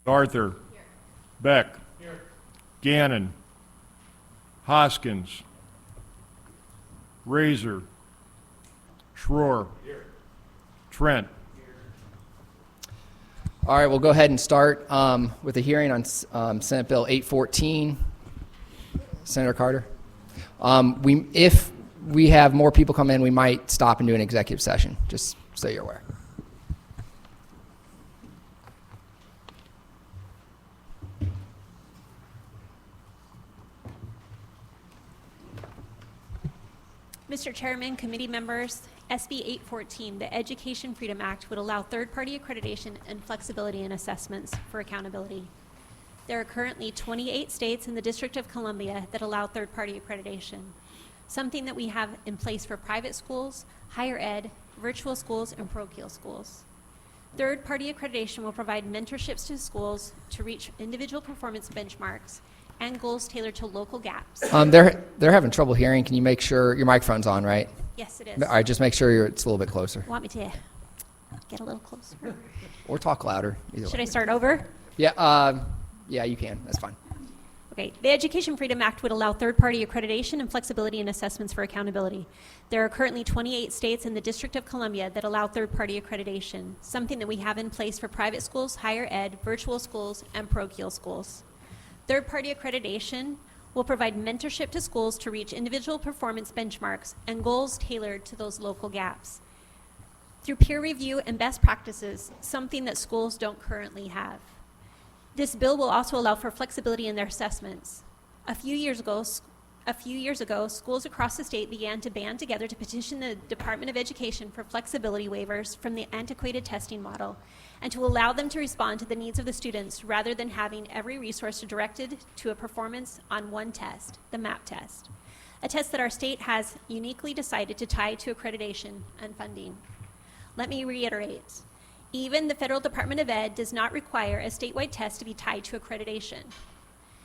Arthur. Here. Beck. Here. Gannon. Hoskins. Razor. Schroer. Here. Trent. All right, we'll go ahead and start with the hearing on Senate Bill 814. Senator Carter. If we have more people come in, we might stop and do an executive session, just so you're aware. Mr. Chairman, committee members, SB 814, the Education Freedom Act, would allow third-party accreditation and flexibility in assessments for accountability. There are currently 28 states in the District of Columbia that allow third-party accreditation, something that we have in place for private schools, higher ed, virtual schools, and parochial schools. Third-party accreditation will provide mentorships to schools to reach individual performance benchmarks and goals tailored to local gaps. They're having trouble hearing. Can you make sure your microphone's on, right? Yes, it is. All right, just make sure it's a little bit closer. Want me to get a little closer? Or talk louder. Should I start over? Yeah, yeah, you can. That's fine. Okay. The Education Freedom Act would allow third-party accreditation and flexibility in assessments for accountability. There are currently 28 states in the District of Columbia that allow third-party accreditation, something that we have in place for private schools, higher ed, virtual schools, and parochial schools. Third-party accreditation will provide mentorship to schools to reach individual performance benchmarks and goals tailored to those local gaps. Through peer review and best practices, something that schools don't currently have. This bill will also allow for flexibility in their assessments. A few years ago, schools across the state began to band together to petition the Department of Education for flexibility waivers from the antiquated testing model and to allow them to respond to the needs of the students rather than having every resource directed to a performance on one test, the MAP test, a test that our state has uniquely decided to tie to accreditation and funding. Let me reiterate. Even the Federal Department of Ed does not require a statewide test to be tied to accreditation.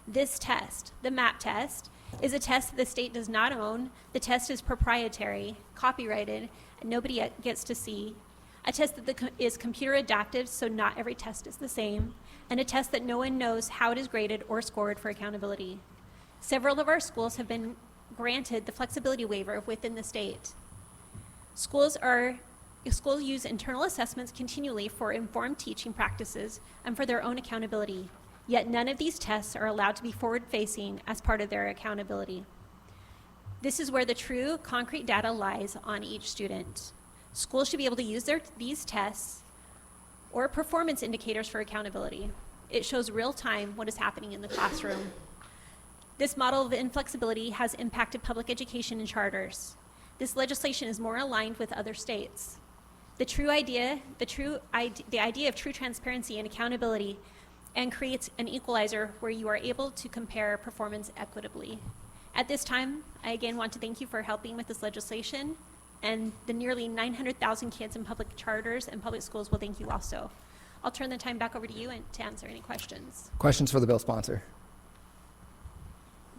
This test, the MAP test, is a test that the state does not own. The test is proprietary, copyrighted, and nobody gets to see. A test that is computer adaptive, so not every test is the same, and a test that no one knows how it is graded or scored for accountability. Several of our schools have been granted the flexibility waiver within the state. Schools use internal assessments continually for informed teaching practices and for their own accountability, yet none of these tests are allowed to be forward-facing as part of their accountability. This is where the true concrete data lies on each student. Schools should be able to use these tests or performance indicators for accountability. It shows real-time what is happening in the classroom. This model of inflexibility has impacted public education and charters. This legislation is more aligned with other states. The idea of true transparency and accountability and creates an equalizer where you are able to compare performance equitably. At this time, I again want to thank you for helping with this legislation, and the nearly 900,000 kids in public charters and public schools will thank you also. I'll turn the time back over to you and to answer any questions. Questions for the bill sponsor?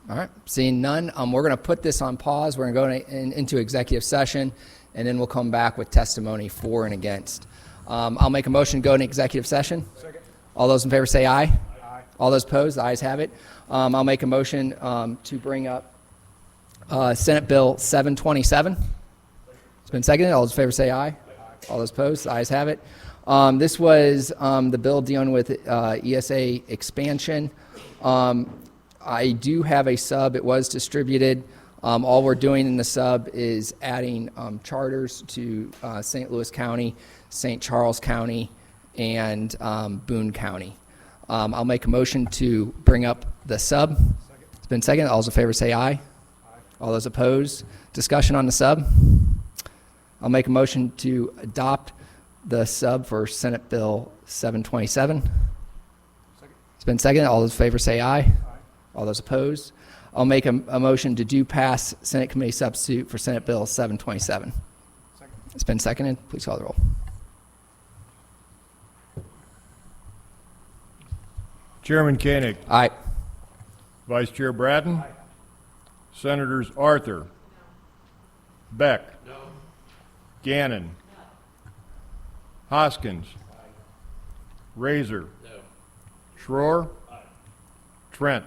All right, seeing none, we're going to put this on pause. We're going to go into executive session, and then we'll come back with testimony for and against. I'll make a motion to go into executive session. Second. All those in favor say aye. Aye. All those opposed, the ayes have it. I'll make a motion to bring up Senate Bill 727. It's been seconded. All those in favor say aye. All those opposed, the ayes have it. This was the bill dealing with ESA expansion. I do have a sub. It was distributed. All we're doing in the sub is adding charters to St. Louis County, St. Charles County, and Boone County. I'll make a motion to bring up the sub. Second. It's been seconded. All those in favor say aye. Aye. All those opposed. Discussion on the sub. I'll make a motion to adopt the sub for Senate Bill 727. Second. It's been seconded. All those in favor say aye. Aye. All those opposed. I'll make a motion to do pass Senate Committee substitute for Senate Bill 727. Second. It's been seconded. Please call the roll. Chairman Koenig. Aye. Vice Chair Braden. Aye. Senators Arthur. Beck. No. Gannon. Hoskins. Razor. No. Schroer. Trent.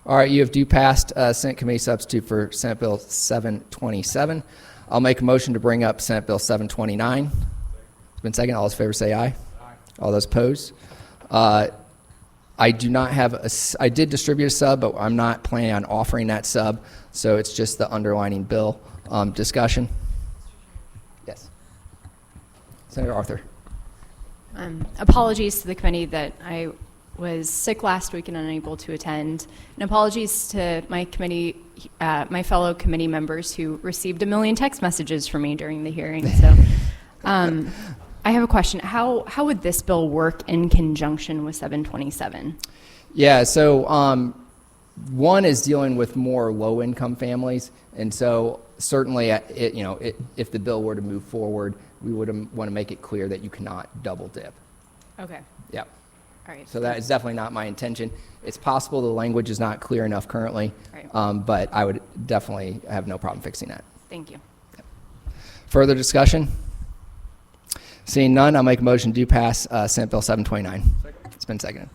All right, you have due passed Senate Committee substitute for Senate Bill 727. I'll make a motion to bring up Senate Bill 729. It's been seconded. All those in favor say aye. All those opposed? I do not have I did distribute a sub, but I'm not planning on offering that sub, so it's just the underlining bill discussion. Yes. Senator Arthur. Apologies to the committee that I was sick last week and unable to attend, and apologies to my committee, my fellow committee members who received 1 million text messages from me during the hearing. So, I have a question. How would this bill work in conjunction with 727? Yeah. So one is dealing with more low-income families, and so certainly, if the bill were to move forward, we would want to make it clear that you cannot double dip. Okay. Yep. All right. So that is definitely not my intention. It's possible the language is not clear enough currently, Right. But I would definitely have no problem fixing that. Thank you. Further discussion? Seeing none, I'll make a motion to pass Senate Bill 729. It's been seconded.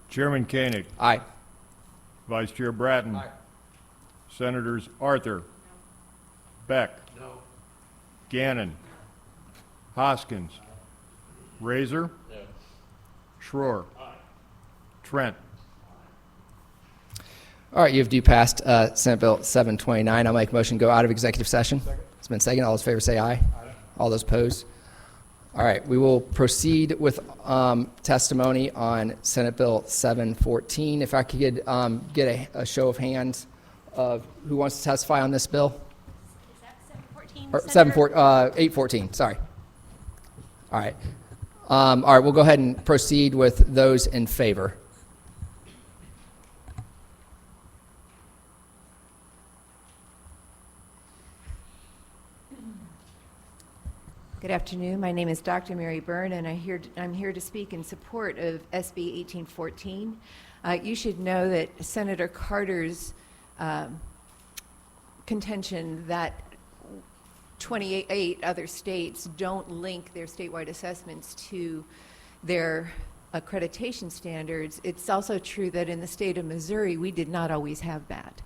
Chairman Koenig. Aye. Vice Chair Bratton. Senators Arthur. Beck. Gannon. Hoskins. Razor. Schroer. Trent. All right, you have due passed Senate Bill 729. I'll make a motion to go out of executive session. It's been seconded. All those in favor say aye. All those opposed? All right, we will proceed with testimony on Senate Bill 714. If I could get a show of hands of who wants to testify on this bill. Is that 714? Or 814, sorry. All right. All right, we'll go ahead and proceed with those in favor. Good afternoon. My name is Dr. Mary Byrne, and I'm here to speak in support of SB 1814. You should know that Senator Carter's contention that 28 other states don't link their statewide assessments to their accreditation standards. It's also true that in the state of Missouri, we did not always have that.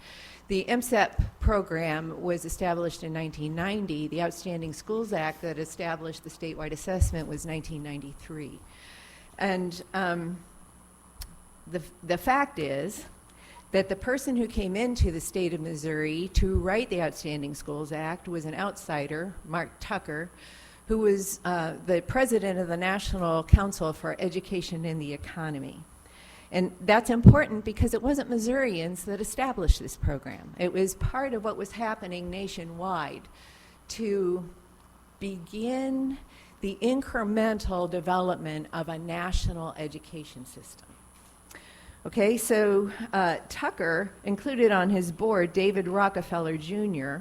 The MSEP program was established in 1990. The Outstanding Schools Act that established the statewide assessment was 1993. And the fact is that the person who came into the state of Missouri to write the Outstanding Schools Act was an outsider, Mark Tucker, who was the president of the National Council for Education and the Economy. And that's important because it wasn't Missourians that established this program. It was part of what was happening nationwide to begin the incremental development of a national education system. Okay, so Tucker included on his board David Rockefeller Jr.,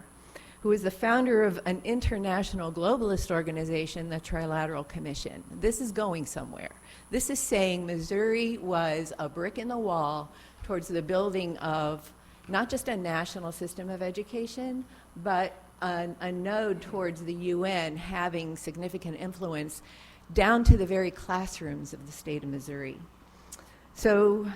who is the founder of an international globalist organization, the Trilateral Commission. This is going somewhere. This is saying Missouri was a brick in the wall towards the building of not just a national system of education, but a node towards the UN having significant influence down to the very classrooms of the state of Missouri. So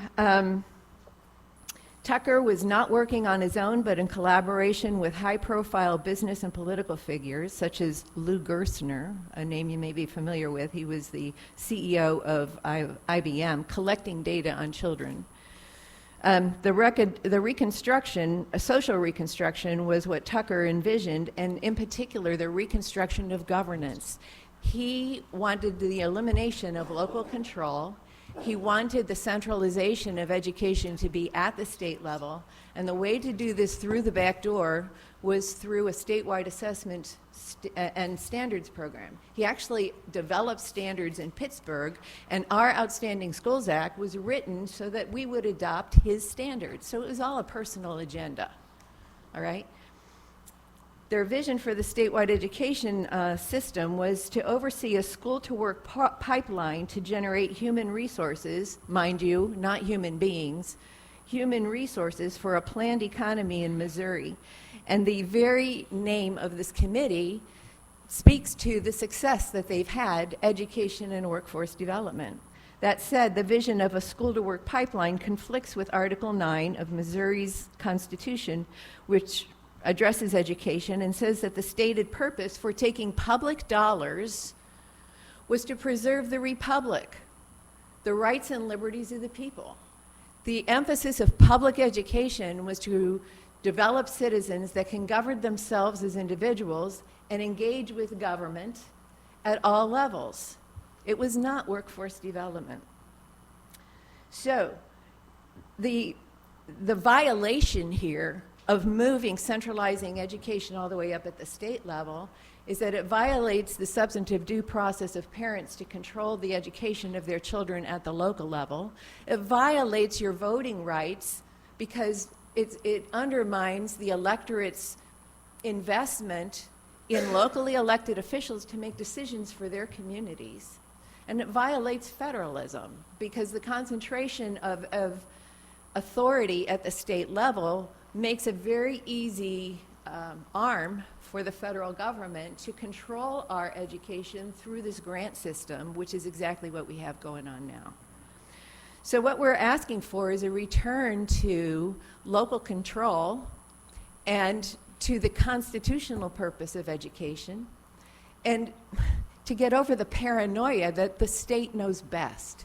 Tucker was not working on his own, but in collaboration with high-profile business and political figures, such as Lou Gerstner, a name you may be familiar with. He was the CEO of IBM, collecting data on children. The reconstruction, a social reconstruction, was what Tucker envisioned, and in particular, the reconstruction of governance. He wanted the elimination of local control. He wanted the centralization of education to be at the state level, and the way to do this through the back door was through a statewide assessment and standards program. He actually developed standards in Pittsburgh, and our Outstanding Schools Act was written so that we would adopt his standards. So it was all a personal agenda, all right? Their vision for the statewide education system was to oversee a school-to-work pipeline to generate human resources, mind you, not human beings, human resources for a planned economy in Missouri. And the very name of this committee speaks to the success that they've had education and workforce development. That said, the vision of a school-to-work pipeline conflicts with Article 9 of Missouri's Constitution, which addresses education and says that the stated purpose for taking public dollars was to preserve the republic, the rights and liberties of the people. The emphasis of public education was to develop citizens that can govern themselves as individuals and engage with government at all levels. It was not workforce development. So the violation here of moving, centralizing education all the way up at the state level is that it violates the substantive due process of parents to control the education of their children at the local level. It violates your voting rights because it undermines the electorate's investment in locally elected officials to make decisions for their communities. And it violates federalism because the concentration of authority at the state level makes a very easy arm for the federal government to control our education through this grant system, which is exactly what we have going on now. So what we're asking for is a return to local control and to the constitutional purpose of education, and to get over the paranoia that the state knows best,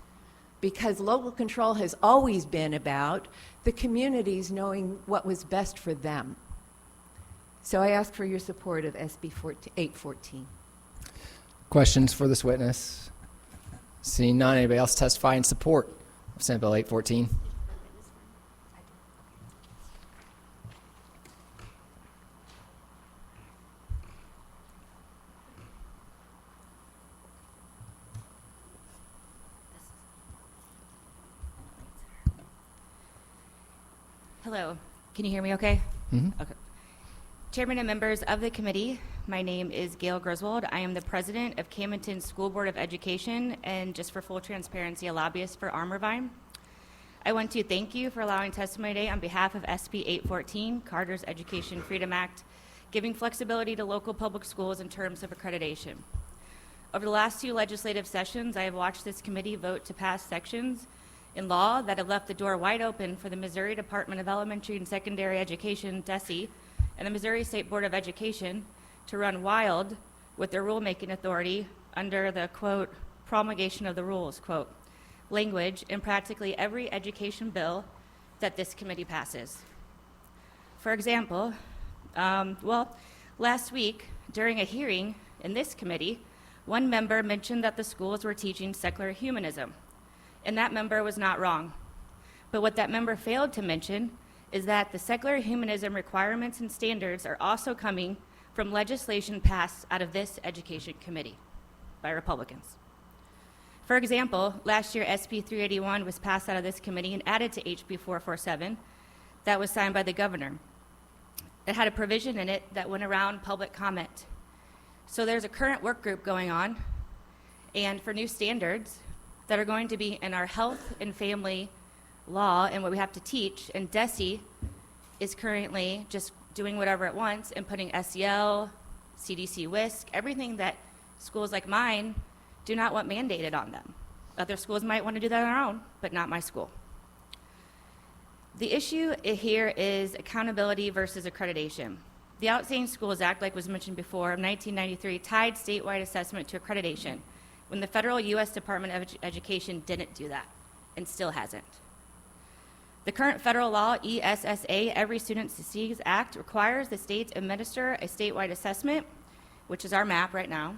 because local control has always been about the communities knowing what was best for them. So I ask for your support of SB 814. Questions for this witness? Seeing none, anybody else testify in support of Senate Bill 814? Hello, can you hear me okay? Mm-hmm. Okay. Chairman and members of the committee, my name is Gail Griswold. I am the president of Camdenton School Board of Education and, just for full transparency, a lobbyist for Armorvine. I want to thank you for allowing testimony today on behalf of SB 814, Carter's Education Freedom Act, giving flexibility to local public schools in terms of accreditation. Over the last 2 legislative sessions, I have watched this committee vote to pass sections in law that have left the door wide open for the Missouri Department of Elementary and Secondary Education, DESE, and the Missouri State Board of Education to run wild with their rulemaking authority under the, quote, promulgation of the rules, quote, language in practically every education bill that this committee passes. For example, last week during a hearing in this committee, one member mentioned that the schools were teaching secular humanism, and that member was not wrong. But what that member failed to mention is that the secular humanism requirements and standards are also coming from legislation passed out of this education committee by Republicans. For example, last year SB 381 was passed out of this committee and added to HB 447 that was signed by the governor. It had a provision in it that went around public comment. So there's a current work group going on, and for new standards that are going to be in our health and family law and what we have to teach, and DESE is currently just doing whatever it wants and putting SEL, CDC, WISC, everything that schools like mine do not want mandated on them. Other schools might want to do that on their own, but not my school. The issue here is accountability versus accreditation. The Outstanding Schools Act, like was mentioned before, of 1993 tied statewide assessment to accreditation, when the federal U.S. Department of Education didn't do that and still hasn't. The current federal law, ESSA, Every Student Succeeds Act, requires the states administer a statewide assessment, which is our map right now,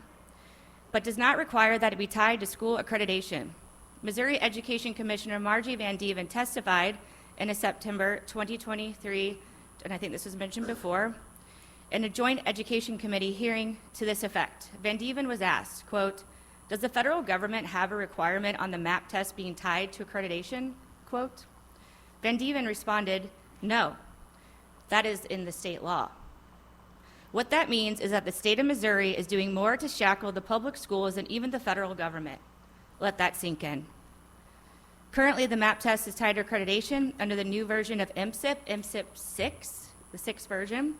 but does not require that it be tied to school accreditation. Missouri Education Commissioner Margie Van Dieven testified in a September 2023, and I think this was mentioned before, in a joint education committee hearing to this effect. Van Dieven was asked, quote, does the federal government have a requirement on the MAP test being tied to accreditation, quote? Van Dieven responded, no, that is in the state law. What that means is that the state of Missouri is doing more to shackle the public schools than even the federal government. Let that sink in. Currently, the MAP test is tied to accreditation under the new version of MSIP 6, the 6th version.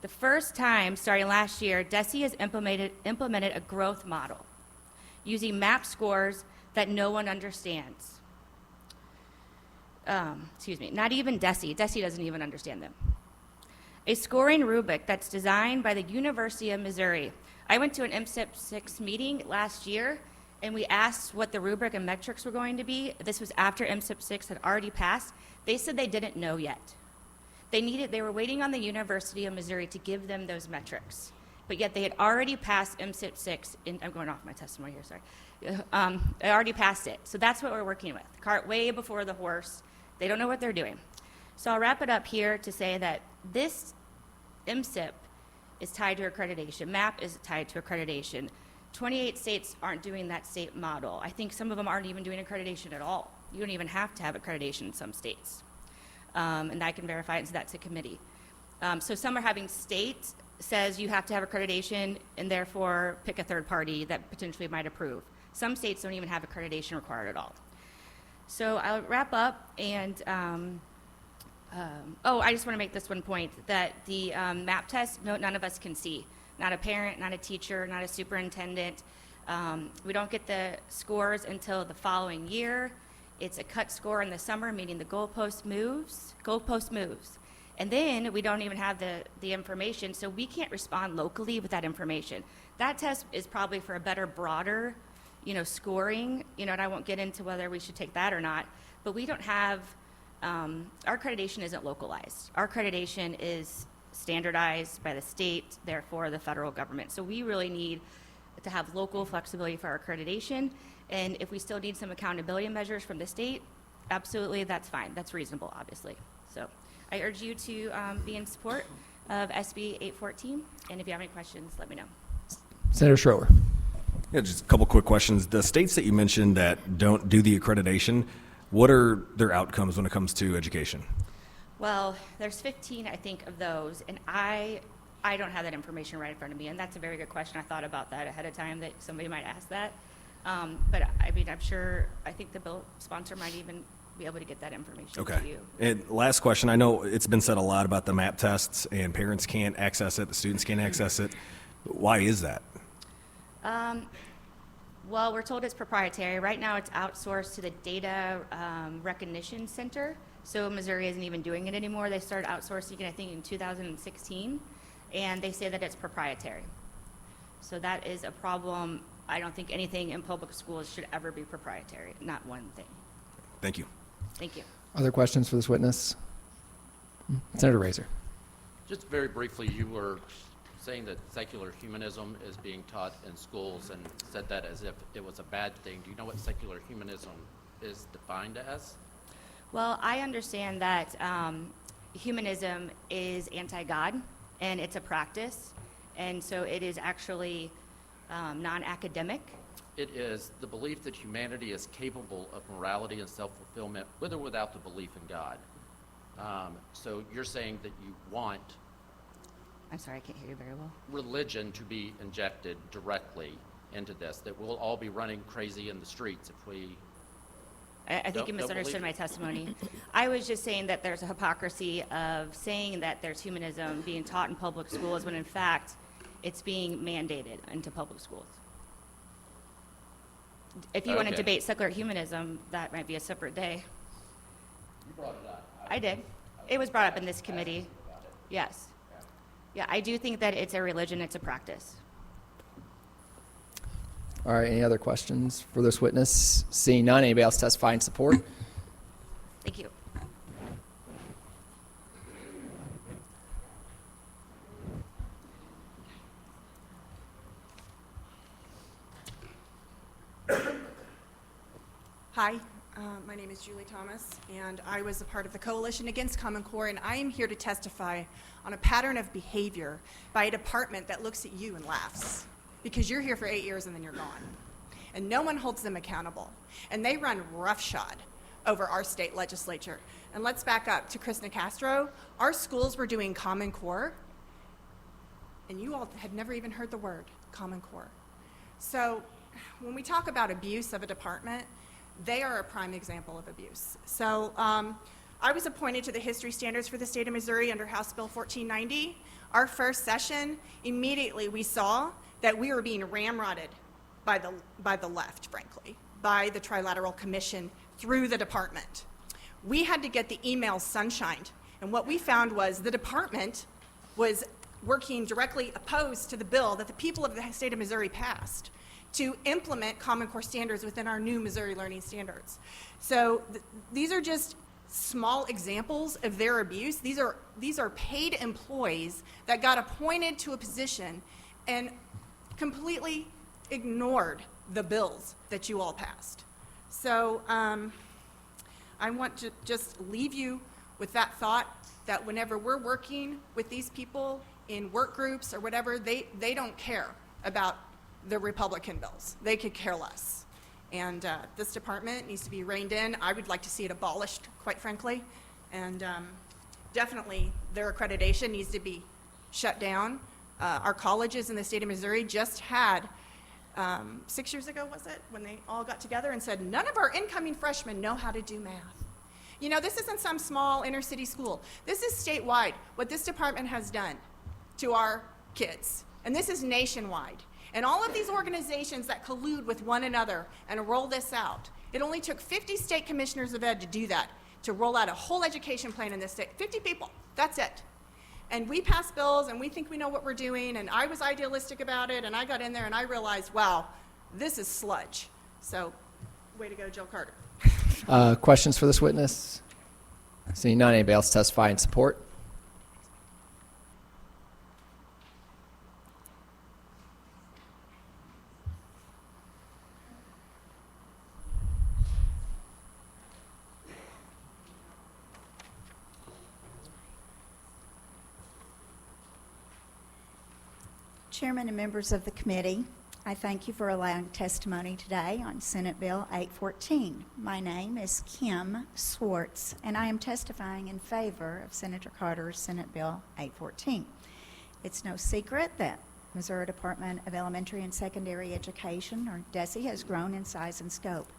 The first time, starting last year, DESE has implemented a growth model using MAP scores that no one understands. Not even DESE. DESE doesn't even understand them. A scoring rubric that's designed by the University of Missouri. I went to an MSIP6 meeting last year, and we asked what the rubric and metrics were going to be. This was after MSIP6 had already passed. They said they didn't know yet. They were waiting on the University of Missouri to give them those metrics. But yet they had already passed MSIP6. I'm going off my testimony here, sorry. They already passed it. So that's what we're working with. Cart way before the horse. They don't know what they're doing. So I'll wrap it up here to say that this MSIP is tied to accreditation. MAP is tied to accreditation. 28 states aren't doing that state model. I think some of them aren't even doing accreditation at all. You don't even have to have accreditation in some states. And I can verify it, so that's a committee. So some are having state says you have to have accreditation and therefore pick a third party that potentially might approve. Some states don't even have accreditation required at all. So I'll wrap up and, I just want to make this one point, that the MAP test, none of us can see. Not a parent, not a teacher, not a superintendent. We don't get the scores until the following year. It's a cut score in the summer, meaning the goalpost moves. And then we don't even have the information, so we can't respond locally with that information. That test is probably for a better, broader, scoring, and I won't get into whether we should take that or not, but we don't have, our accreditation isn't localized. Our accreditation is standardized by the state, therefore the federal government. So we really need to have local flexibility for our accreditation, and if we still need some accountability measures from the state, absolutely, that's fine. That's reasonable, obviously. So I urge you to be in support of SB814, and if you have any questions, let me know. Senator Schroer. Yeah, just a couple quick questions. The states that you mentioned that don't do the accreditation, what are their outcomes when it comes to education? Well, there's 15, I think, of those, and I don't have that information right in front of me, and that's a very good question. I thought about that ahead of time, that somebody might ask that. But I mean, I think the bill sponsor might even be able to get that information to you. And last question, I know it's been said a lot about the MAP tests and parents can't access it, the students can't access it. Why is that? Well, we're told it's proprietary. Right now it's outsourced to the Data Recognition Center. So Missouri isn't even doing it anymore. They started outsourcing it, I think, in 2016, and they say that it's proprietary. So that is a problem. I don't think anything in public schools should ever be proprietary, not one thing. Thank you. Thank you. Other questions for this witness? Senator Rehder. Just very briefly, you were saying that secular humanism is being taught in schools and said that as if it was a bad thing. Do you know what secular humanism is defined as? Well, I understand that humanism is anti-God, and it's a practice, and so it is actually non-academic. It is the belief that humanity is capable of morality and self-fulfillment with or without the belief in God. So you're saying that you want I'm sorry, I can't hear you very well. religion to be injected directly into this, that we'll all be running crazy in the streets if we... I think you misunderstood my testimony. I was just saying that there's a hypocrisy of saying that there's humanism being taught in public schools when in fact it's being mandated into public schools. If you want to Okay. debate secular humanism, that might be a separate day. You brought it up. I did. It was brought up in this committee. Yes. Yeah, I do think that it's a religion, it's a practice. All right, any other questions for this witness? Seeing none, anybody else testify in support? Thank you. Hi, my name is Julie Thomas, and I was a part of the Coalition Against Common Core, and I am here to testify on a pattern of behavior by a department that looks at you and laughs, because you're here for 8 years and then you're gone. And no one holds them accountable. And they run roughshod over our state legislature. And let's back up to Chris Nicastro. Our schools were doing Common Core, and you all had never even heard the word Common Core. So when we talk about abuse of a department, they are a prime example of abuse. So I was appointed to the history standards for the state of Missouri under House Bill 1490. Our first session, immediately we saw that we were being ramrodded by the left, frankly, by the Trilateral Commission through the department. We had to get the emails sunshined, and what we found was the department was working directly opposed to the bill that the people of the state of Missouri passed to implement Common Core standards within our new Missouri Learning Standards. So these are just small examples of their abuse. These are paid employees that got appointed to a position and completely ignored the bills that you all passed. So I want to just leave you with that thought that whenever we're working with these people in work groups or whatever, they don't care about the Republican bills. They could care less. And this department needs to be reined in. I would like to see it abolished, quite frankly. And definitely their accreditation needs to be shut down. Our colleges in the state of Missouri just had, 6 years ago, was it, when they all got together and said, none of our incoming freshmen know how to do math. You know, this isn't some small inner city school. This is statewide, what this department has done to our kids. And this is nationwide. And all of these organizations that collude with one another and roll this out, it only took 50 state commissioners of ed to do that, to roll out a whole education plan in this state. 50 people, that's it. And we pass bills and we think we know what we're doing, and I was idealistic about it, and I got in there and I realized, wow, this is sludge. So, way to go, Jill Carter. Questions for this witness? Seeing none, anybody else testify in support? Chairman and members of the committee, I thank you for allowing testimony today on Senate Bill 814. My name is Kim Swartz, and I am testifying in favor of Senator Carter's Senate Bill 814. It's no secret that Missouri Department of Elementary and Secondary Education, or DESE, has grown in size and scope.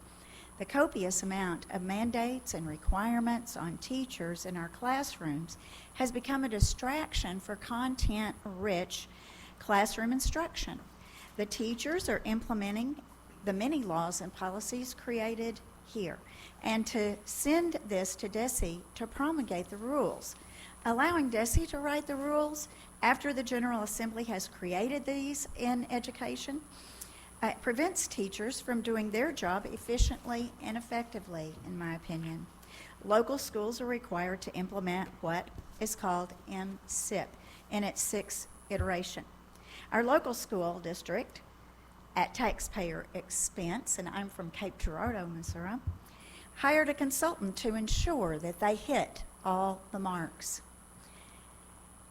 The copious amount of mandates and requirements on teachers in our classrooms has become a distraction for content-rich classroom instruction. The teachers are implementing the many laws and policies created here, and to send this to DESE to promulgate the rules. Allowing DESE to write the rules after the General Assembly has created these in education prevents teachers from doing their job efficiently and effectively, in my opinion. Local schools are required to implement what is called MSIP in its 6th iteration. Our local school district, at taxpayer expense, and I'm from Cape Girardeau, Missouri, hired a consultant to ensure that they hit all the marks.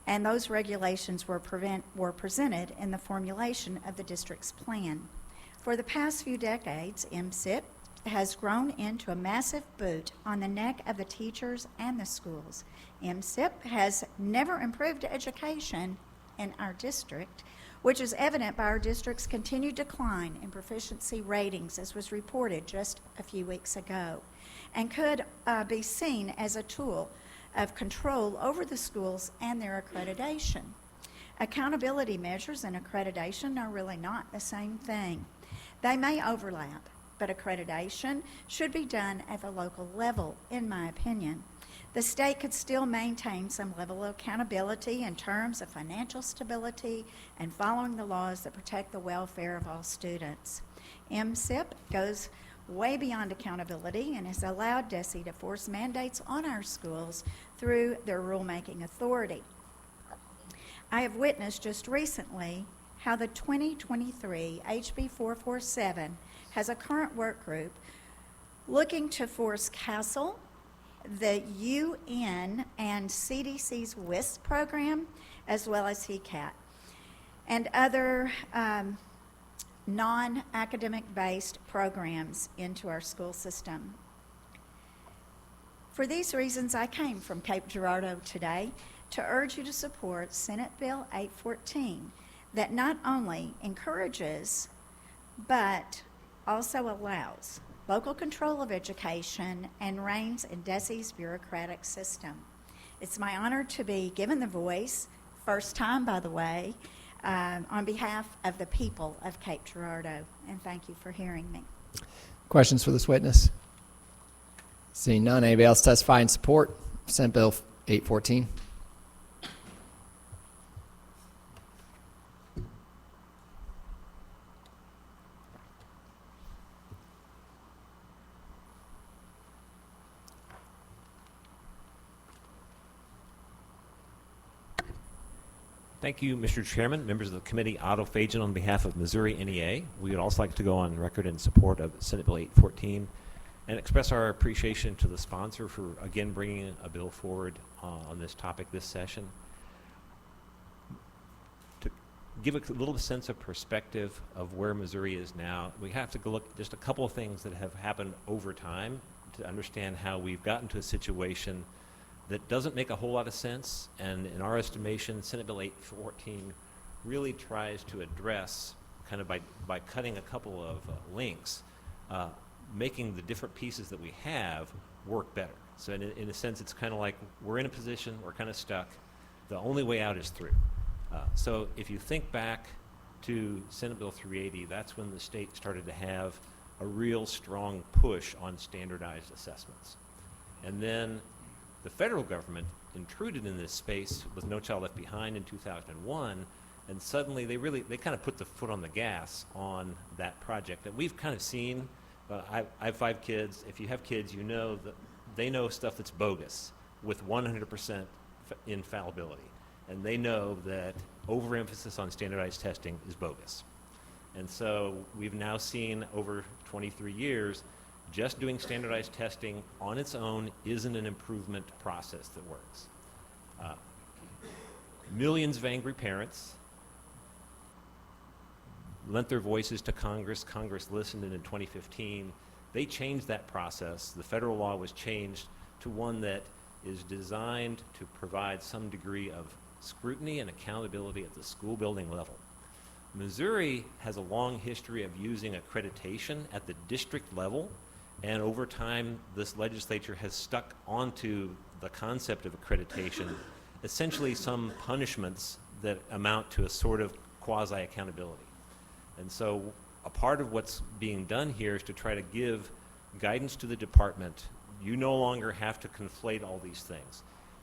And those regulations were presented in the formulation of the district's plan. For the past few decades, MSIP has grown into a massive boot on the neck of the teachers and the schools. MSIP has never improved education in our district, which is evident by our district's continued decline in proficiency ratings, as was reported just a few weeks ago, and could be seen as a tool of control over the schools and their accreditation. Accountability measures and accreditation are really not the same thing. They may overlap, but accreditation should be done at the local level, in my opinion. The state could still maintain some level of accountability in terms of financial stability and following the laws that protect the welfare of all students. MSIP goes way beyond accountability and has allowed DESE to force mandates on our schools through their rulemaking authority. I have witnessed just recently how the 2023 SB814 has a current work group looking to force CASEL, the UN and CDC's WISP program, as well as HECAT, and other non-academic-based programs into our school system. For these reasons, I came from Cape Girardeau today to urge you to support Senate Bill 814 that not only encourages, but also allows local control of education, and reins in DESE's bureaucratic system. It's my honor to be given the voice, first time, by the way, on behalf of the people of Cape Girardeau, and thank you for hearing me. Questions for this witness? Seeing none, anybody else testify in support of Senate Bill 814? Thank you, Mr. Chairman, members of the committee. Otto Fajan on behalf of Missouri NEA. We would also like to go on record in support of Senate Bill 814 and express our appreciation to the sponsor for, again, bringing a bill forward on this topic this session. To give a little sense of perspective of where Missouri is now, we have to look at just a couple of things that have happened over time to understand how we've gotten to a situation that doesn't make a whole lot of sense, and in our estimation, Senate Bill 814 really tries to address, kind of by cutting a couple of links, making the different pieces that we have work better. So in a sense, it's kind of like we're in a position, we're kind of stuck. The only way out is through. So if you think back to Senate Bill 380, that's when the state started to have a real strong push on standardized assessments. And then the federal government intruded in this space with No Child Left Behind in 2001, and suddenly they kind of put the foot on the gas on that project that we've kind of seen. I have 5 kids. If you have kids, you know that they know stuff that's bogus with 100% infallibility, and they know that overemphasis on standardized testing is bogus. And so we've now seen over 23 years just doing standardized testing on its own isn't an improvement process that works. Millions of angry parents lent their voices to Congress. Congress listened, and in 2015, they changed that process. The federal law was changed to one that is designed to provide some degree of scrutiny and accountability at the school building level. Missouri has a long history of using accreditation at the district level. And over time, this legislature has stuck onto the concept of accreditation, essentially some punishments that amount to a sort of quasi-accountability. And so a part of what's being done here is to try to give guidance to the department. You no longer have to conflate all these things.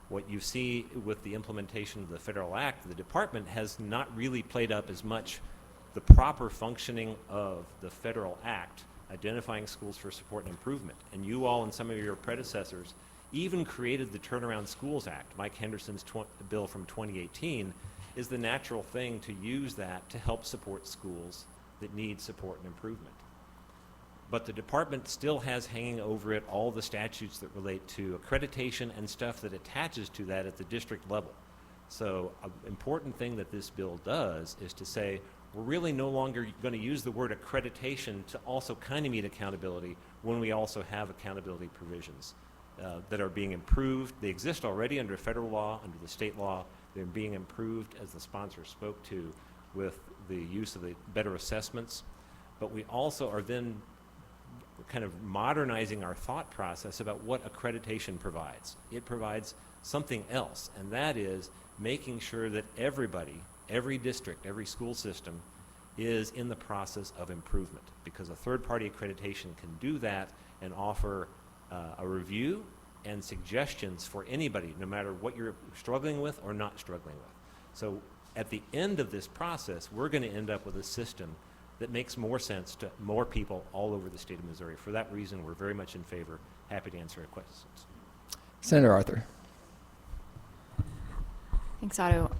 What you see with the implementation of the Federal Act, the department has not really played up as much the proper functioning of the Federal Act identifying schools for support and improvement. And you all and some of your predecessors even created the Turnaround Schools Act. Mike Henderson's bill from 2018 is the natural thing to use that to help support schools that need support and improvement. But the department still has hanging over it all the statutes that relate to accreditation and stuff that attaches to that at the district level. So an important thing that this bill does is to say, we're really no longer going to use the word accreditation to also kind of meet accountability when we also have accountability provisions that are being improved. They exist already under federal law, under the state law. They're being improved, as the sponsor spoke to, with the use of the better assessments. But we also are then kind of modernizing our thought process about what accreditation provides. It provides something else, and that is making sure that everybody, every district, every school system is in the process of improvement, because a third-party accreditation can do that and offer a review and suggestions for anybody, no matter what you're struggling with or not struggling with. So at the end of this process, we're going to end up with a system that makes more sense to more people all over the state of Missouri. For that reason, we're very much in favor. Happy to answer your questions. Senator Arthur. Thanks, Otto.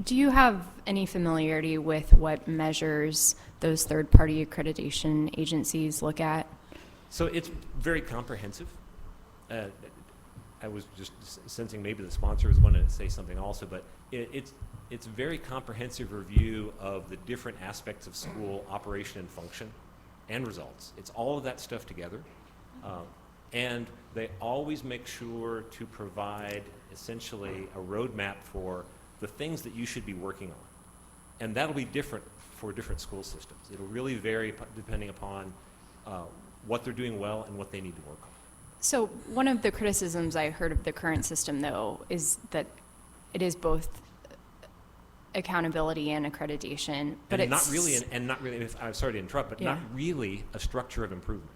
Do you have any familiarity with what measures those third-party accreditation agencies look at? So it's very comprehensive. I was just sensing maybe the sponsor was going to say something also, but it's a very comprehensive review of the different aspects of school operation and function and results. It's all of that stuff together. And they always make sure to provide essentially a roadmap for the things that you should be working on. And that'll be different for different school systems. It'll really vary depending upon what they're doing well and what they need to work on. So one of the criticisms I heard of the current system, though, is that it is both accountability and accreditation, but And it's not really, I'm sorry to interrupt, but not Yeah. really a structure of improvement.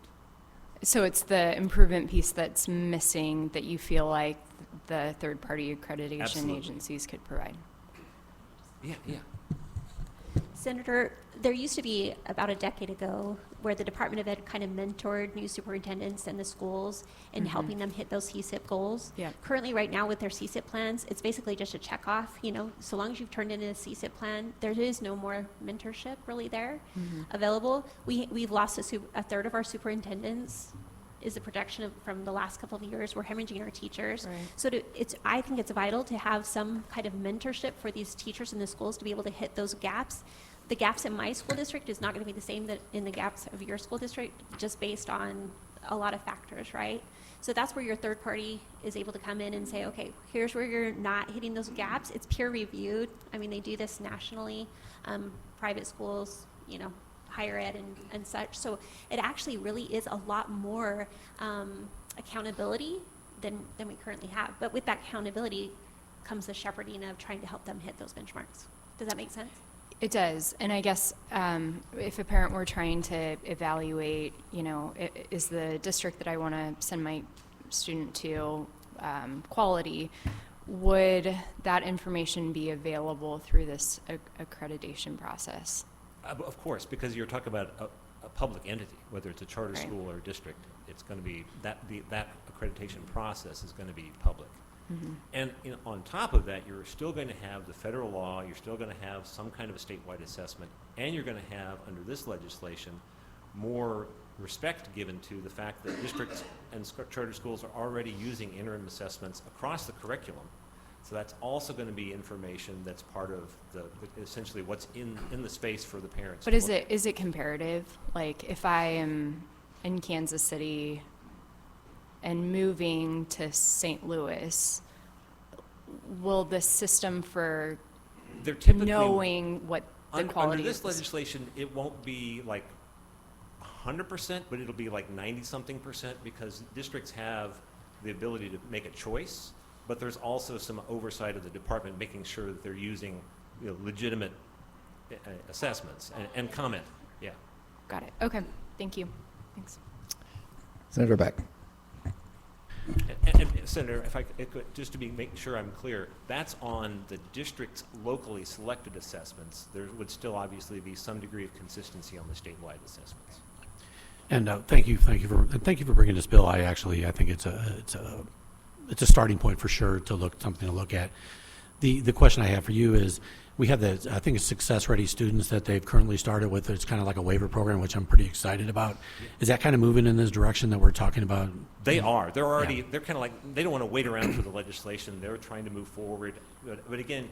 so it's the improvement piece that's missing that you feel like the third-party accreditation Absolutely. agencies could provide. Yeah, yeah. Senator, there used to be about a decade ago where the Department of Ed kind of mentored new superintendents and the schools in helping them hit those CSIP goals. Yeah. Currently, right now with their CSIP plans, it's basically just a check off, so long as you've turned in a CSIP plan, there is no more mentorship really there available. We've lost a third of our superintendents is the projection from the last couple of years. We're hemorrhaging our teachers. Right. So I think it's vital to have some kind of mentorship for these teachers in the schools to be able to hit those gaps. The gaps in my school district is not going to be the same that in the gaps of your school district, just based on a lot of factors, right? So that's where your third party is able to come in and say, okay, here's where you're not hitting those gaps. It's peer reviewed. I mean, they do this nationally, private schools, higher ed and such. So it actually really is a lot more accountability than we currently have. But with that accountability comes the shepherding of trying to help them hit those benchmarks. Does that make sense? It does, and I guess if a parent were trying to evaluate, is the district that I want to send my student to quality, would that information be available through this accreditation process? Of course, because you're talking about a public entity, whether it's a charter Right. school or a district, it's going to be that accreditation process is going to be public. And on top of that, you're still going to have the federal law, you're still going to have some kind of a statewide assessment, and you're going to have, under this legislation, more respect given to the fact that districts and charter schools are already using interim assessments across the curriculum. So that's also going to be information that's part of essentially what's in the space for the parents. But to is look at. it comparative? Like, if I am in Kansas City and moving to St. Louis, will the system for They're typically knowing what the quality under this of this- legislation, it won't be like 100%, but it'll be like 90-something% because districts have the ability to make a choice, but there's also some oversight of the department making sure that they're using legitimate assessments and comment. Yeah. Got it. Okay. Thank you. Thanks. Senator Beck. And Senator, if I could, just to make sure I'm clear, that's on the district's locally selected assessments. There would still obviously be some degree of consistency on the statewide assessments. And thank you for bringing this bill. I think it's a starting point for sure something to look at. The question I have for you is, we have I think it's Success Ready students that they've currently started with. It's kind of like a waiver program, which I'm pretty excited about. Is that kind of moving in this direction that we're talking about? They are. They're already. Yeah. They're kind of like, they don't want to wait around for the legislation. They're trying to move forward. But again,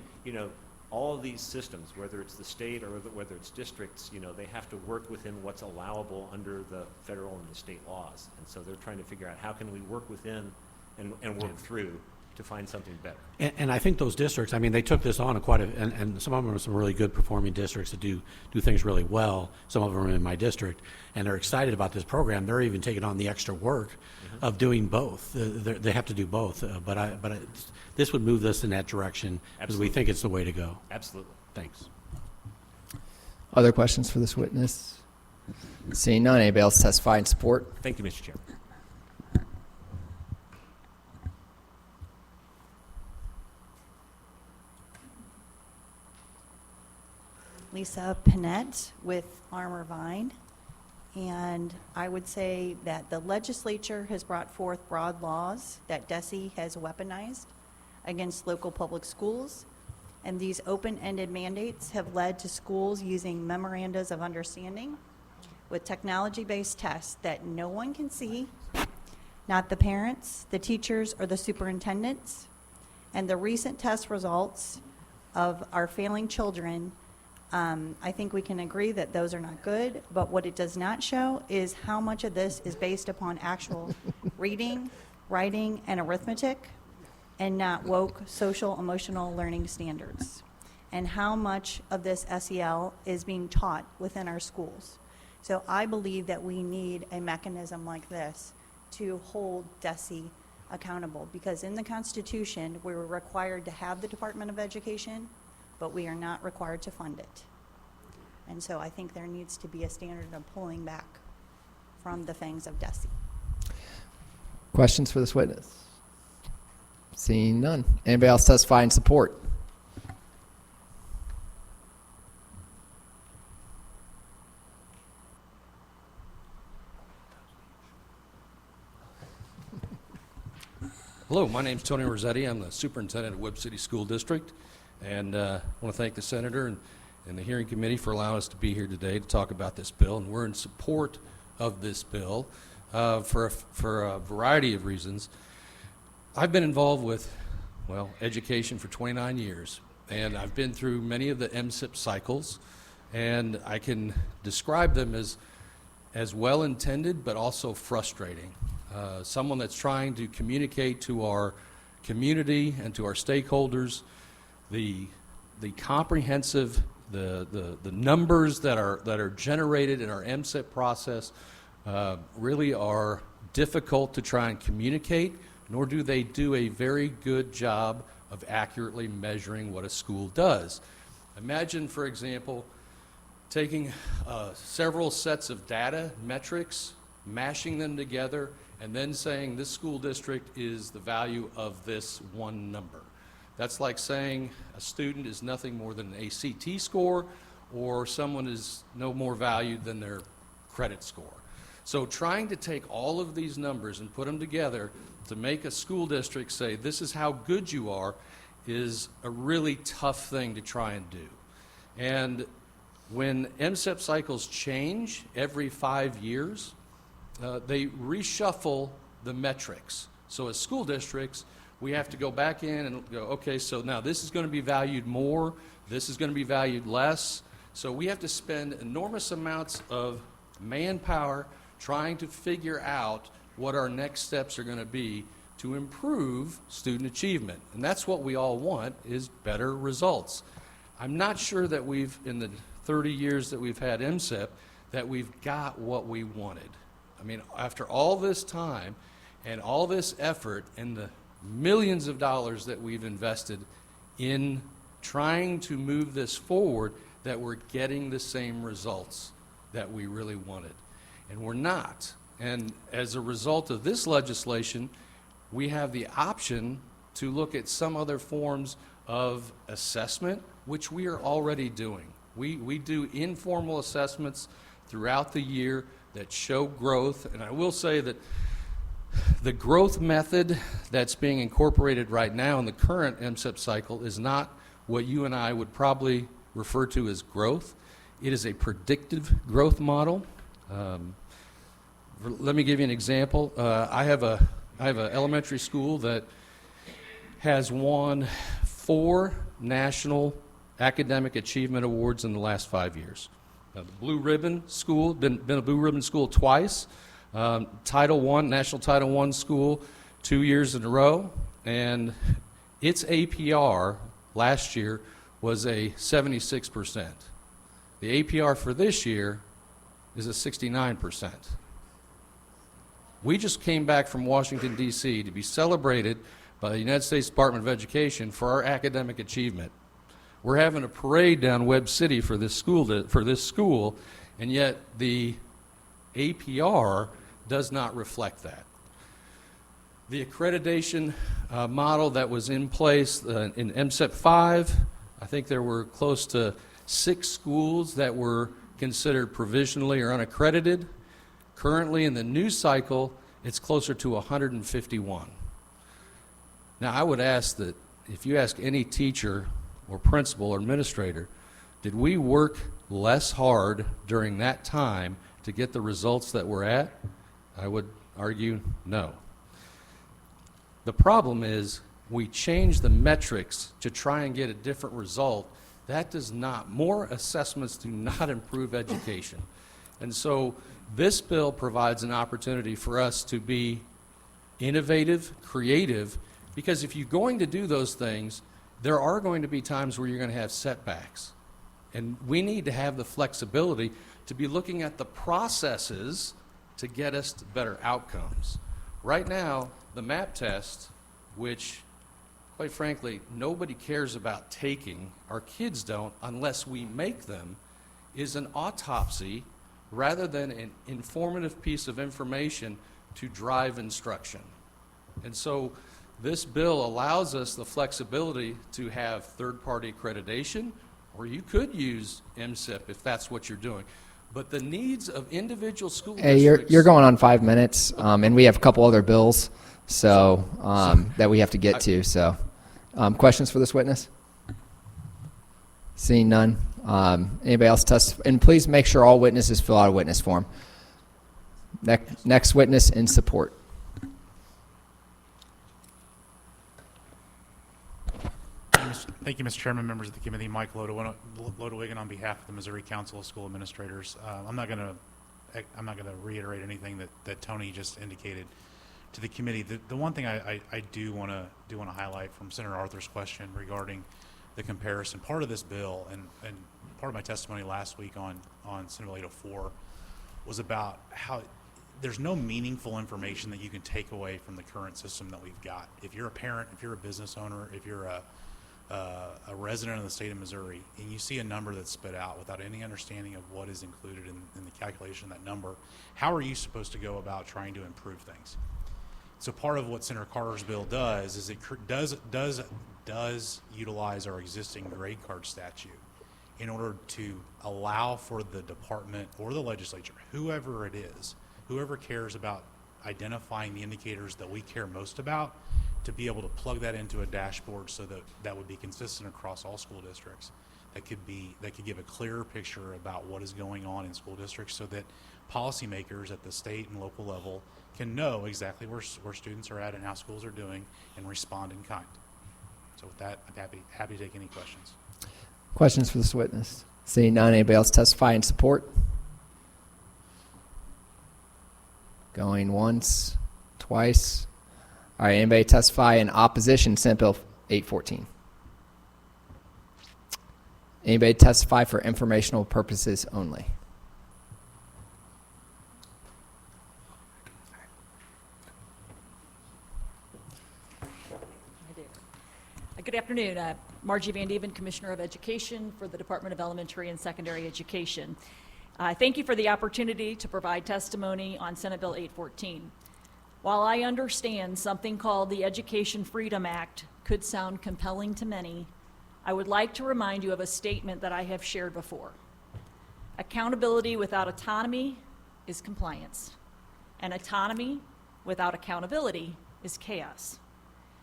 all of these systems, whether it's the state or whether it's districts, they have to work within what's allowable under the federal and the state laws. And so they're trying to figure out how can we work within and work through to find something better. And I think those districts, they took this on and some of them are some really good performing districts that do things really well. Some of them are in my district, and they're excited about this program. They're even taking on the extra work of doing both. They have to do both, but this would move this in that direction because we Absolutely. think it's the way to go. Absolutely. Thanks. Other questions for this witness? Seeing none, anybody else testify in support? Thank you, Mr. Chairman. Lisa Panett with Armor Vine, and I would say that the legislature has brought forth broad laws that DESE has weaponized against local public schools, and these open-ended mandates have led to schools using memorandums of understanding with technology-based tests that no one can see, not the parents, the teachers, or the superintendents, and the recent test results of our failing children. I think we can agree that those are not good, but what it does not show is how much of this is based upon actual reading, writing, and arithmetic, and not woke social emotional learning standards, and how much of this SEL is being taught within our schools. So I believe that we need a mechanism like this to hold DESE accountable, because in the Constitution, we were required to have the Department of Education, but we are not required to fund it. And so I think there needs to be a standard of pulling back from the fangs of DESE. Questions for this witness? Seeing none. Anybody else testify in support? Hello, my name's Tony Rossetti. I'm the superintendent of Webb City School District, and I want to thank the senator and the hearing committee for allowing us to be here today to talk about this bill. And we're in support of this bill for a variety of reasons. I've been involved with, well, education for 29 years, and I've been through many of the MSIP cycles, and I can describe them as well-intended but also frustrating. Someone that's trying to communicate to our community and to our stakeholders the comprehensive, the numbers that are generated in our MSIP process really are difficult to try and communicate, nor do they do a very good job of accurately measuring what a school does. Imagine, for example, taking several sets of data, metrics, mashing them together, and then saying this school district is the value of this one number. That's like saying a student is nothing more than an ACT score, or someone is no more valued than their credit score. So trying to take all of these numbers and put them together to make a school district say this is how good you are is a really tough thing to try and do. And when MSIP cycles change every 5 years, they reshuffle the metrics. So as school districts, we have to go back in and go, okay, so now this is going to be valued more, this is going to be valued less. So we have to spend enormous amounts of manpower trying to figure out what our next steps are going to be to improve student achievement. And that's what we all want, is better results. I'm not sure that we've, in the 30 years that we've had MSIP, that we've got what we wanted. I mean, after all this time and all this effort and the millions of dollars that we've invested in trying to move this forward, that we're getting the same results that we really wanted. And we're not. And as a result of this legislation, we have the option to look at some other forms of assessment, which we are already doing. We do informal assessments throughout the year that show growth, and I will say that the growth method that's being incorporated right now in the current MSIP cycle is not what you and I would probably refer to as growth. It is a predictive growth model. Let me give you an example. I have an elementary school that has won 4 national academic achievement awards in the last 5 years. The Blue Ribbon School, been a Blue Ribbon School twice. Title I, National Title I school 2 years in a row. And its APR last year was a 76%. The APR for this year is a 69%. We just came back from Washington, D.C. to be celebrated by the United States Department of Education for our academic achievement. We're having a parade down Webb City for this school, and yet the APR does not reflect that. The accreditation model that was in place in MSIP 5, I think there were close to 6 schools that were considered provisionally or unaccredited. Currently in the new cycle, it's closer to 151. Now, I would ask that if you ask any teacher or principal or administrator, did we work less hard during that time to get the results that we're at? I would argue no. The problem is we change the metrics to try and get a different result. That does not, more assessments do not improve education. And so this bill provides an opportunity for us to be innovative, creative, because if you're going to do those things, there are going to be times where you're going to have setbacks. And we need to have the flexibility to be looking at the processes to get us to better outcomes. Right now, the MAP test, which, quite frankly, nobody cares about taking, our kids don't unless we make them, is an autopsy rather than an informative piece of information to drive instruction. And so this bill allows us the flexibility to have third-party accreditation, or you could use MSIP if that's what you're doing. But the needs of individual school Hey, districts... you're going on 5 minutes, and we have a couple other bills that we have to get to. So, questions for this witness? Seeing none. Anybody else testify? And please make sure all witnesses fill out a witness form. Next witness in support. Thank you, Mr. Chairman, members of the committee. Mike Lodewigan on behalf of the Missouri Council of School Administrators. I'm not going to reiterate anything that Tony just indicated to the committee. The one thing I do want to highlight from Senator Arthur's question regarding the comparison, part of this bill and part of my testimony last week on Senate Bill 804 was about how there's no meaningful information that you can take away from the current system that we've got. If you're a parent, if you're a business owner, if you're a resident of the state of Missouri, and you see a number that's spit out without any understanding of what is included in the calculation of that number, how are you supposed to go about trying to improve things? So part of what Senator Carter's bill does is it does utilize our existing grade card statute in order to allow for the department or the legislature, whoever it is, whoever cares about identifying the indicators that we care most about, to be able to plug that into a dashboard so that would be consistent across all school districts. That could give a clearer picture about what is going on in school districts, so that policymakers at the state and local level can know exactly where students are at and how schools are doing and respond in kind. So with that, I'm happy to take any questions. Questions for this witness? Seeing none, anybody else testify in support? Going once, twice. All right, anybody testify in opposition to Senate Bill 814? Anybody testify for informational purposes only? Good afternoon. Margie Van Dieven, Commissioner of Education for the Department of Elementary and Secondary Education. Thank you for the opportunity to provide testimony on Senate Bill 814. While I understand something called the Education Freedom Act could sound compelling to many, I would like to remind you of a statement that I have shared before. Accountability without autonomy is compliance, and autonomy without accountability is chaos,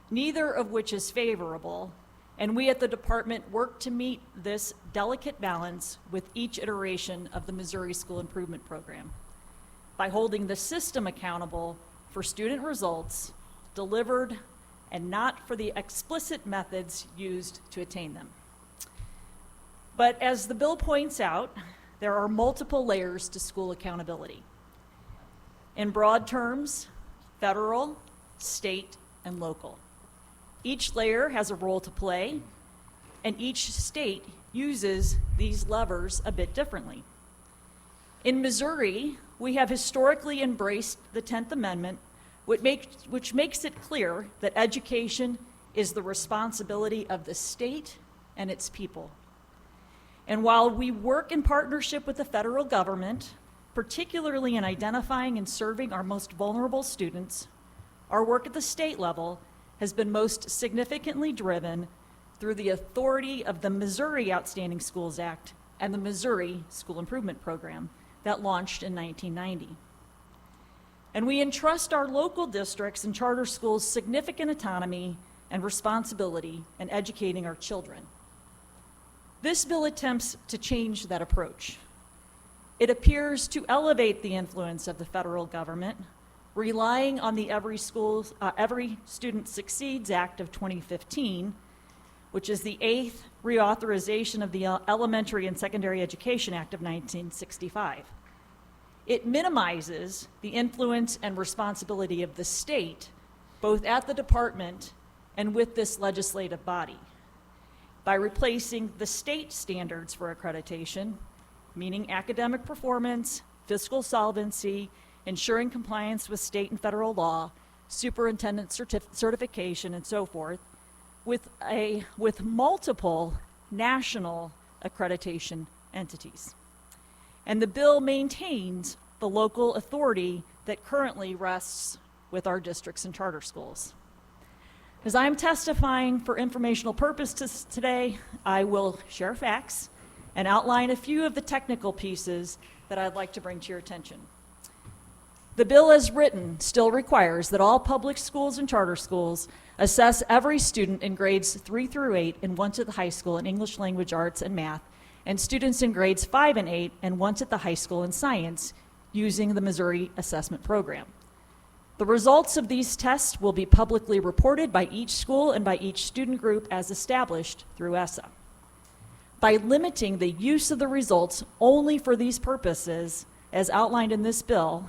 neither of which is favorable, and we at the department work to meet this delicate balance with each iteration of the Missouri School Improvement Program by holding the system accountable for student results delivered and not for the explicit methods used to attain them. But as the bill points out, there are multiple layers to school accountability. In broad terms, federal, state, and local. Each layer has a role to play, and each state uses these levers a bit differently. In Missouri, we have historically embraced the 10th Amendment, which makes it clear that education is the responsibility of the state and its people. And while we work in partnership with the federal government, particularly in identifying and serving our most vulnerable students, our work at the state level has been most significantly driven through the authority of the Missouri Outstanding Schools Act and the Missouri School Improvement Program that launched in 1990. And we entrust our local districts and charter schools significant autonomy and responsibility in educating our children. This bill attempts to change that approach. It appears to elevate the influence of the federal government, relying on the Every Student Succeeds Act of 2015, which is the 8th reauthorization of the Elementary and Secondary Education Act of 1965. It minimizes the influence and responsibility of the state, both at the department and with this legislative body, by replacing the state standards for accreditation meaning academic performance, fiscal solvency, ensuring compliance with state and federal law, superintendent certification, and so forth, with multiple national accreditation entities. And the bill maintains the local authority that currently rests with our districts and charter schools. As I'm testifying for informational purposes today, I will share facts and outline a few of the technical pieces that I'd like to bring to your attention. The bill as written still requires that all public schools and charter schools assess every student in grades 3 through 8 and once at the high school in English language arts and math, and students in grades 5 and 8 and once at the high school in science using the Missouri Assessment Program. The results of these tests will be publicly reported by each school and by each student group as established through ESSA. By limiting the use of the results only for these purposes, as outlined in this bill,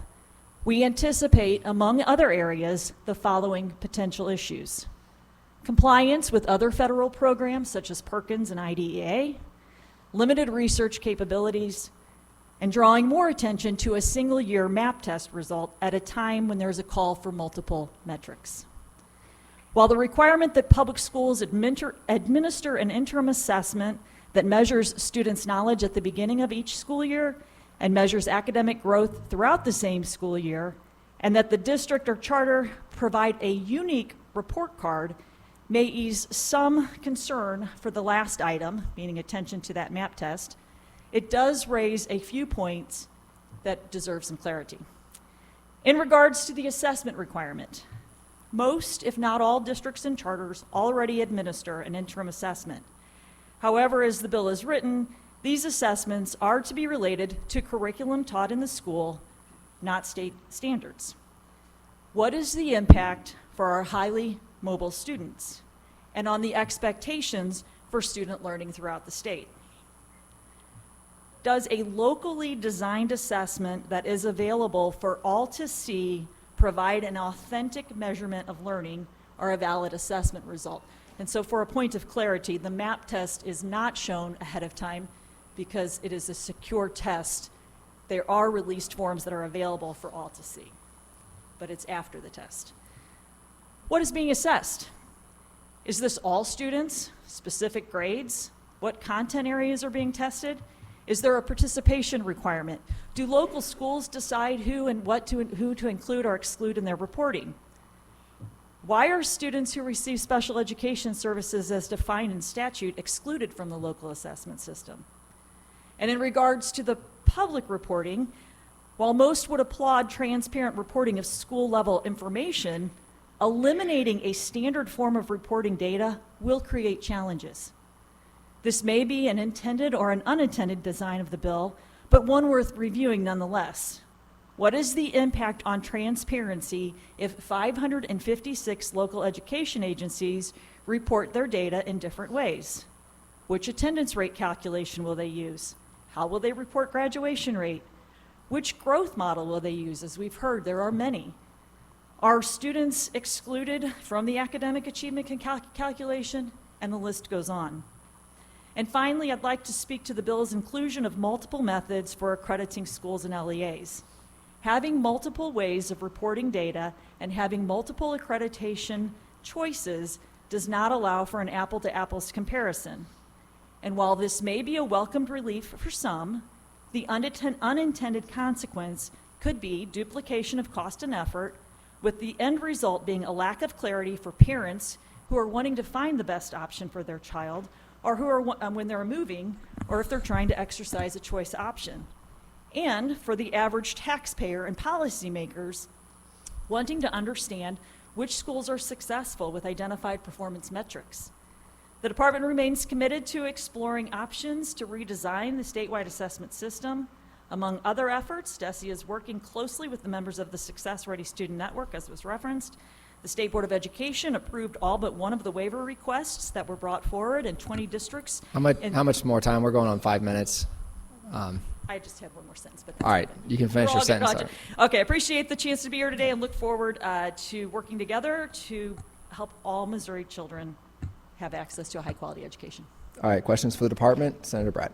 we anticipate, among other areas, the following potential issues: compliance with other federal programs such as Perkins and IDEA, limited research capabilities, and drawing more attention to a single-year map test result at a time when there's a call for multiple metrics. While the requirement that public schools administer an interim assessment that measures students' knowledge at the beginning of each school year and measures academic growth throughout the same school year, and that the district or charter provide a unique report card, may ease some concern for the last item, meaning attention to that map test, it does raise a few points that deserve some clarity. In regards to the assessment requirement, most, if not all, districts and charters already administer an interim assessment. However, as the bill is written, these assessments are to be related to curriculum taught in the school, not state standards. What is the impact for our highly mobile students and on the expectations for student learning throughout the state? Does a locally designed assessment that is available for all to see provide an authentic measurement of learning or a valid assessment result? And so for a point of clarity, the MAP test is not shown ahead of time because it is a secure test. There are released forms that are available for all to see, but it's after the test. What is being assessed? Is this all students, specific grades? What content areas are being tested? Is there a participation requirement? Do local schools decide who to include or exclude in their reporting? Why are students who receive special education services as defined in statute excluded from the local assessment system? And in regards to the public reporting, while most would applaud transparent reporting of school-level information, eliminating a standard form of reporting data will create challenges. This may be an intended or an unintended design of the bill, but one worth reviewing nonetheless. What is the impact on transparency if 556 local education agencies report their data in different ways? Which attendance rate calculation will they use? How will they report graduation rate? Which growth model will they use? As we've heard, there are many. Are students excluded from the academic achievement calculation? And the list goes on. And finally, I'd like to speak to the bill's inclusion of multiple methods for accrediting schools and LEAs. Having multiple ways of reporting data and having multiple accreditation choices does not allow for an apple-to-apples comparison. And while this may be a welcomed relief for some, the unintended consequence could be duplication of cost and effort, with the end result being a lack of clarity for parents who are wanting to find the best option for their child, or who are when they're moving, or if they're trying to exercise a choice option. And for the average taxpayer and policymakers wanting to understand which schools are successful with identified performance metrics. The department remains committed to exploring options to redesign the statewide assessment system. Among other efforts, DESE is working closely with the members of the Success Ready Student Network, as was referenced. The State Board of Education approved all but one of the waiver requests that were brought forward in 20 districts. How much more time? We're going on 5 minutes. I just have one more sentence. But that's All right, okay. you can finish your sentence. Okay, I appreciate the chance to be here today and look forward to working together to help all Missouri children have access to a high-quality education. All right, questions for the department? Senator Brad.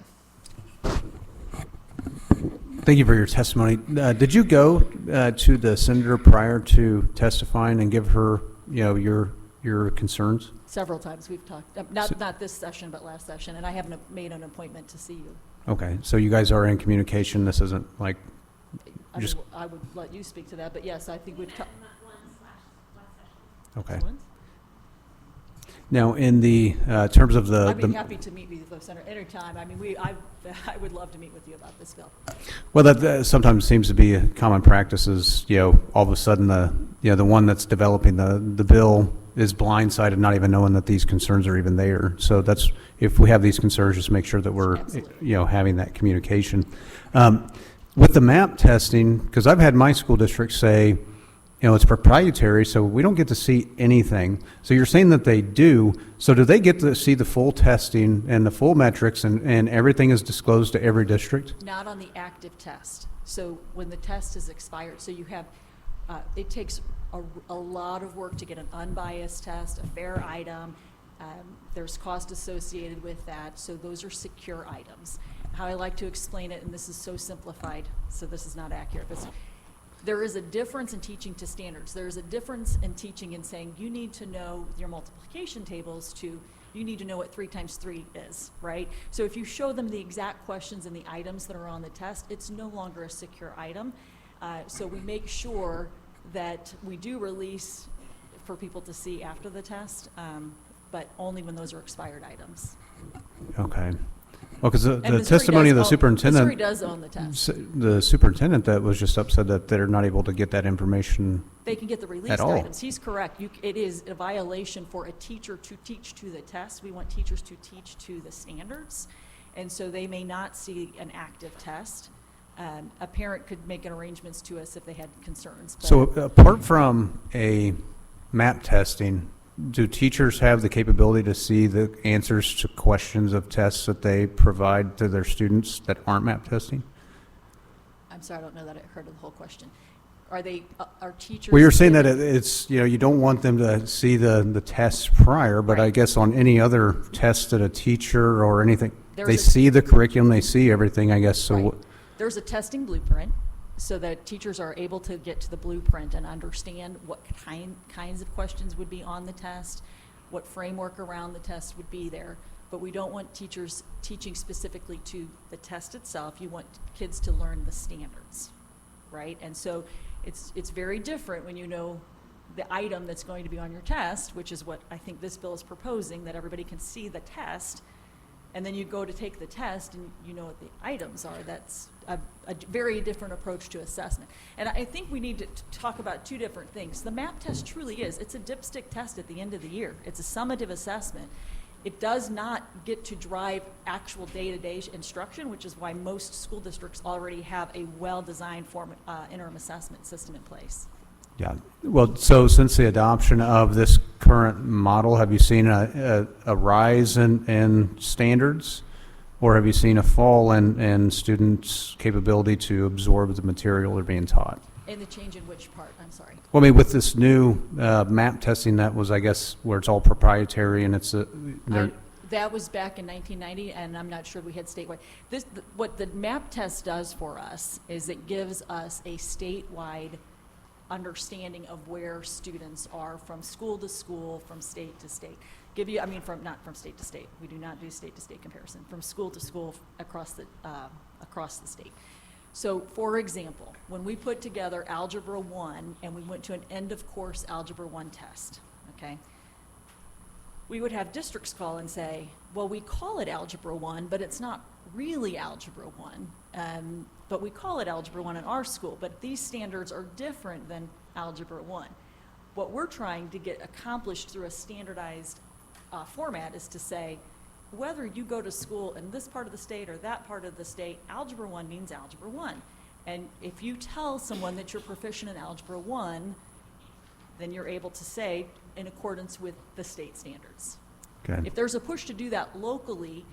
Thank you for your testimony. Did you go to the senator prior to testifying and give her, your concerns? Several times we've talked, not this session, but last session, and I haven't made an appointment to see you. Okay, so you guys are in communication. This isn't like just. I would let you speak to that, but yes, I think we've talked. Okay. Now, in the terms of I'd be the happy to meet with you, the senator, anytime. I mean, I would love to meet with you about this bill. well, that sometimes seems to be a common practice. Is all of a sudden the one that's developing the bill is blindsided, not even knowing that these concerns are even there. So that's, if we have these concerns, just make sure that we're Absolutely. having that communication. With the map testing, because I've had my school district say, it's proprietary, so we don't get to see anything. So you're saying that they do. So do they get to see the full testing and the full metrics and everything is disclosed to every district? Not on the active test. So when the test is expired, so you have, it takes a lot of work to get an unbiased test, a fair item. There's cost associated with that, so those are secure items. How I like to explain it, and this is so simplified, so this is not accurate, but there is a difference in teaching to standards. There's a difference in teaching and saying you need to know your multiplication tables to you need to know what 3 times 3 is, right? So if you show them the exact questions and the items that are on the test, it's no longer a secure item. So we make sure that we do release for people to see after the test, but only when those are expired items. Okay. Well, because the Missouri testimony of the does superintendent, Missouri does own the test. the superintendent that was just upset that they're not able to get that information. They can get the released At all. items. He's correct. It is a violation for a teacher to teach to the test. We want teachers to teach to the standards. And so they may not see an active test. A parent could make arrangements to us if they had concerns. But So apart from a map testing, do teachers have the capability to see the answers to questions of tests that they provide to their students that aren't map testing? I'm sorry, I don't know that I heard of the whole question. Are teachers? Well, you're saying that given- it's, you don't want them to see the tests prior, but I Right. guess on any other test that a teacher or anything, There's they a- see the curriculum, they see everything, I guess, so. Right. There's a testing blueprint, so that teachers are able to get to the blueprint and understand what kinds of questions would be on the test, what framework around the test would be there. But we don't want teachers teaching specifically to the test itself. You want kids to learn the standards, right? And so it's very different when you know the item that's going to be on your test, which is what I think this bill is proposing, that everybody can see the test. And then you go to take the test and you know what the items are. That's a very different approach to assessment. And I think we need to talk about two different things. The MAP test truly is, it's a dipstick test at the end of the year. It's a summative assessment. It does not get to drive actual day-to-day instruction, which is why most school districts already have a well-designed interim assessment system in place. Yeah, well, so since the adoption of this current model, have you seen a rise in standards? Or have you seen a fall in students' capability to absorb the material they're being taught? And the change in which part? I'm sorry. Well, I mean, with this new map testing, that was, I guess, where it's all proprietary and it's That was back in 1990, and I'm not sure we had statewide. What the MAP test does for us is it gives us a statewide understanding of where students are from school to school, from state to state. Not from state to state. We do not do state to state comparison. From school to school across the state. So, for example, when we put together Algebra 1 and we went to an end-of-course Algebra 1 test, okay, we would have districts call and say, well, we call it Algebra 1, but it's not really Algebra 1. But we call it Algebra 1 in our school, but these standards are different than Algebra 1. What we're trying to get accomplished through a standardized format is to say, whether you go to school in this part of the state or that part of the state, Algebra 1 means Algebra 1. And if you tell someone that you're proficient in Algebra 1, then you're able to say in accordance with the state standards. Okay. If there's a push to do that locally,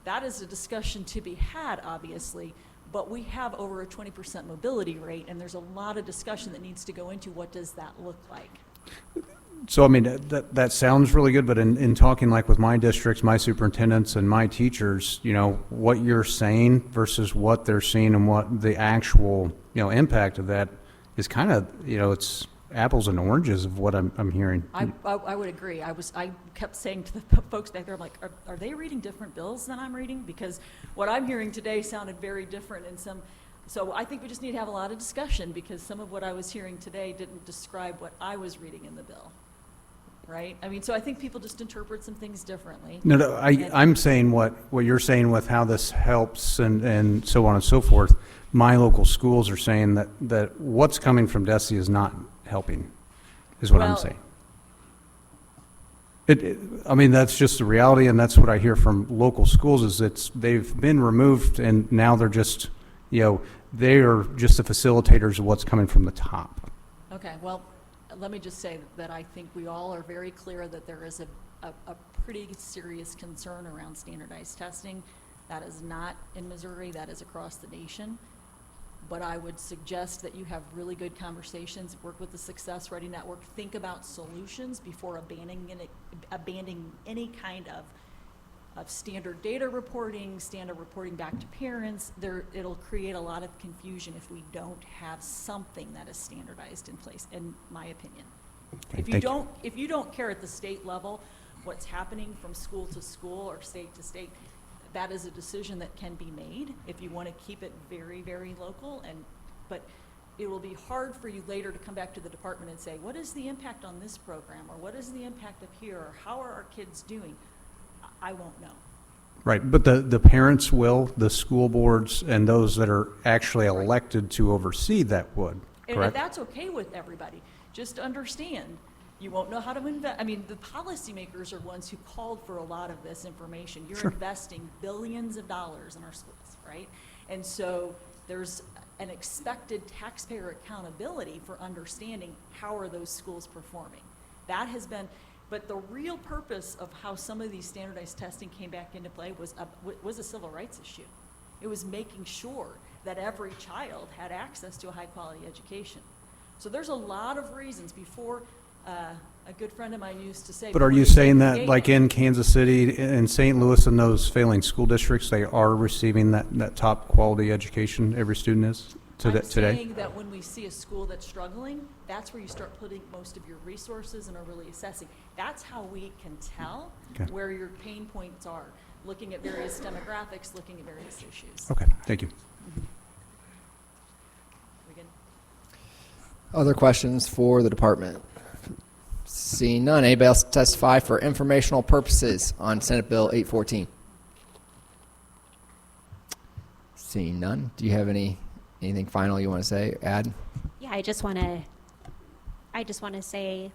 that is a discussion to be had, obviously, but we have over a 20% mobility rate, and there's a lot of discussion that needs to go into what does that look like. So, I mean, that sounds really good, but in talking like with my districts, my superintendents and my teachers, you know, what you're saying versus what they're seeing and what the actual, you know, impact of that is kind of, you know, it's apples and oranges of what I'm hearing. I would agree. I kept saying to the folks back there, I'm like, are they reading different bills than I'm reading? Because what I'm hearing today sounded very different in some. So I think we just need to have a lot of discussion, because some of what I was hearing today didn't describe what I was reading in the bill. Right? I mean, so I think people just interpret some things differently. No, I'm saying what you're saying with how this helps and so on and so forth. My local schools are saying that what's coming from DESE is not helping, is what I'm saying. I mean, that's just the reality, and that's what I hear from local schools, is they've been removed, and now they're just, you know, they are just the facilitators of what's coming from the top. Okay, well, let me just say that I think we all are very clear that there is a pretty serious concern around standardized testing. That is not in Missouri, that is across the nation. But I would suggest that you have really good conversations, work with the Success Ready Network, think about solutions before abandoning any kind of standard data reporting, standard reporting back to parents. It'll create a lot of confusion if we don't have something that is standardized in place, in my opinion. If you don't care at the state level what's happening from school to school or state to state, that is a decision that can be made if you want to keep it very, very local. But it will be hard for you later to come back to the department and say, what is the impact on this program, or what is the impact up here, or how are our kids doing? I won't know. Right, but the parents will, the school boards, and those that are actually elected to oversee that would, And correct? if that's okay with everybody, just understand, you won't know how to invest. I mean, the policymakers are ones who called for a lot of this information. You're investing billions of dollars in our schools, right? And so there's an expected taxpayer accountability for understanding how are those schools performing. That has been, but the real purpose of how some of these standardized testing came back into play was a civil rights issue. It was making sure that every child had access to a high-quality education. So there's a lot of reasons before. A good friend of mine used to say. But are you saying that, like in Kansas City and St. Louis and those failing school districts, they are receiving that top quality education, every student is today? I'm saying that when we see a school that's struggling, that's where you start putting most of your resources and are really assessing. That's how we can tell where your pain points are, looking at various demographics, looking at various issues. Okay, thank you. We good? Other questions for the department? Seeing none, anybody else testify for informational purposes on Senate Bill 814? Seeing none, do you have anything final you want to say, add? Yeah, I just want to say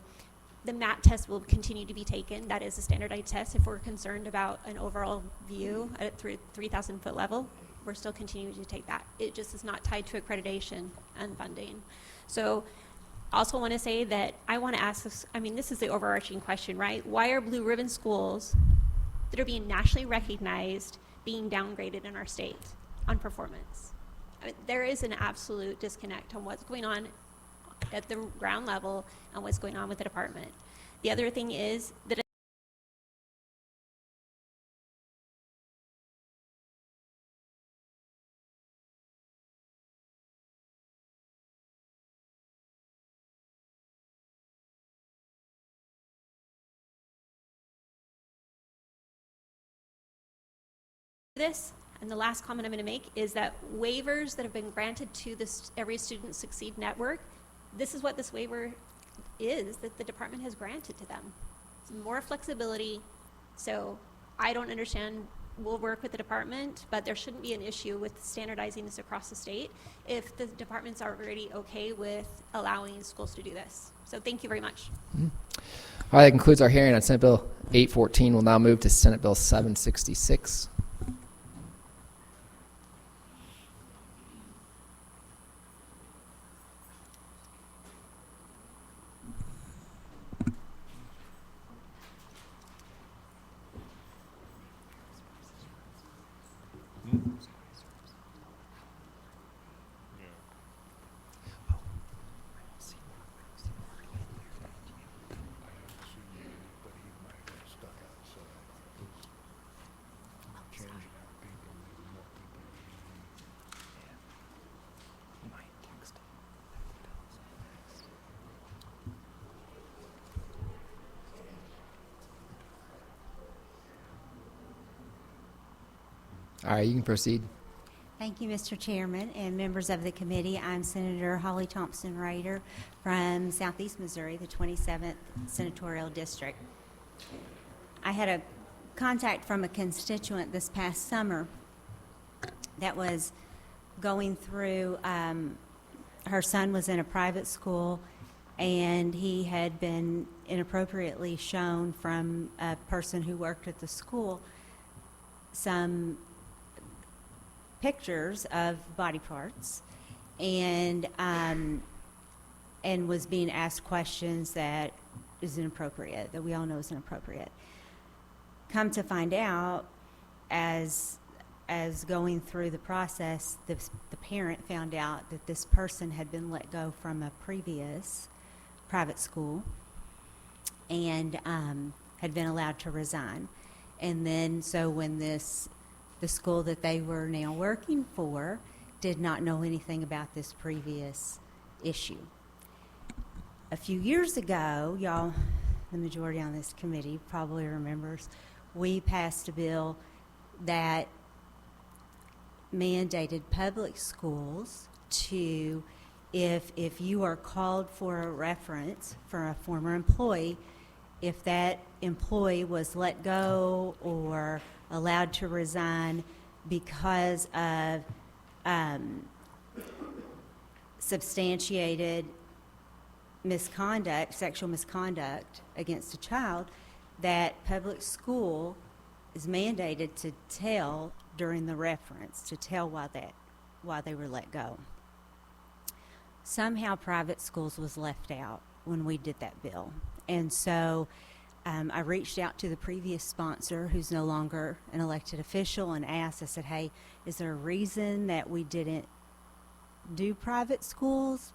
the MAT test will continue to be taken. That is a standardized test. If we're concerned about an overall view at 3,000 foot level, we're still continuing to take that. It just is not tied to accreditation and funding. So also want to say that I want to ask this, I mean, this is the overarching question, right? Why are blue ribbon schools that are being nationally recognized being downgraded in our state on performance? I mean, there is an absolute disconnect on what's going on at the ground level and what's going on with the department. The other thing is that this, and the last comment I'm going to make is that waivers that have been granted to this Every Student Succeed network, this is what this waiver is that the department has granted to them. It's more flexibility. So I don't understand. We'll work with the department, but there shouldn't be an issue with standardizing this across the state if the department's already okay with allowing schools to do this. So thank you very much. All right, that concludes our hearing on Senate Bill 814. We'll now move to Senate Bill 766. All right, you can proceed. Thank you, Mr. Chairman and members of the committee. I'm Senator Holly Thompson Rehder from Southeast Missouri, the 27th Senatorial District. I had a contact from a constituent this past summer that was going through, her son was in a private school, and he had been inappropriately shown from a person who worked at the school some pictures of body parts, and was being asked questions that is inappropriate, that we all know is inappropriate. Come to find out, as going through the process, the parent found out that this person had been let go from a previous private school and had been allowed to resign. And then, so when the school that they were now working for did not know anything about this previous issue. A few years ago, y'all, the majority on this committee probably remembers, we passed a bill that mandated public schools to, if you are called for a reference for a former employee, if that employee was let go or allowed to resign because of substantiated misconduct, sexual misconduct against a child, that public school is mandated to tell during the reference, to tell why they were let go. Somehow private schools was left out when we did that bill. And so I reached out to the previous sponsor, who's no longer an elected official, and asked, I said, hey, is there a reason that we didn't do private schools?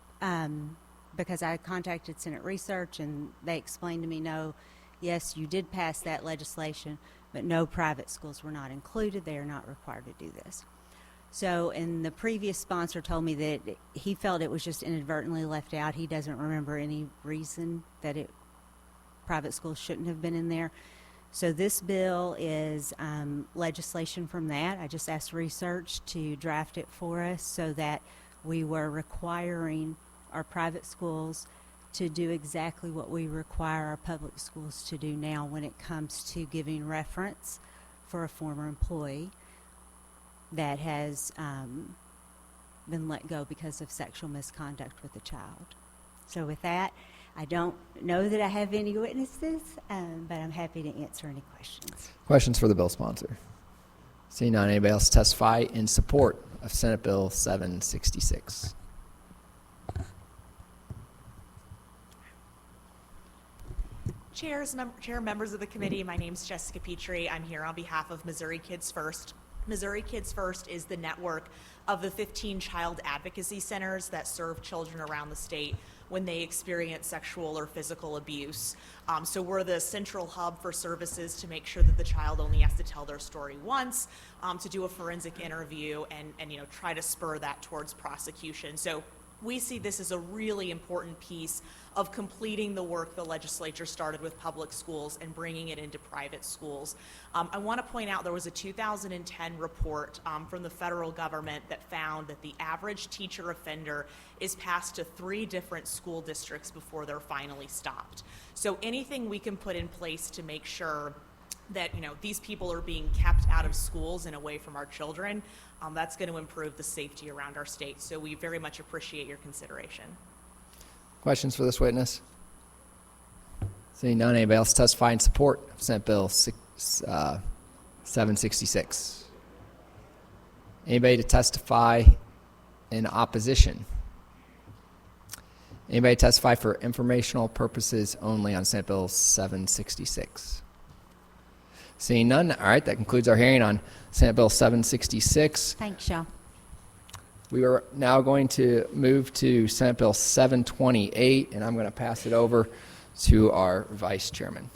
Because I contacted Senate Research, and they explained to me, no, yes, you did pass that legislation, but no, private schools were not included. They are not required to do this. So, and the previous sponsor told me that he felt it was just inadvertently left out. He doesn't remember any reason that private schools shouldn't have been in there. So this bill is legislation from that. I just asked Research to draft it for us so that we were requiring our private schools to do exactly what we require our public schools to do now when it comes to giving reference for a former employee that has been let go because of sexual misconduct with a child. So with that, I don't know that I have any witnesses, but I'm happy to answer any questions. Questions for the bill sponsor? Seeing none, anybody else testify in support of Senate Bill 766? Chair, members of the committee, my name is Jessica Petrie. I'm here on behalf of Missouri Kids First. Missouri Kids First is the network of the 15 child advocacy centers that serve children around the state when they experience sexual or physical abuse. So we're the central hub for services to make sure that the child only has to tell their story once, to do a forensic interview and try to spur that towards prosecution. So we see this as a really important piece of completing the work the legislature started with public schools and bringing it into private schools. I want to point out there was a 2010 report from the federal government that found that the average teacher offender is passed to 3 different school districts before they're finally stopped. So anything we can put in place to make sure that these people are being kept out of schools and away from our children, that's going to improve the safety around our state. So we very much appreciate your consideration. Questions for this witness? Seeing none, anybody else testify in support of Senate Bill 766? Anybody to testify in opposition? Anybody testify for informational purposes only on Senate Bill 766? Seeing none, all right, that concludes our hearing on Senate Bill 766. Thanks, y'all. We are now going to move to Senate Bill 728, and I'm going to pass it over to our Vice Chairman.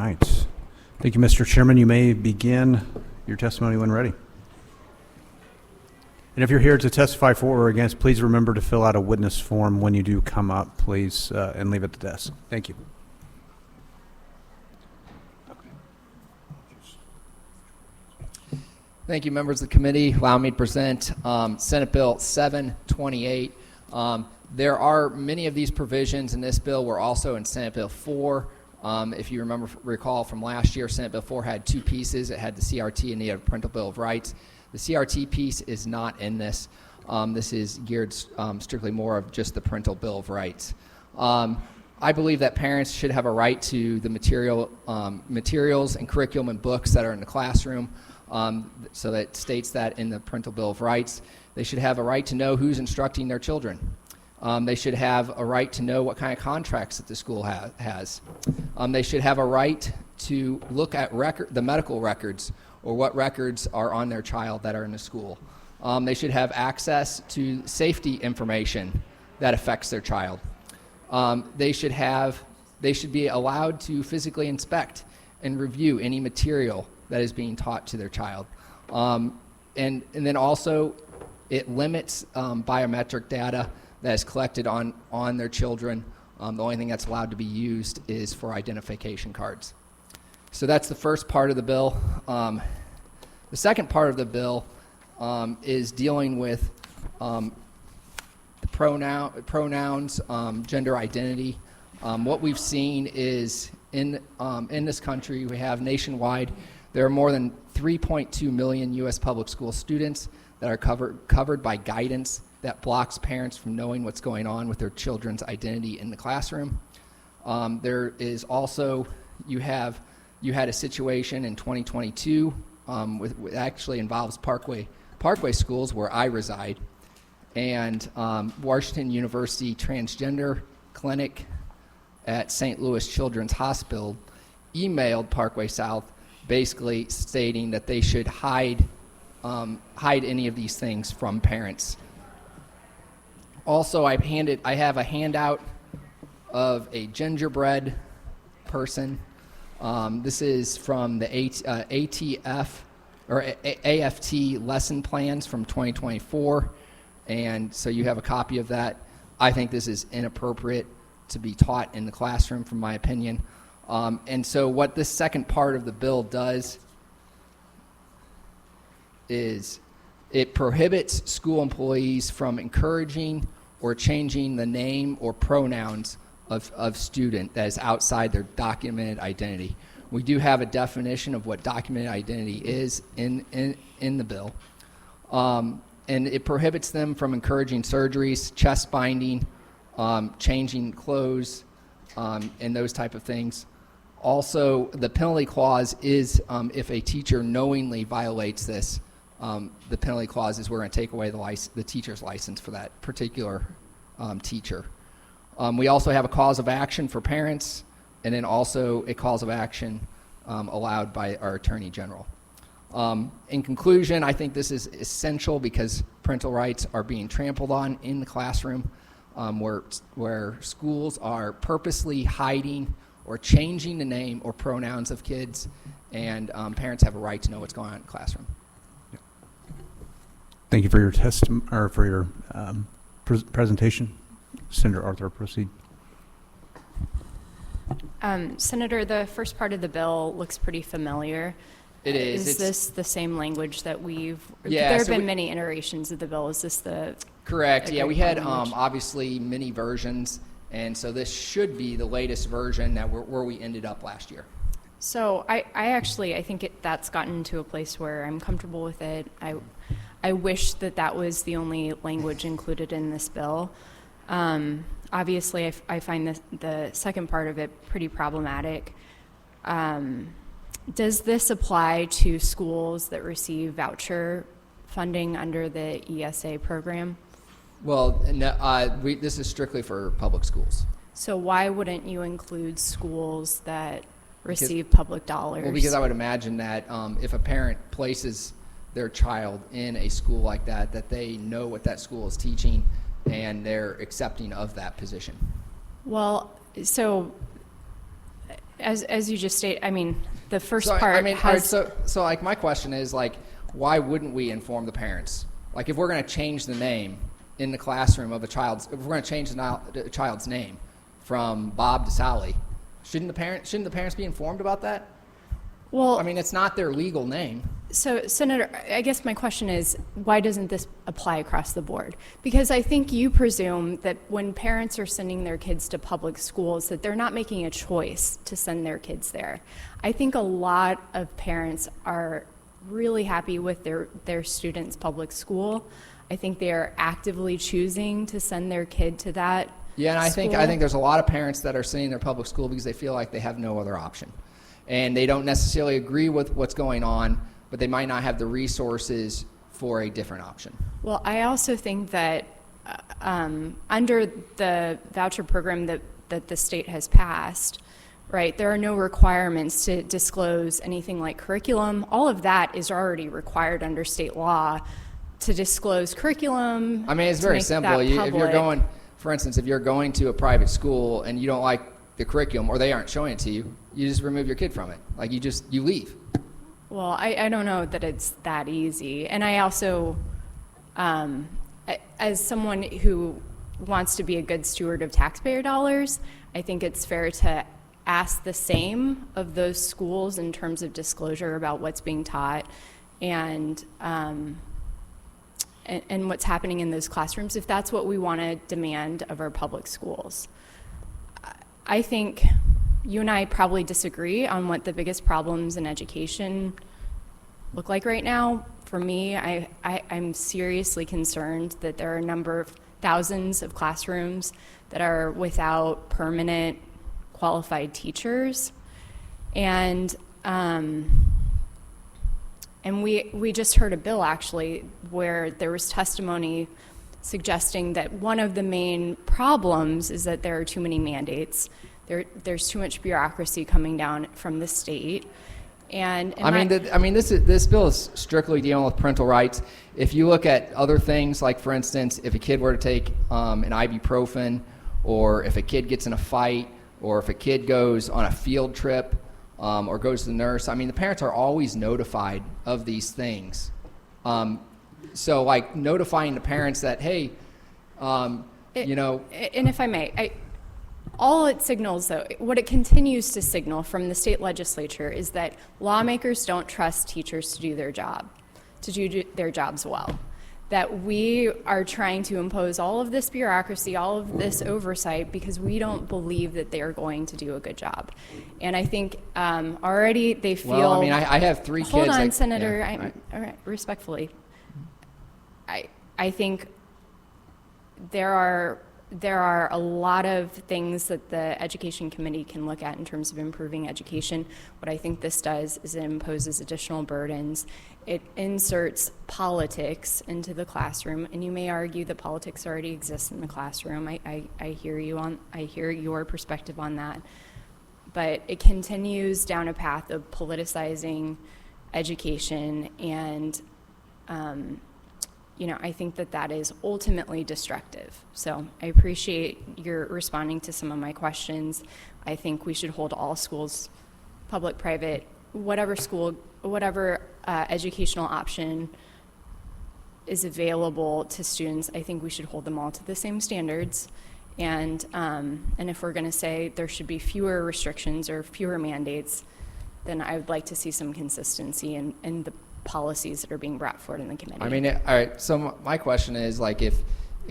right. Thank you, Mr. Chairman. You may begin your testimony when ready. And if you're here to testify for or against, please remember to fill out a witness form when you do come up, please, and leave it at the desk. Thank you. Thank you, members of the committee. Allow me to present Senate Bill 728. There are many of these provisions in this bill were also in Senate Bill 4. If you recall from last year, Senate Bill 4 had two pieces. It had the CRT and the Parental Bill of Rights. The CRT piece is not in this. This is geared strictly more of just the Parental Bill of Rights. I believe that parents should have a right to the materials and curriculum and books that are in the classroom. So that states that in the Parental Bill of Rights. They should have a right to know who's instructing their children. They should have a right to know what kind of contracts that the school has. They should have a right to look at the medical records or what records are on their child that are in the school. They should have access to safety information that affects their child. They should be allowed to physically inspect and review any material that is being taught to their child. And then also it limits biometric data that is collected on their children. The only thing that's allowed to be used is for identification cards. So that's the first part of the bill. The second part of the bill is dealing with the pronouns, gender identity. What we've seen is in this country, we have nationwide, there are more than 3.2 million U.S. public school students that are covered by guidance that blocks parents from knowing what's going on with their children's identity in the classroom. There is also, you had a situation in 2022 with actually involves Parkway schools where I reside, and Washington University Transgender Clinic at St. Louis Children's Hospital emailed Parkway South basically stating that they should hide any of these things from parents. Also, I have a handout of a gingerbread person. This is from the ATF or AFT lesson plans from 2024, and so you have a copy of that. I think this is inappropriate to be taught in the classroom, from my opinion. And so what this second part of the bill does is it prohibits school employees from encouraging or changing the name or pronouns of student that is outside their documented identity. We do have a definition of what documented identity is in the bill. And it prohibits them from encouraging surgeries, chest binding, changing clothes, and those type of things. Also, the penalty clause is if a teacher knowingly violates this, the penalty clause is we're going to take away the teacher's license for that particular teacher. We also have a cause of action for parents, and then also a cause of action allowed by our Attorney General. In conclusion, I think this is essential because parental rights are being trampled on in the classroom, where schools are purposely hiding or changing the name or pronouns of kids, and parents have a right to know what's going on in the classroom. Thank you for your presentation. Senator Arthur, proceed. Senator, the first part of the bill looks pretty familiar. It is. Is this the same language that we've? Yeah, there have so been many iterations of the bill. Is this the? Correct. Yeah, we had language? obviously many versions, and so this should be the latest version where we ended up last year. So I think that's gotten to a place where I'm comfortable with it. I wish that was the only language included in this bill. Obviously, I find the second part of it pretty problematic. Does this apply to schools that receive voucher funding under the ESA program? Well, no, this is strictly for public schools. So why wouldn't you include schools that receive public dollars? Well, because I would imagine that if a parent places their child in a school like that they know what that school is teaching and they're accepting of that position. Well, so As you just stated, I mean, the first So, part I mean, all right, has. so like my question is like, why wouldn't we inform the parents? Like, if we're going to change the name in the classroom of a child's, if we're going to change the child's name from Bob to Sally, shouldn't the parents be informed about that? Well, I mean, it's not their legal name. So, Senator, I guess my question is, why doesn't this apply across the board? Because I think you presume that when parents are sending their kids to public schools, that they're not making a choice to send their kids there. I think a lot of parents are really happy with their students' public school. I think they are actively choosing to send their kid to that Yeah, and I school. think there's a lot of parents that are sending their public school because they feel like they have no other option. And they don't necessarily agree with what's going on, but they might not have the resources for a different option. Well, I also think that under the voucher program that the state has passed, right, there are no requirements to disclose anything like curriculum. All of that is already required under state law to disclose curriculum. I mean, it's to very make simple. that If you're public. going, for instance, if you're going to a private school and you don't like the curriculum or they aren't showing it to you, you just remove your kid from it. Like, you leave. Well, I don't know that it's that easy. And I also, as someone who wants to be a good steward of taxpayer dollars, I think it's fair to ask the same of those schools in terms of disclosure about what's being taught and what's happening in those classrooms, if that's what we want to demand of our public schools. I think you and I probably disagree on what the biggest problems in education look like right now. For me, I'm seriously concerned that there are a number of thousands of classrooms that are without permanent qualified teachers. And we just heard a bill actually where there was testimony suggesting that one of the main problems is that there are too many mandates. There's too much bureaucracy coming down from the state. And this bill is strictly dealing with parental rights. If you look at other things, like for instance, if a kid were to take an ibuprofen, or if a kid gets in a fight, or if a kid goes on a field trip, or goes to the nurse, I mean, the parents are always notified of these things. So, like, notifying the parents that, hey, And if I may, all it signals, though, what it continues to signal from the state legislature is that lawmakers don't trust teachers to do their job, to do their jobs well. That we are trying to impose all of this bureaucracy, all of this oversight, because we don't believe that they are going to do a good job. And I think already they feel. Well, I mean, I have three kids. Hold on, that, Senator. yeah, I'm, all right, respectfully. I think there are a lot of things that the Education Committee can look at in terms of improving education. What I think this does is it imposes additional burdens. It inserts politics into the classroom, and you may argue that politics already exists in the classroom. I hear your perspective on that. But it continues down a path of politicizing education, and I think that is ultimately destructive. So I appreciate your responding to some of my questions. I think we should hold all schools, public, private, whatever school, whatever educational option is available to students, I think we should hold them all to the same standards. And if we're going to say there should be fewer restrictions or fewer mandates, then I would like to see some consistency in the policies that are being brought forward in the committee. I mean, all right, so my question is, like, if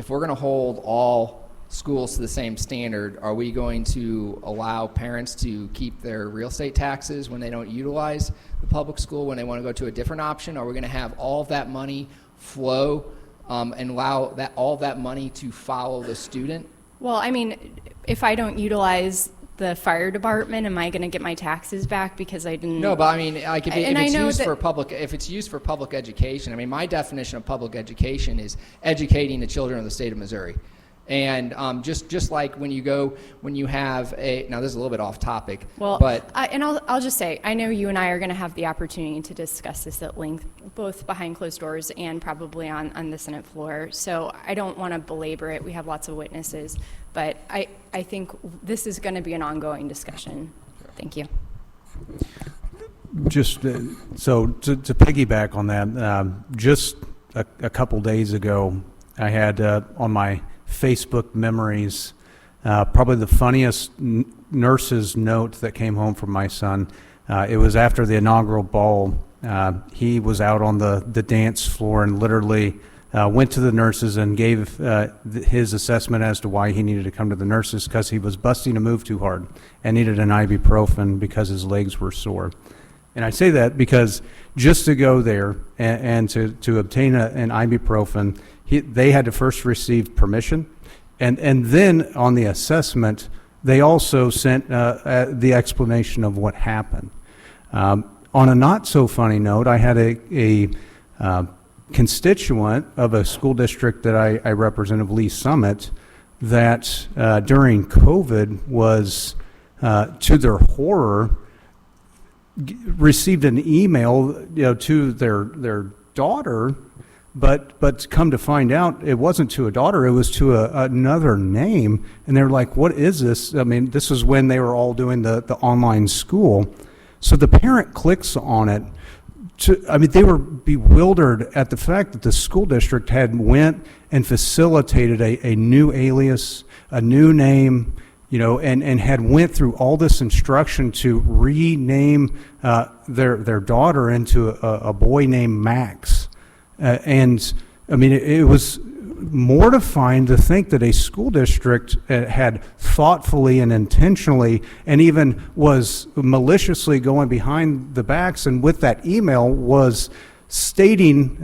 we're going to hold all schools to the same standard, are we going to allow parents to keep their real estate taxes when they don't utilize the public school, when they want to go to a different option? Are we going to have all of that money flow and allow all that money to follow the student? Well, I mean, if I don't utilize the fire department, am I going to get my taxes back because I didn't? No, but I mean, like, if it's used for public education, I mean, my definition of public education is educating the children of the state of Missouri. And just like when you have now this is a little bit off topic. Well, but I'll just say, I know you and I are going to have the opportunity to discuss this at length, both behind closed doors and probably on the Senate floor. So I don't want to belabor it. We have lots of witnesses, but I think this is going to be an ongoing discussion. Thank you. Just so to piggyback on that, just a couple days ago, I had on my Facebook memories probably the funniest nurse's note that came home from my son. It was after the inaugural ball. He was out on the dance floor and literally went to the nurses and gave his assessment as to why he needed to come to the nurses, because he was busting a move too hard and needed an ibuprofen because his legs were sore. And I say that because just to go there and to obtain an ibuprofen, they had to first receive permission. And then on the assessment, they also sent the explanation of what happened. On a not so funny note, I had a constituent of a school district that I represent of Lee Summit that during COVID was, to their horror, received an email, to their daughter, but come to find out, it wasn't to a daughter, it was to another name, and they were like, "What is this?" I mean, this was when they were all doing the online school. So the parent clicks on it. They were bewildered at the fact that the school district had went and facilitated a new alias, a new name, and had went through all this instruction to rename their daughter into a boy named Max. It was mortifying to think that a school district had thoughtfully and intentionally and even was maliciously going behind the backs, and with that email was stating,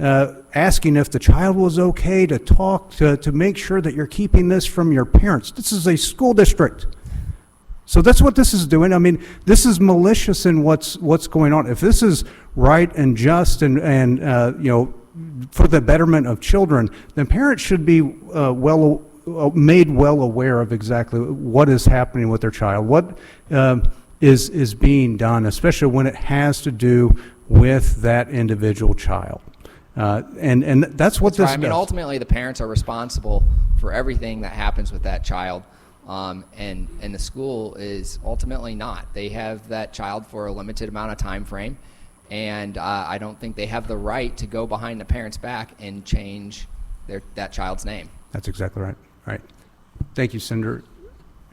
asking if the child was okay to talk, to make sure that you're keeping this from your parents. This is a school district. So that's what this is doing. I mean, this is malicious in what's going on. If this is right and just and for the betterment of children, then parents should be made well aware of exactly what is happening with their child, what is being done, especially when it has to do with that individual child. And that's what this does. Ultimately, the parents are responsible for everything that happens with that child. And the school is ultimately not. They have that child for a limited amount of time frame, and I don't think they have the right to go behind the parent's back and change that child's name. That's exactly right. Right. Thank you, Senator.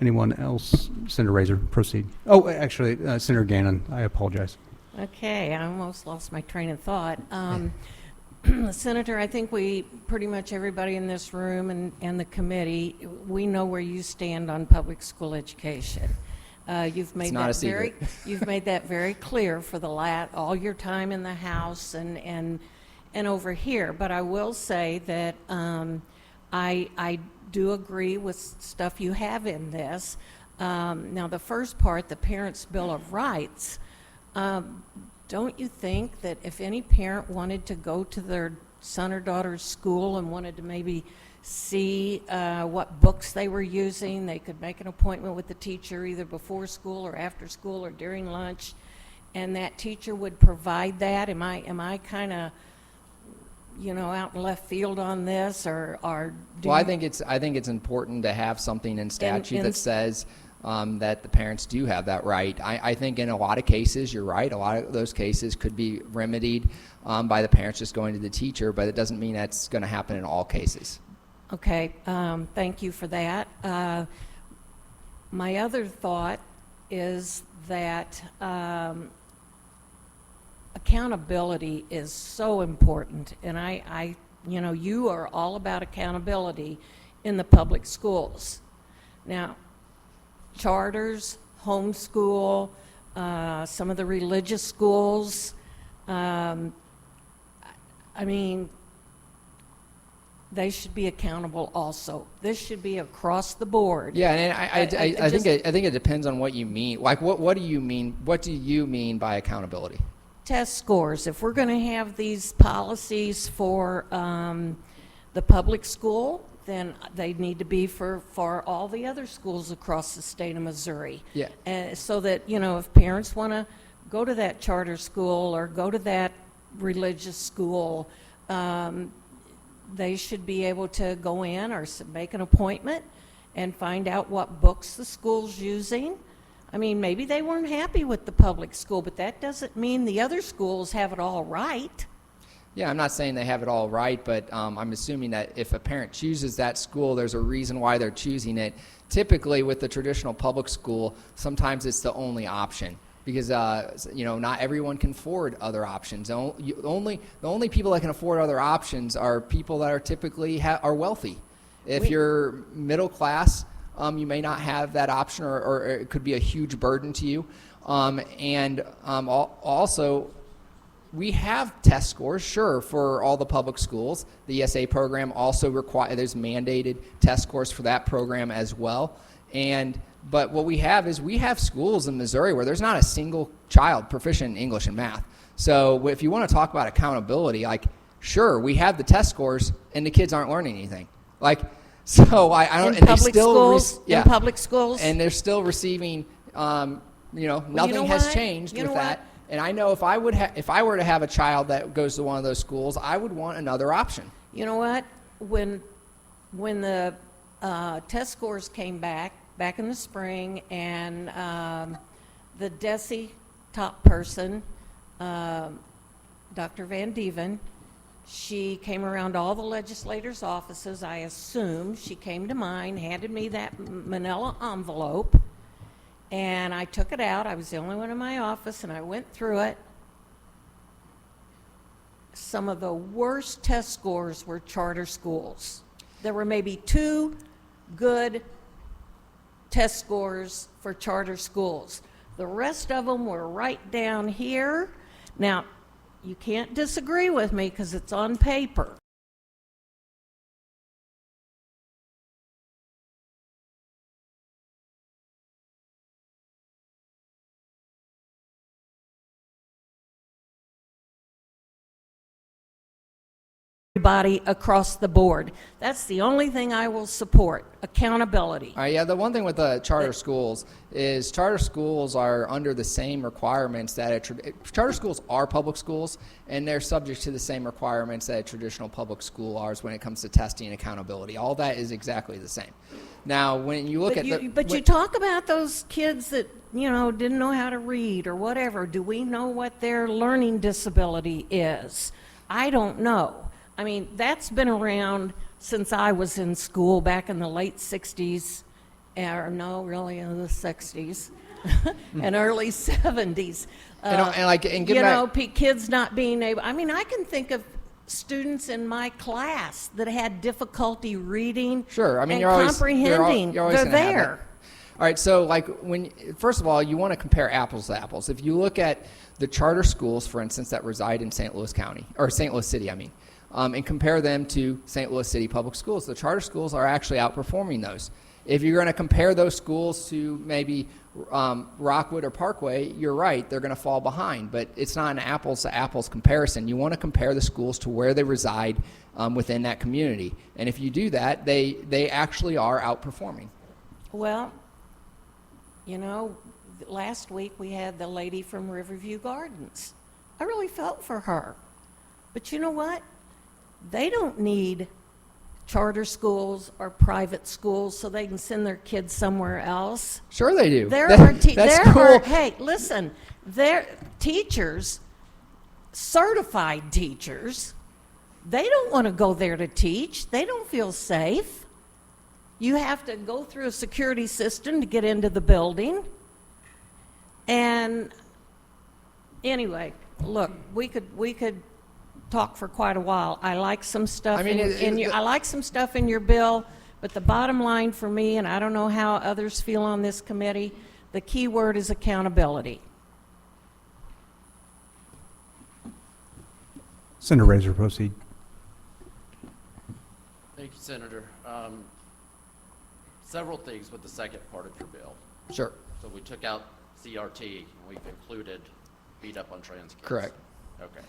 Anyone else? Senator Rehder, proceed. Oh, actually, Senator Gannon, I apologize. Okay, I almost lost my train of thought. Senator, I think we pretty much everybody in this room and the committee, we know where you stand on public school education. You've made that very clear for all your time in the House and over here. But I will say that I do agree with stuff you have in this. Now, the first part, the Parents' Bill of Rights. Don't you think that if any parent wanted to go to their son or daughter's school and wanted to maybe see what books they were using, they could make an appointment with the teacher either before school or after school or during lunch, and that teacher would provide that? Am I kind of out in left field on this, or I think it's important to have something in statute that says that the parents do have that right. I think in a lot of cases, you're right, a lot of those cases could be remedied by the parents just going to the teacher, but it doesn't mean that's going to happen in all cases. Okay, thank you for that. My other thought is that accountability is so important, and you are all about accountability in the public schools. Now, charters, homeschool, some of the religious schools, they should be accountable also. This should be across the board. Yeah, and I think it depends on what you mean. Like, what do you mean? What do you mean by accountability? Test scores. If we're going to have these policies for the public school, then they need to be for all the other schools across the state of Missouri. Yeah. So that, if parents want to go to that charter school or go to that religious school, they should be able to go in or make an appointment and find out what books the school's using. I mean, maybe they weren't happy with the public school, but that doesn't mean the other schools have it all right. Yeah, I'm not saying they have it all right, but I'm assuming that if a parent chooses that school, there's a reason why they're choosing it. Typically, with the traditional public school, sometimes it's the only option because not everyone can afford other options. The only people that can afford other options are people that are typically are wealthy. If you're middle class, you may not have that option, or it could be a huge burden to you. Also, we have test scores, sure, for all the public schools. The ESA program also there's mandated test scores for that program as well. But what we have is we have schools in Missouri where there's not a single child proficient in English and math. So if you want to talk about accountability, like, sure, we have the test scores and the kids aren't learning anything. Like, so I don't. In public schools, in public schools, and they're still receiving. Nothing has changed with that. And I know if I were to have a child that goes to one of those schools, I would want another option. You know what? When the test scores came back in the spring, and the DESE top person, Dr. Van Dieven, she came around all the legislators' offices. I assume she came to mine, handed me that manila envelope, and I took it out. I was the only one in my office, and I went through it. Some of the worst test scores were charter schools. There were maybe 2 good test scores for charter schools. The rest of them were right down here. Now, you can't disagree with me because it's on paper. Everybody across the board. That's the only thing I will support, accountability. All right, yeah, the one thing with the charter schools is charter schools are under the same requirements that charter schools are public schools, and they're subject to the same requirements that a traditional public school are when it comes to testing and accountability. All that is exactly the same. Now, when you look you talk about those kids that didn't know how to read or whatever. Do we know what their learning disability is? I don't know. I mean, that's been around since I was in school back in the late 60s, or no, really in the 60s, and early 70s. Kids not being able, I mean, I can think of students in my class that had difficulty reading and comprehending. They're there. All right, so first of all, you want to compare apples to apples. If you look at the charter schools, for instance, that reside in St. Louis County, or St. Louis City, and compare them to St. Louis City public schools, the charter schools are actually outperforming those. If you're going to compare those schools to maybe Rockwood or Parkway, you're right, they're going to fall behind, but it's not an apples to apples comparison. You want to compare the schools to where they reside within that community. And if you do that, they actually are outperforming. Well, last week we had the lady from Riverview Gardens. I really felt for her. But you know what? They don't need charter schools or private schools so they can send their kids somewhere else. Sure they do. Hey, listen, they're teachers, certified teachers. They don't want to go there to teach. They don't feel safe. You have to go through a security system to get into the building. And anyway, look, we could talk for quite a while. I like some stuff I like some stuff in your bill, but the bottom line for me, and I don't know how others feel on this committee, the key word is accountability. Senator Rehder, proceed. Thank you, Senator. Several things with the second part of your bill. Sure. So we took out CRT, and we've included beat up on trans kids. Correct. Okay.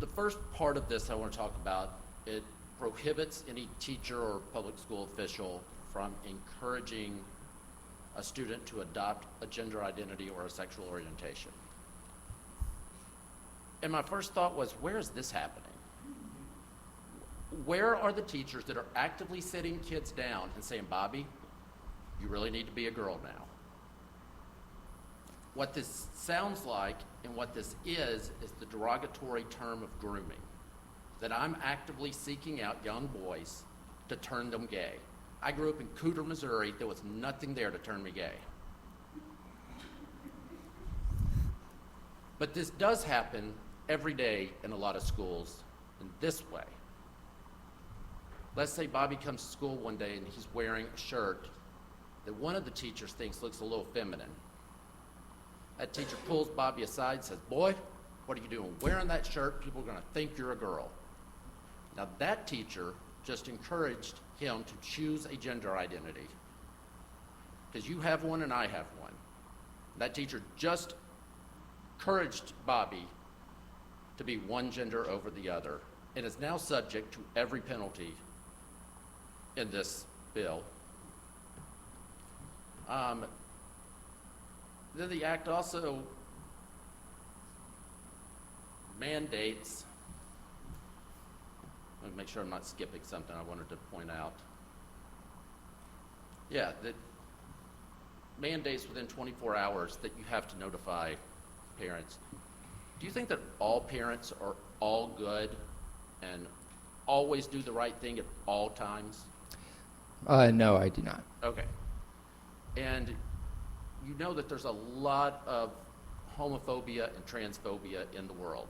The first part of this I want to talk about, it prohibits any teacher or public school official from encouraging a student to adopt a gender identity or a sexual orientation. And my first thought was, where is this happening? Where are the teachers that are actively sitting kids down and saying, Bobby, You really need to be a girl now. What this sounds like and what this is the derogatory term of grooming, that I'm actively seeking out young boys to turn them gay. I grew up in Cooter, Missouri. There was nothing there to turn me gay. But this does happen every day in a lot of schools in this way. Let's say Bobby comes to school one day and he's wearing a shirt that one of the teachers thinks looks a little feminine. That teacher pulls Bobby aside and says, "Boy, what are you doing wearing that shirt? People are going to think you're a girl." Now that teacher just encouraged him to choose a gender identity, because you have one and I have one. That teacher just encouraged Bobby to be one gender over the other, and is now subject to every penalty in this bill. Then the act also mandates, let me make sure I'm not skipping something I wanted to point out. Yeah, that mandates within 24 hours that you have to notify parents. Do you think that all parents are all good and always do the right thing at all times? No, I do not. Okay. And you know that there's a lot of homophobia and transphobia in the world.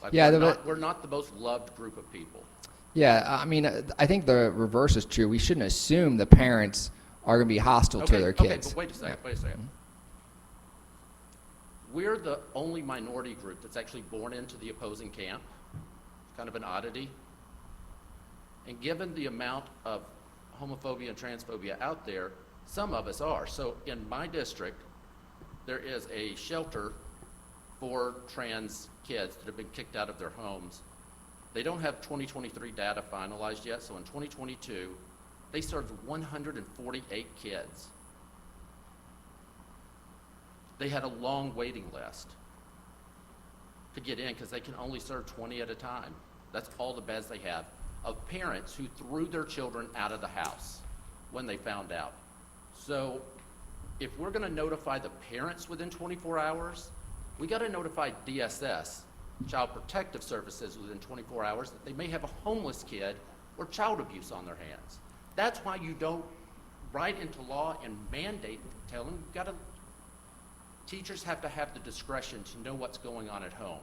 Like, Yeah, we're not the most loved group of people. Yeah, I mean, I think the reverse is true. We shouldn't assume the parents are going to be hostile to their kids. Okay, but wait a second. We're the only minority group that's actually born into the opposing camp. It's kind of an oddity. And given the amount of homophobia and transphobia out there, some of us are. So in my district, there is a shelter for trans kids that have been kicked out of their homes. They don't have 2023 data finalized yet, so in 2022, they served 148 kids. They had a long waiting list to get in because they can only serve 20 at a time. That's all the beds they have, of parents who threw their children out of the house when they found out. So if we're going to notify the parents within 24 hours, we got to notify DSS, Child Protective Services, within 24 hours that they may have a homeless kid or child abuse on their hands. That's why you don't write into law and mandate, tell them teachers have to have the discretion to know what's going on at home.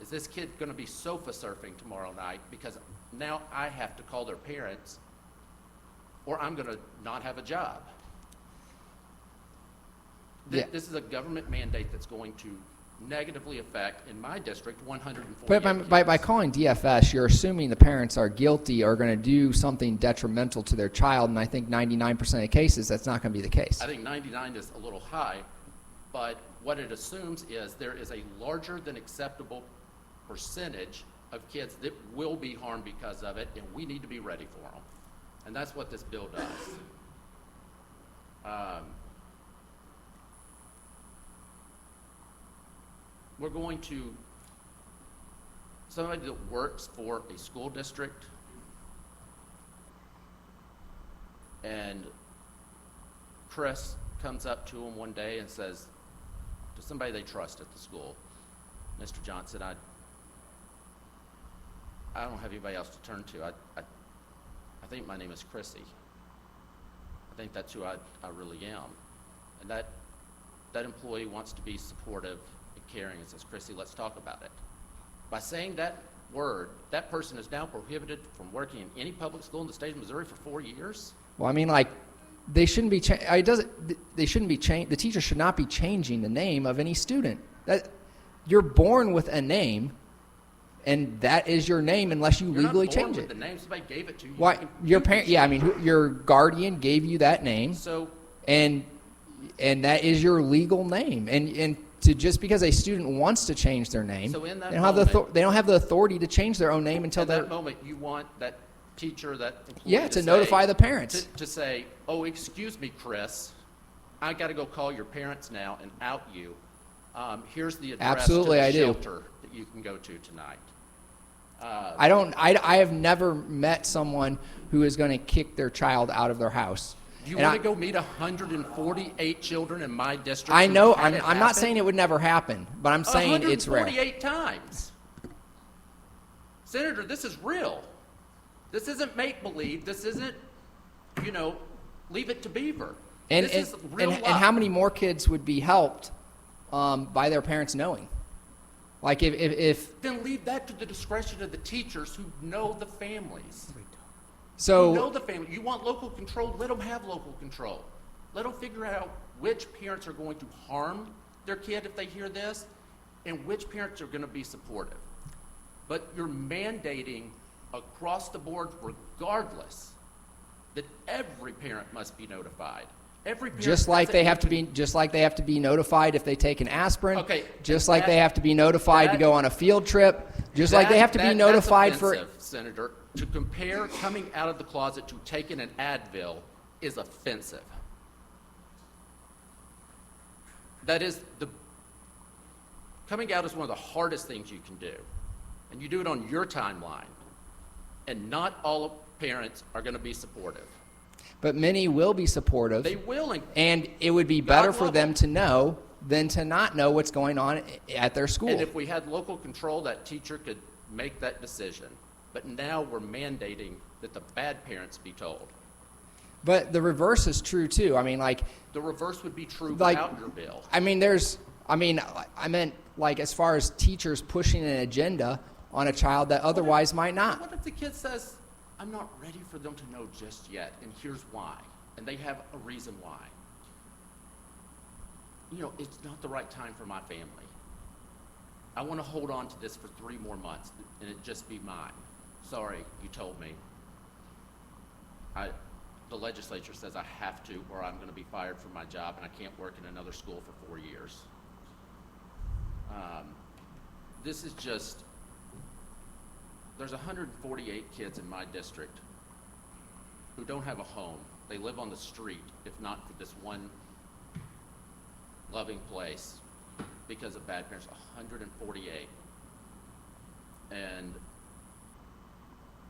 Is this kid going to be sofa surfing tomorrow night because now I have to call their parents, or I'm going to not have a job? Yeah. This is a government mandate that's going to negatively affect, in my district, 148 But by calling DFS, you're assuming the parents are guilty or going to do something detrimental to their child, and I think 99% of cases that's not going to be the case. I think 99 is a little high, but what it assumes is there is a larger than acceptable percentage of kids that will be harmed because of it, and we need to be ready for them. And that's what this bill does. We're going to, somebody that works for a school district and Chris comes up to him one day and says to somebody they trust at the school, "Mr. Johnson, I don't have anybody else to turn to. I think my name is Chrissy. I think that's who I really am." And that employee wants to be supportive and caring and says, "Chrissy, let's talk about it." By saying that word, that person is now prohibited from working in any public school in the state of Missouri for 4 years. Well, I mean, like, they shouldn't be. They shouldn't be. The teacher should not be changing the name of any student. That you're born with a name, and that is your name unless you legally change it. The name somebody gave it to you. Why? Your parent? Yeah, I mean, your guardian gave you that name. So, and that is your legal name. And to just because a student wants to change their name, so in that they don't have the authority to change their own name until at that moment, you want that teacher, that employee to notify the parents. To say, "Oh, excuse me, Chris, I got to go call your parents now and out you. Here's the address Absolutely, to the I do. shelter that you can go to tonight." I have never met someone who is going to kick their child out of their house. Do you And want to go meet 148 children in my district? I who know, had I'm it not happen? saying it would never happen, but I'm saying it's rare. 148 times. Senator, this is real. This isn't make-believe. This isn't, leave it to Beaver. And, this is real and life. how many more kids would be helped by their parents knowing? Like if Then leave that to the discretion of the teachers who know the families. so Who know the family. You want local control? Let them have local control. Let them figure out which parents are going to harm their kid if they hear this, and which parents are going to be supportive. But you're mandating across the board, regardless, that every parent must be notified. Every parent just like doesn't they have to even- be just like they have to be notified if they take an aspirin. Okay, Just and like they that- have to be notified to that- go on a field trip. Just like they have to be notified that's for. offensive, Senator, to compare coming out of the closet to taking an Advil is offensive. That is coming out is one of the hardest things you can do. And you do it on your timeline. And not all parents are going to be supportive. But many will be supportive. They will. And it would be better God for love them them. to know than to not know what's going on at their school. And if we had local control, that teacher could make that decision. But now we're mandating that the bad parents be told. But the reverse is true too. I mean, like, The reverse would be true Like- without your bill. I meant like as far as teachers pushing an agenda on a child that otherwise might not. What if the kid says, I'm not ready for them to know just yet, and here's why, and they have a reason why? It's not the right time for my family. I want to hold on to this for 3 more months, and it just be mine. Sorry, you told me. The legislature says I have to, or I'm going to be fired from my job, and I can't work in another school for 4 years. This is just, there's 148 kids in my district who don't have a home. They live on the street, if not for this one loving place, because of bad parents. 148. And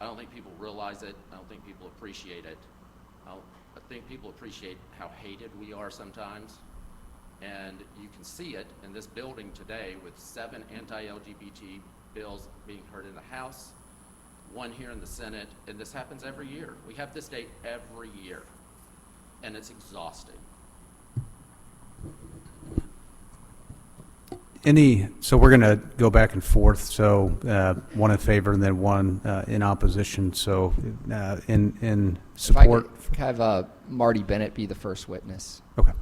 I don't think people realize it. I don't think people appreciate it. I think people appreciate how hated we are sometimes. And you can see it in this building today with 7 anti-LGBT bills being heard in the House, 1 here in the Senate, and this happens every year. We have this day every year, and it's exhausting. So we're going to go back and forth, so one in favor and then one in opposition. So in If I support. could have Marty Bennett be the first witness. Okay.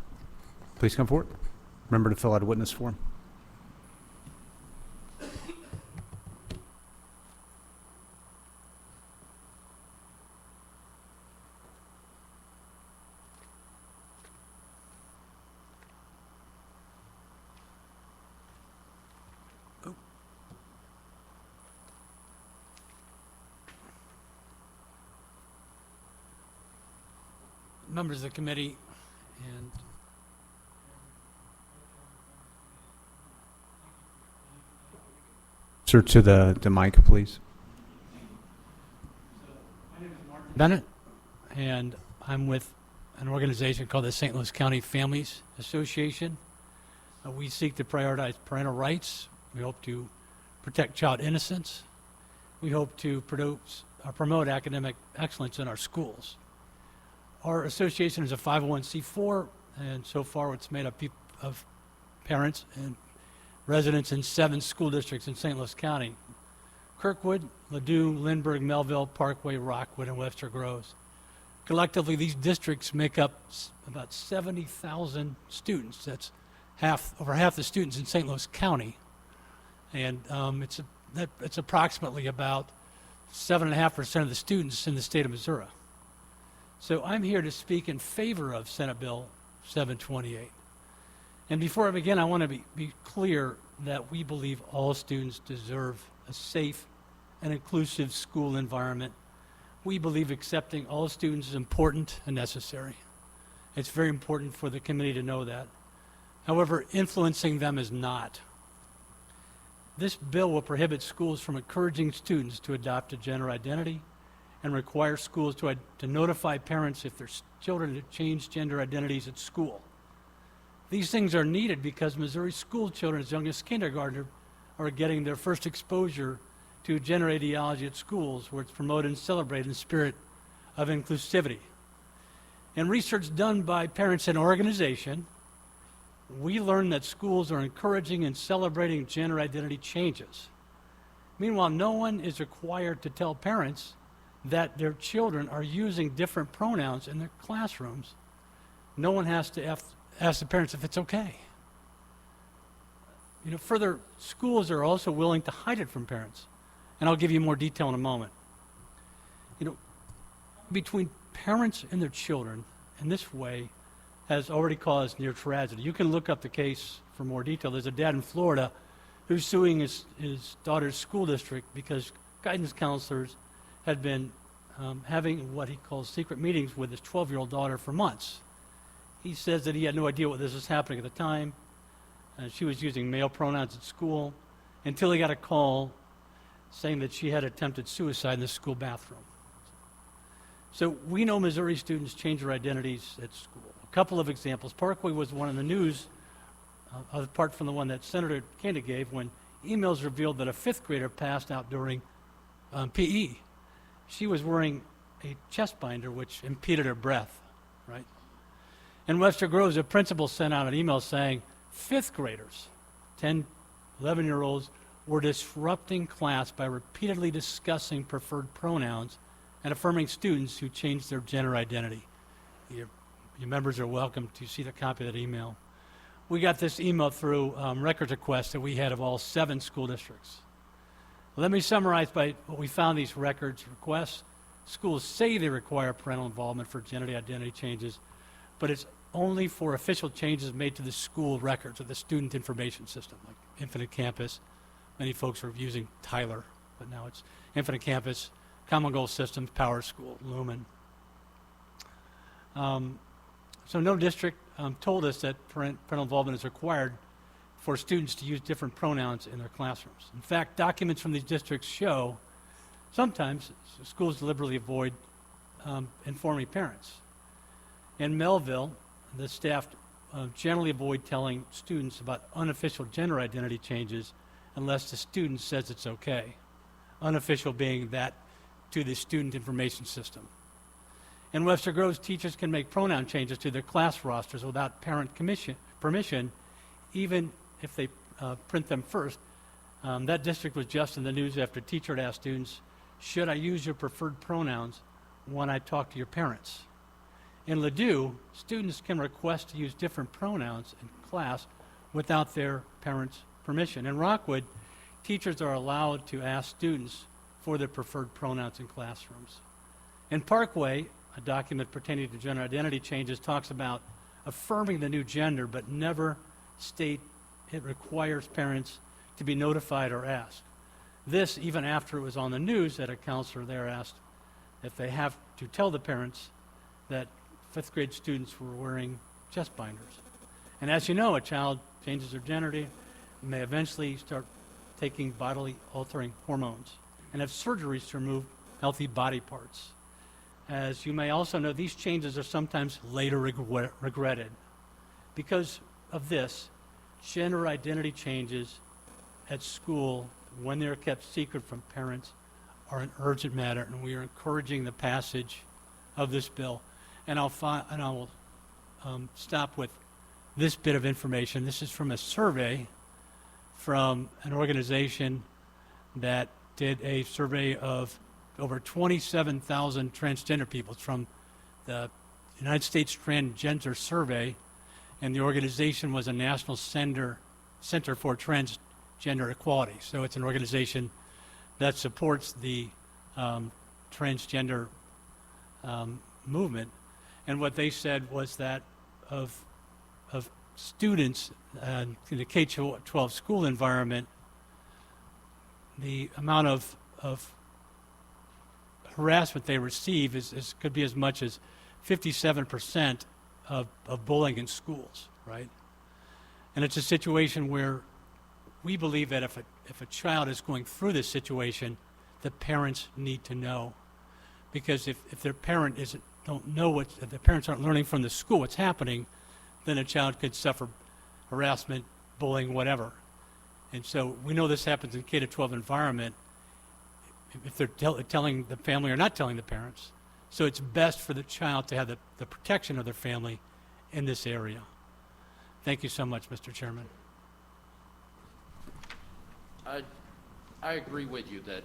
Please come forward. Remember to fill out a witness form. Members of the committee, and Sir, to the mic, please. Bennett, and I'm with an organization called the St. Louis County Families Association. We seek to prioritize parental rights. We hope to protect child innocence. We hope to promote academic excellence in our schools. Our association is a 501c4, and so far it's made up of parents and residents in 7 school districts in St. Louis County: Kirkwood, Ladue, Lindbergh, Melville, Parkway, Rockwood, and Webster Groves. Collectively, these districts make up about 70,000 students. That's over half the students in St. Louis County. And it's approximately about 7.5% of the students in the state of Missouri. So I'm here to speak in favor of Senate Bill 728. And before I begin, I want to be clear that we believe all students deserve a safe and inclusive school environment. We believe accepting all students is important and necessary. It's very important for the committee to know that. However, influencing them is not. This bill will prohibit schools from encouraging students to adopt a gender identity and require schools to notify parents if their children have changed gender identities at school. These things are needed because Missouri school children as young as kindergarten are getting their first exposure to gender ideology at schools, where it's promoted and celebrated in the spirit of inclusivity. In research done by parents and organization, we learned that schools are encouraging and celebrating gender identity changes. Meanwhile, no one is required to tell parents that their children are using different pronouns in their classrooms. No one has to ask the parents if it's okay. Further, schools are also willing to hide it from parents. And I'll give you more detail in a moment. Between parents and their children, in this way, has already caused near tragedy. You can look up the case for more detail. There's a dad in Florida who's suing his daughter's school district because guidance counselors had been having what he calls secret meetings with his 12-year-old daughter for months. He says that he had no idea what this was happening at the time. She was using male pronouns at school until he got a call saying that she had attempted suicide in the school bathroom. So we know Missouri students change their identities at school. A couple of examples. Parkway was one in the news, apart from the one that Senator Koenig gave, when emails revealed that a 5th grader passed out during PE. She was wearing a chest binder which impeded her breath, right? In Webster Groves, a principal sent out an email saying 5th graders, 10, 11-year-olds, were disrupting class by repeatedly discussing preferred pronouns and affirming students who changed their gender identity. Your members are welcome to see the copy of that email. We got this email through records requests that we had of all 7 school districts. Let me summarize by what we found these records requests. Schools say they require parental involvement for gender identity changes, but it's only for official changes made to the school records or the student information system, like Infinite Campus. Many folks are using Tyler, but now it's Infinite Campus, Common Goal Systems, Power School, Lumen. So no district told us that parental involvement is required for students to use different pronouns in their classrooms. In fact, documents from these districts show sometimes schools deliberately avoid informing parents. In Melville, the staff generally avoid telling students about unofficial gender identity changes unless the student says it's okay. Unofficial being that to the student information system. In Webster Groves, teachers can make pronoun changes to their class rosters without parent permission, even if they print them first. That district was just in the news after a teacher had asked students, should I use your preferred pronouns when I talk to your parents? In Ladue, students can request to use different pronouns in class without their parents' permission. In Rockwood, teachers are allowed to ask students for their preferred pronouns in classrooms. In Parkway, a document pertaining to gender identity changes talks about affirming the new gender, but never state it requires parents to be notified or asked. This, even after it was on the news that a counselor there asked if they have to tell the parents that 5th grade students were wearing chest binders. And as you know, a child changes their gender, may eventually start taking bodily altering hormones and have surgeries to remove healthy body parts. As you may also know, these changes are sometimes later regretted. Because of this, gender identity changes at school, when they're kept secret from parents, are an urgent matter, and we are encouraging the passage of this bill. And I will stop with this bit of information. This is from a survey from an organization that did a survey of over 27,000 transgender people. It's from the United States Transgender Survey, and the organization was a National Center for Transgender Equality. So it's an organization that supports the transgender movement. And what they said was that of students in the K-12 school environment, the amount of harassment they receive could be as much as 57% of bullying in schools, right? And it's a situation where we believe that if a child is going through this situation, the parents need to know. Because if their parent don't know if the parents aren't learning from the school what's happening, then a child could suffer harassment, bullying, whatever. And so we know this happens in K-12 environment if they're telling the family or not telling the parents. So it's best for the child to have the protection of their family in this area. Thank you so much, Mr. Chairman. I agree with you that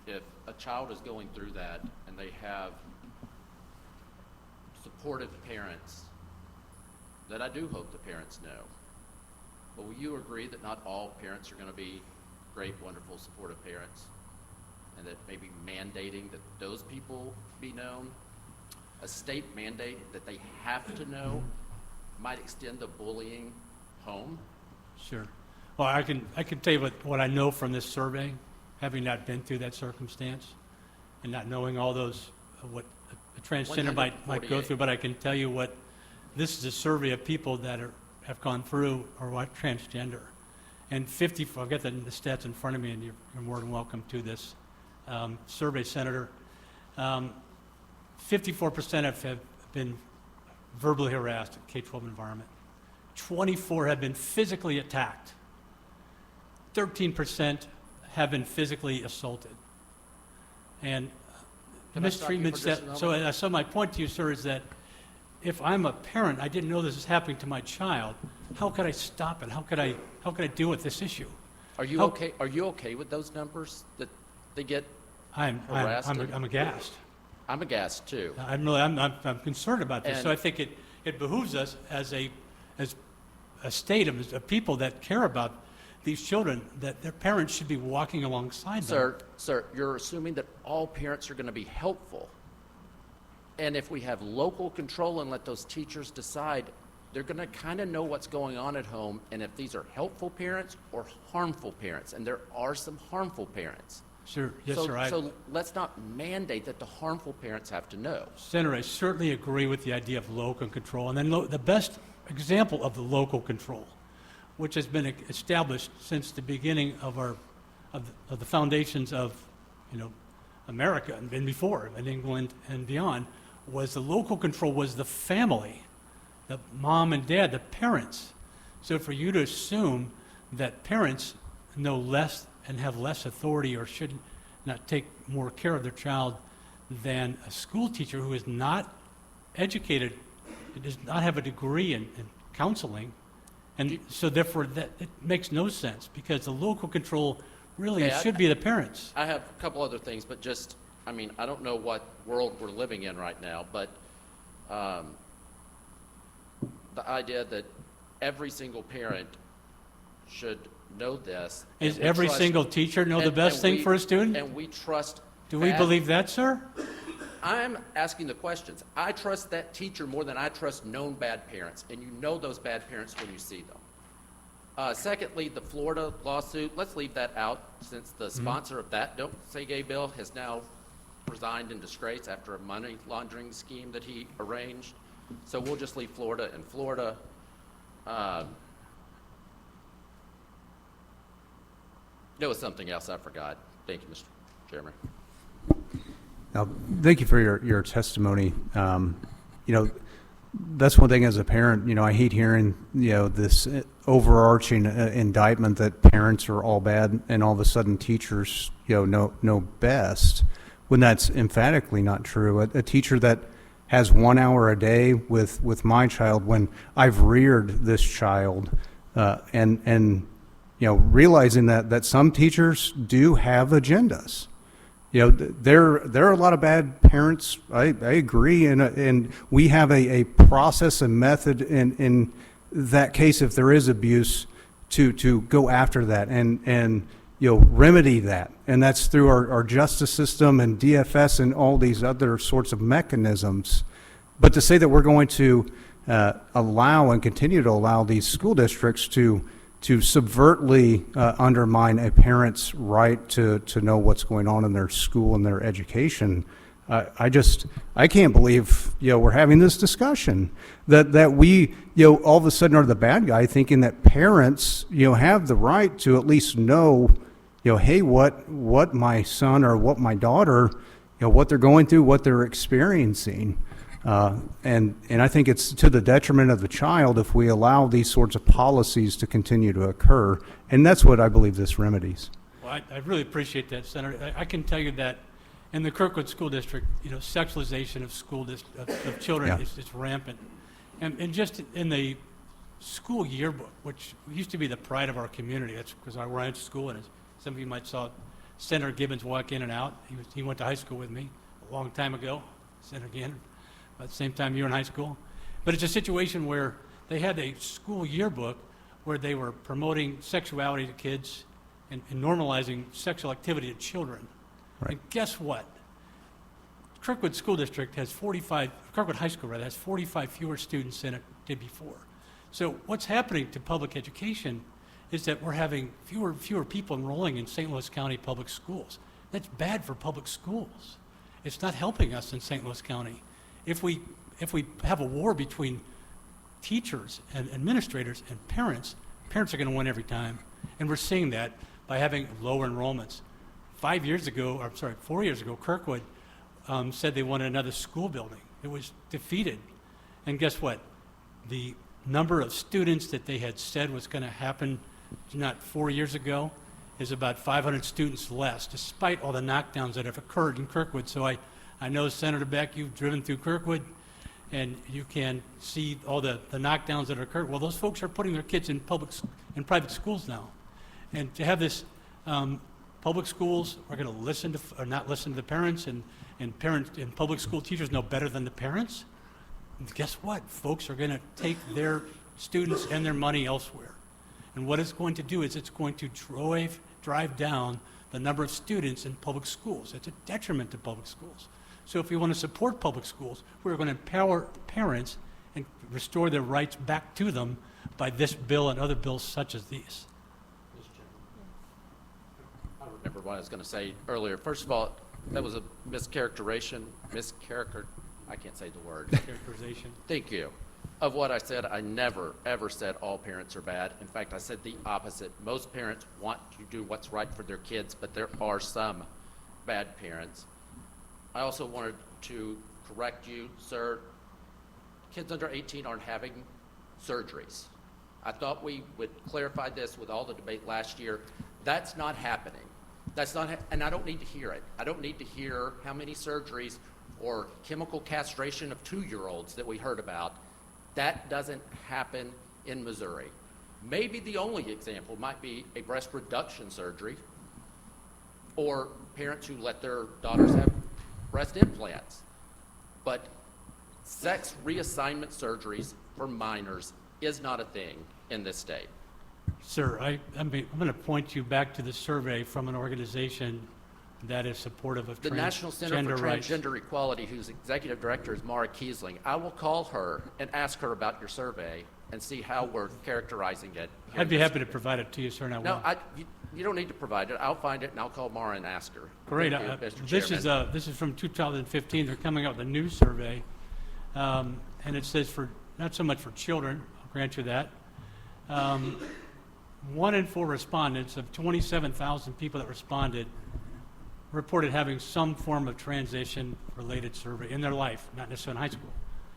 if a child is going through that and they have supportive parents, that I do hope the parents know. But will you agree that not all parents are going to be great, wonderful, supportive parents? And that maybe mandating that those people be known, a state mandate that they have to know, might extend the bullying home? Sure. Well, I can tell you what I know from this survey, having not been through that circumstance and not knowing all those, what a transgender might go through, but I can tell you what, this is a survey of people that have gone through or what transgender. And I've got the stats in front of me, and you're more than welcome to this survey, Senator. 54% have been verbally harassed in K-12 environment. 24 have been physically attacked. 13% have been physically assaulted. And mistreatment. So my point to you, sir, is that if I'm a parent, I didn't know this was happening to my child. How could I stop it? How could I deal with this issue? Are you okay? Are you okay with those numbers that they get harassed? I'm aghast. I'm aghast too. I'm concerned about this. And so I think it behooves us as a state of people that care about these children, that their parents should be walking alongside them. Sir, you're assuming that all parents are going to be helpful. And if we have local control and let those teachers decide, they're going to kind of know what's going on at home, and if these are helpful parents or harmful parents, and there are some harmful parents. Sure, yes, sir. So let's not mandate that the harmful parents have to know. Senator, I certainly agree with the idea of local control. And then the best example of the local control, which has been established since the beginning of the foundations of America and before, in England and beyond, was the local control was the family, the mom and dad, the parents. So for you to assume that parents know less and have less authority or should not take more care of their child than a school teacher who is not educated, does not have a degree in counseling, and so therefore that it makes no sense, because the local control really should be the parents. I have a couple other things, but I don't know what world we're living in right now, but the idea that every single parent should know this. Is every single teacher know the best thing for a student? And we trust. Do we believe that, sir? I'm asking the questions. I trust that teacher more than I trust known bad parents, and you know those bad parents when you see them. Secondly, the Florida lawsuit, let's leave that out, since the sponsor of that Don't Say Gay bill has now resigned in disgrace after a money laundering scheme that he arranged. So we'll just leave Florida in Florida. There was something else I forgot. Thank you, Mr. Chairman. Now, thank you for your testimony. That's one thing as a parent, I hate hearing, this overarching indictment that parents are all bad and all of a sudden teachers, know best, when that's emphatically not true. A teacher that has 1 hour a day with my child, when I've reared this child, and realizing that some teachers do have agendas. There are a lot of bad parents. I agree, and we have a process and method in that case, if there is abuse, to go after that and remedy that, and that's through our justice system and DFS and all these other sorts of mechanisms. But to say that we're going to allow and continue to allow these school districts to subvertly undermine a parent's right to know what's going on in their school and their education, I can't believe we're having this discussion, that we all of a sudden are the bad guy, thinking that parents have the right to at least know hey, what my son or what my daughter what they're going through, what they're experiencing. And I think it's to the detriment of the child if we allow these sorts of policies to continue to occur. And that's what I believe this remedies. Well, I really appreciate that, Senator. I can tell you that in the Kirkwood School District, sexualization of children is rampant. And just in the school yearbook, which used to be the pride of our community, that's because I went to school, and as some of you might saw Senator Gibbons walk in and out. He went to high school with me a long time ago, Senator Gannon, about the same time you were in high school. But it's a situation where they had a school yearbook where they were promoting sexuality to kids and normalizing sexual activity to children. Right. And guess what? Kirkwood School District has Kirkwood High School rather, has 45 fewer students than it did before. So what's happening to public education is that we're having fewer people enrolling in St. Louis County public schools. That's bad for public schools. It's not helping us in St. Louis County. If we have a war between teachers and administrators and parents are going to win every time. And we're seeing that by having lower enrollments. 4 years ago, Kirkwood said they wanted another school building. It was defeated. And guess what? The number of students that they had said was going to happen not 4 years ago is about 500 students less, despite all the knockdowns that have occurred in Kirkwood. So I know, Senator Beck, you've driven through Kirkwood, and you can see all the knockdowns that occurred. Well, those folks are putting their kids in private schools now. And to have this, public schools are going to not listen to the parents, and parents and public school teachers know better than the parents. And guess what? Folks are going to take their students and their money elsewhere. And what it's going to do is it's going to drive down the number of students in public schools. It's a detriment to public schools. So if we want to support public schools, we're going to empower parents and restore their rights back to them by this bill and other bills such as these. I remember what I was going to say earlier. First of all, that was a mischaracterization. I can't say the word. Characterization. Thank you. Of what I said, I never, ever said all parents are bad. In fact, I said the opposite. Most parents want to do what's right for their kids, but there are some bad parents. I also wanted to correct you, sir. Kids under 18 aren't having surgeries. I thought we would clarify this with all the debate last year. That's not happening. That's not, and I don't need to hear it. I don't need to hear how many surgeries or chemical castration of 2-year-olds that we heard about. That doesn't happen in Missouri. Maybe the only example might be a breast reduction surgery or parents who let their daughters have breast implants. But sex reassignment surgeries for minors is not a thing in this state. Sir, I'm going to point you back to the survey from an organization that is supportive of the National Center for rights. Transgender Equality, whose executive director is Mara Kiesling. I will call her and ask her about your survey and see how we're characterizing it. I'd be happy to provide it to you, sir. And I will. No, you don't need to provide it. I'll find it and I'll call Mara and ask her. Great. Thank you, Mr. Chairman. This is from 2015. They're coming out with a new survey, and it says not so much for children. I'll grant you that. 1 in 4 respondents of 27,000 people that responded reported having some form of transition-related survey in their life, not necessarily in high school.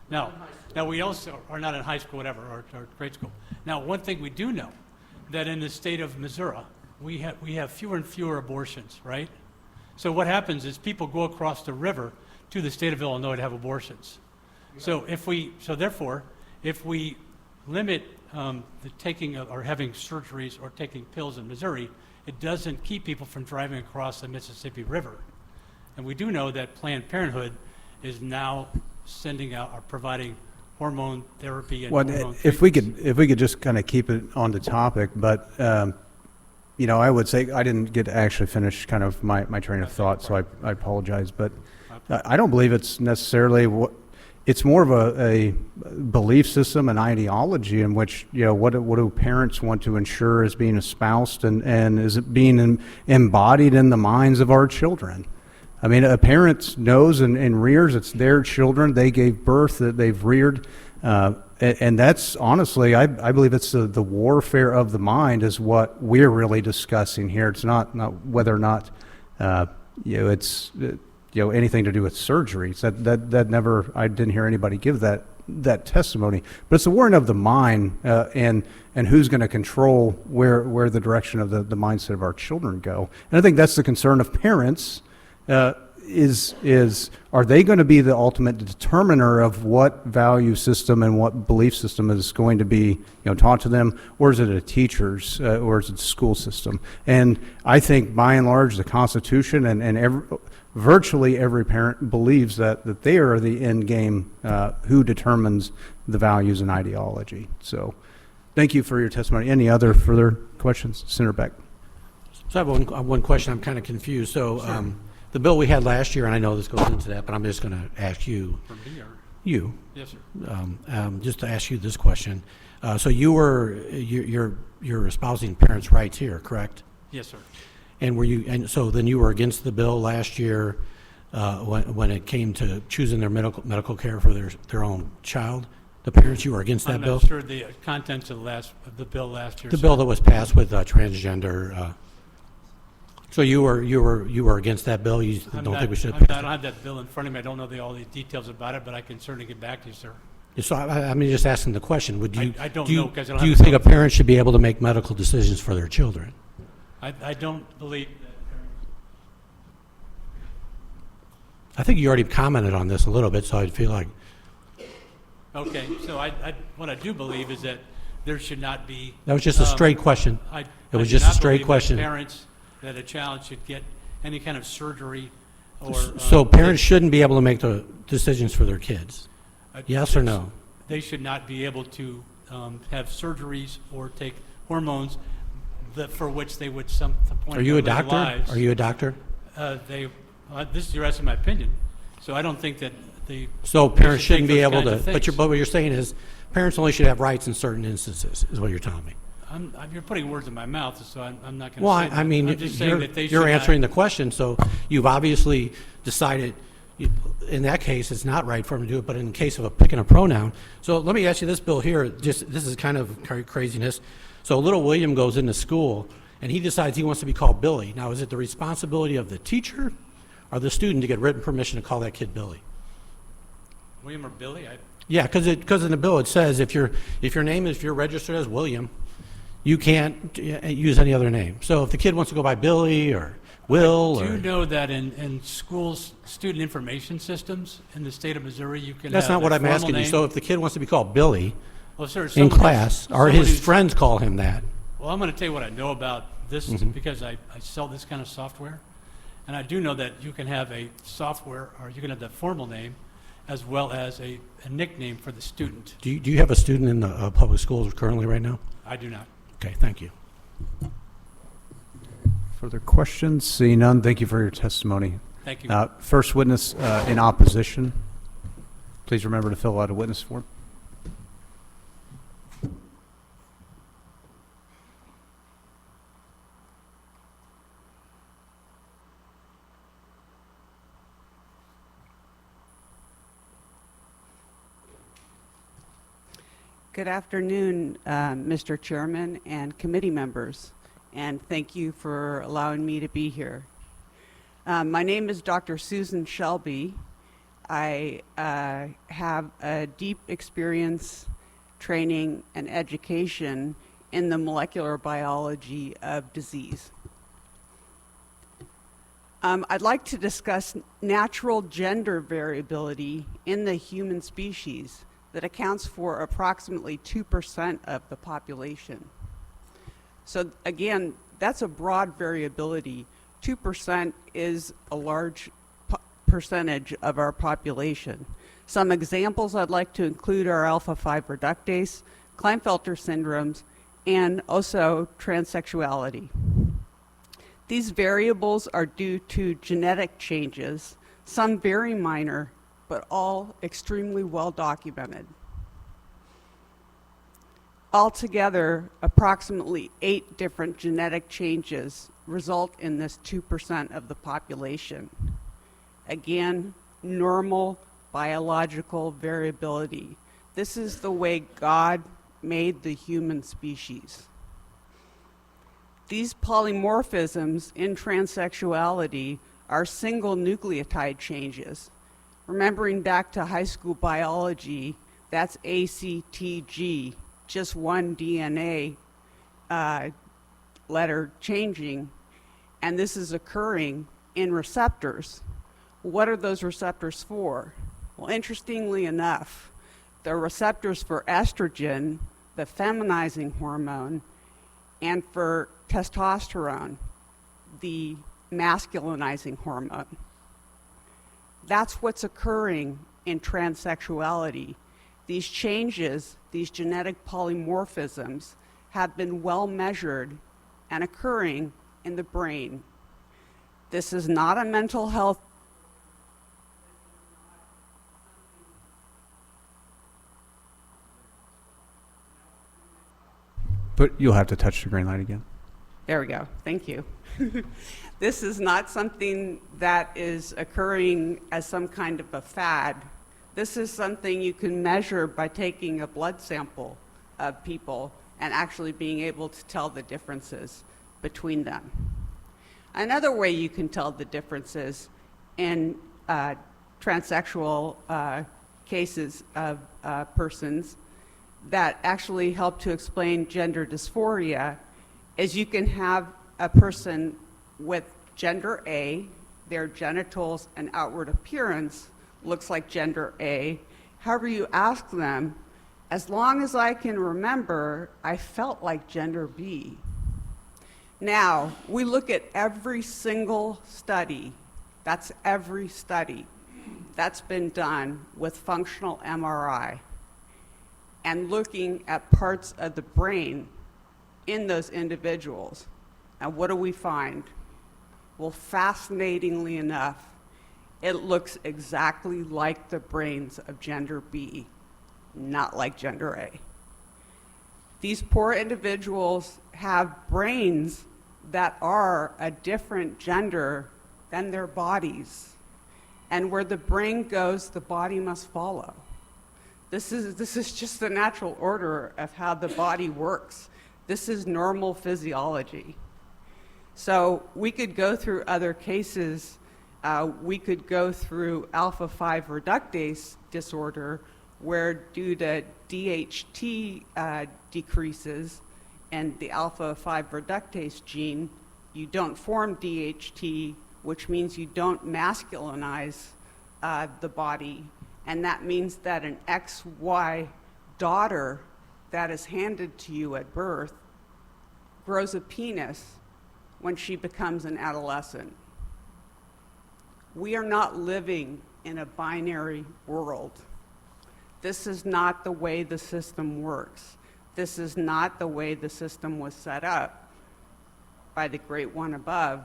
Now we also are not in high school, whatever, or grade school. Now, one thing we do know, that in the state of Missouri, we have fewer and fewer abortions, right? So what happens is people go across the river to the state of Illinois to have abortions. So therefore, if we limit the taking of, or having surgeries or taking pills in Missouri, it doesn't keep people from driving across the Mississippi River. And we do know that Planned Parenthood is now sending out or providing hormone therapy and hormone if we could just kind of keep it on the topic, but I would say I didn't get to actually finish kind of my train of thought, so I apologize. But I don't believe it's necessarily it's more of a belief system and ideology in which, what do parents want to ensure is being espoused and is it being embodied in the minds of our children? I mean, a parent knows and rears, it's their children, they gave birth, that they've reared, and that's honestly, I believe it's the warfare of the mind is what we're really discussing here. It's not whether or not, it's anything to do with surgeries. That never, I didn't hear anybody give that testimony. But it's a warrant of the mind, and who's going to control where the direction of the mindset of our children go. And I think that's the concern of parents. Is are they going to be the ultimate determiner of what value system and what belief system is going to be taught to them, or is it a teacher's, or is it a school system? And I think by and large the Constitution and virtually every parent believes that they are the end game who determines the values and ideology. So thank you for your testimony. Any other further questions? Senator Beck. So I have one question. I'm kind of confused. So Sure. The bill we had last year, and I know this goes into that, but I'm just going to ask you. For me or? You. Yes, sir. Just to ask you this question. So you're espousing parents' rights here, correct? Yes, sir. And so then you were against the bill last year when it came to choosing their medical care for their own child? The parents, you were against that bill? I'm not sure the contents of the bill last year. The bill that was passed with transgender. So you were against that bill? You don't think we should have I passed don't have that bill in front of me. I don't know all the details about it, but I can certainly get back to you, sir. it? So I'm just asking the question. Would you? I don't know, 'cause I don't do have you the think a bill. parent should be able to make medical decisions for their children? I don't believe that parents. I think you already commented on this a little bit, so I'd feel like. Okay, so what I do believe is that there should not be. That was just a straight question. It was just a straight question. Parents, that a child should get any kind of surgery or. So parents shouldn't be able to make the decisions for their kids? Yes or no? They should not be able to have surgeries or take hormones for which they would some point. Are you a in their doctor? lives. Are you a doctor? This is you're asking my opinion, so I don't think that the. So they parents should take shouldn't be those able kinds to, of but things. what you're saying is parents only should have rights in certain instances, is what you're telling me. You're putting words in my mouth, so I'm not going to Well, say that. I mean, I'm just saying that they you're should answering not, the question, so you've obviously decided, in that case, it's not right for them to do it, but in the case of picking a pronoun. So let me ask you this, Bill, here, this is kind of craziness. So little William goes into school, and he decides he wants to be called Billy. Now, is it the responsibility of the teacher or the student to get written permission to call that kid Billy? William or Billy? Yeah, because in the bill it says if you're registered as William, you can't use any other name. So if the kid wants to go by Billy or Will, Do you know that in schools, student information systems in the state of Missouri, you can that's have not what a I'm formal asking you. name? So if the kid wants to be called Billy Well, sir, in someone class, or someone his who's- friends call him that. Well, I'm going to tell you what I know about this Mm-hmm. because I sell this kind of software. And I do know that you can have a software, or you can have the formal name, as well as a nickname for the student. Do you have a student in the public schools currently right now? I do not. Okay, thank you. Further questions? Seeing none, thank you for your testimony. Thank you. First witness in opposition. Please remember to fill out a witness form. Good afternoon, Mr. Chairman and committee members, and thank you for allowing me to be here. My name is Dr. Susan Shelby. I have a deep experience, training, and education in the molecular biology of disease. I'd like to discuss natural gender variability in the human species that accounts for approximately 2% of the population. So again, that's a broad variability. 2% is a large percentage of our population. Some examples I'd like to include are alpha-5 reductase, Klinefelter syndromes, and also transsexuality. These variables are due to genetic changes, some very minor, but all extremely well documented. Altogether, approximately 8 different genetic changes result in this 2% of the population. Again, normal biological variability. This is the way God made the human species. These polymorphisms in transsexuality are single nucleotide changes. Remembering back to high school biology, that's ACTG, just one DNA letter changing, and this is occurring in receptors. What are those receptors for? Well, interestingly enough, the receptors for estrogen, the feminizing hormone, and for testosterone, the masculinizing hormone. That's what's occurring in transsexuality. These changes, these genetic polymorphisms, have been well measured and occurring in the brain. This is not a mental health. But you'll have to touch the green light again. There we go. Thank you. This is not something that is occurring as some kind of a fad. This is something you can measure by taking a blood sample of people and actually being able to tell the differences between them. Another way you can tell the differences in transsexual cases of persons that actually help to explain gender dysphoria is you can have a person with gender A, their genitals and outward appearance looks like gender A. However you ask them, as long as I can remember, I felt like gender B. Now, we look at every single study, that's every study that's been done with functional MRI and looking at parts of the brain in those individuals. And what do we find? Well, fascinatingly enough, it looks exactly like the brains of gender B, not like gender A. These poor individuals have brains that are a different gender than their bodies. And where the brain goes, the body must follow. This is just the natural order of how the body works. This is normal physiology. So we could go through other cases. We could go through alpha-5 reductase disorder, where due to DHT decreases and the alpha-5 reductase gene, you don't form DHT, which means you don't masculinize the body. And that means that an XY daughter that is handed to you at birth grows a penis when she becomes an adolescent. We are not living in a binary world. This is not the way the system works. This is not the way the system was set up by the great one above,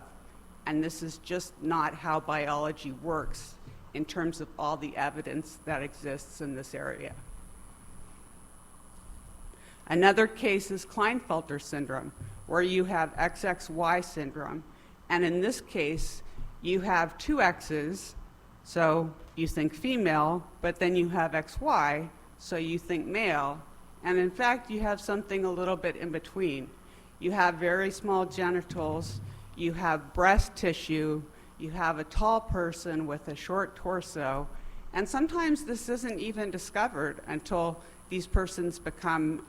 and this is just not how biology works in terms of all the evidence that exists in this area. Another case is Klinefelter syndrome, where you have XXY syndrome, and in this case, you have two X's, so you think female, but then you have XY, so you think male, and in fact, you have something a little bit in between. You have very small genitals, you have breast tissue, you have a tall person with a short torso, and sometimes this isn't even discovered until these persons become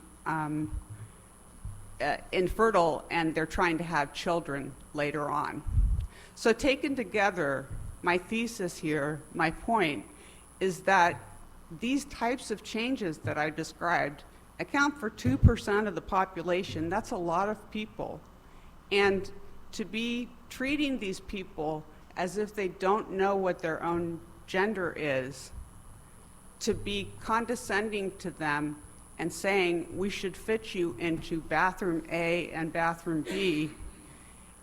infertile and they're trying to have children later on. So taken together, my thesis here, my point, is that these types of changes that I described account for 2% of the population. That's a lot of people. And to be treating these people as if they don't know what their own gender is, to be condescending to them and saying we should fit you into bathroom A and bathroom B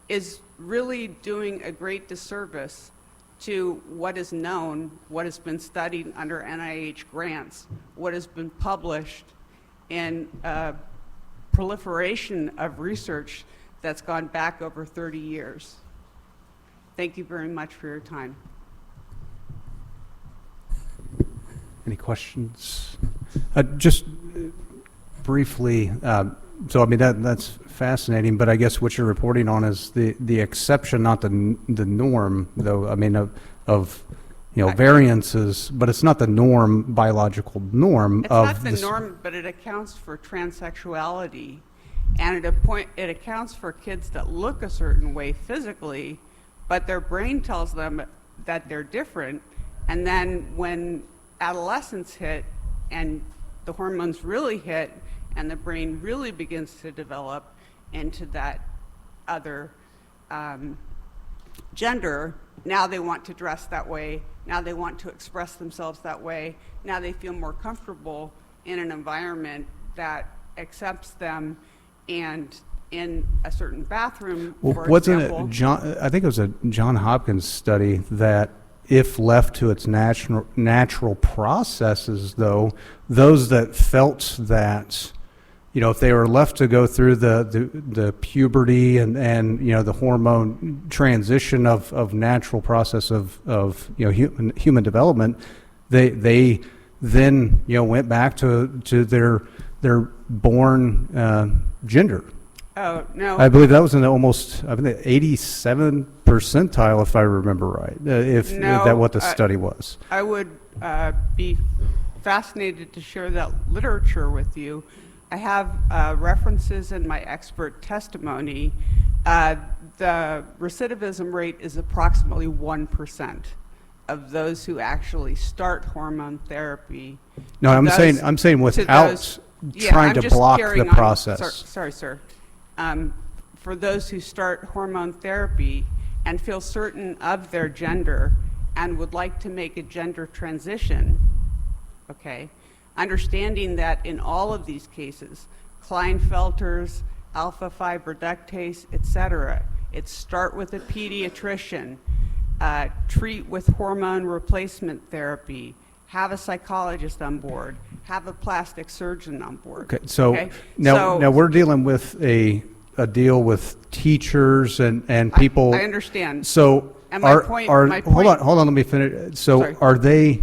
is really doing a great disservice to what is known, what has been studied under NIH grants, what has been published in proliferation of research that's gone back over 30 years. Thank you very much for your time. Any questions? Just briefly, so I mean that's fascinating, but I guess what you're reporting on is the exception, not the norm, though. I mean, of variances, but it's not the norm, biological norm It's of not the this. norm, but it accounts for transsexuality, and it accounts for kids that look a certain way physically, but their brain tells them that they're different. And then when adolescence hit and the hormones really hit and the brain really begins to develop into that other gender, now they want to dress that way, now they want to express themselves that way, now they feel more comfortable in an environment that accepts them. And in a certain bathroom, for Wasn't example, I think it was a John Hopkins study that if left to its natural processes, though, those that felt that, if they were left to go through the puberty and the hormone transition of natural process of human development, they then went back to their born gender. oh no, I believe that was in almost 87 percentile, if I remember right. If No, that what the study was. I would be fascinated to share that literature with you. I have references in my expert testimony. The recidivism rate is approximately 1% of those who actually start hormone therapy. No, I'm Those- saying without trying I'm to just block carrying the on. process. Sorry, sir. For those who start hormone therapy and feel certain of their gender and would like to make a gender transition, okay, understanding that in all of these cases, Klinefelters, alpha-5 reductase, etc., it's start with a pediatrician, treat with hormone replacement therapy, have a psychologist on board, have a plastic surgeon on board. Okay, so okay? now we're dealing with a deal with teachers and people. I understand. So And my point- hold on, let me finish. So Sorry.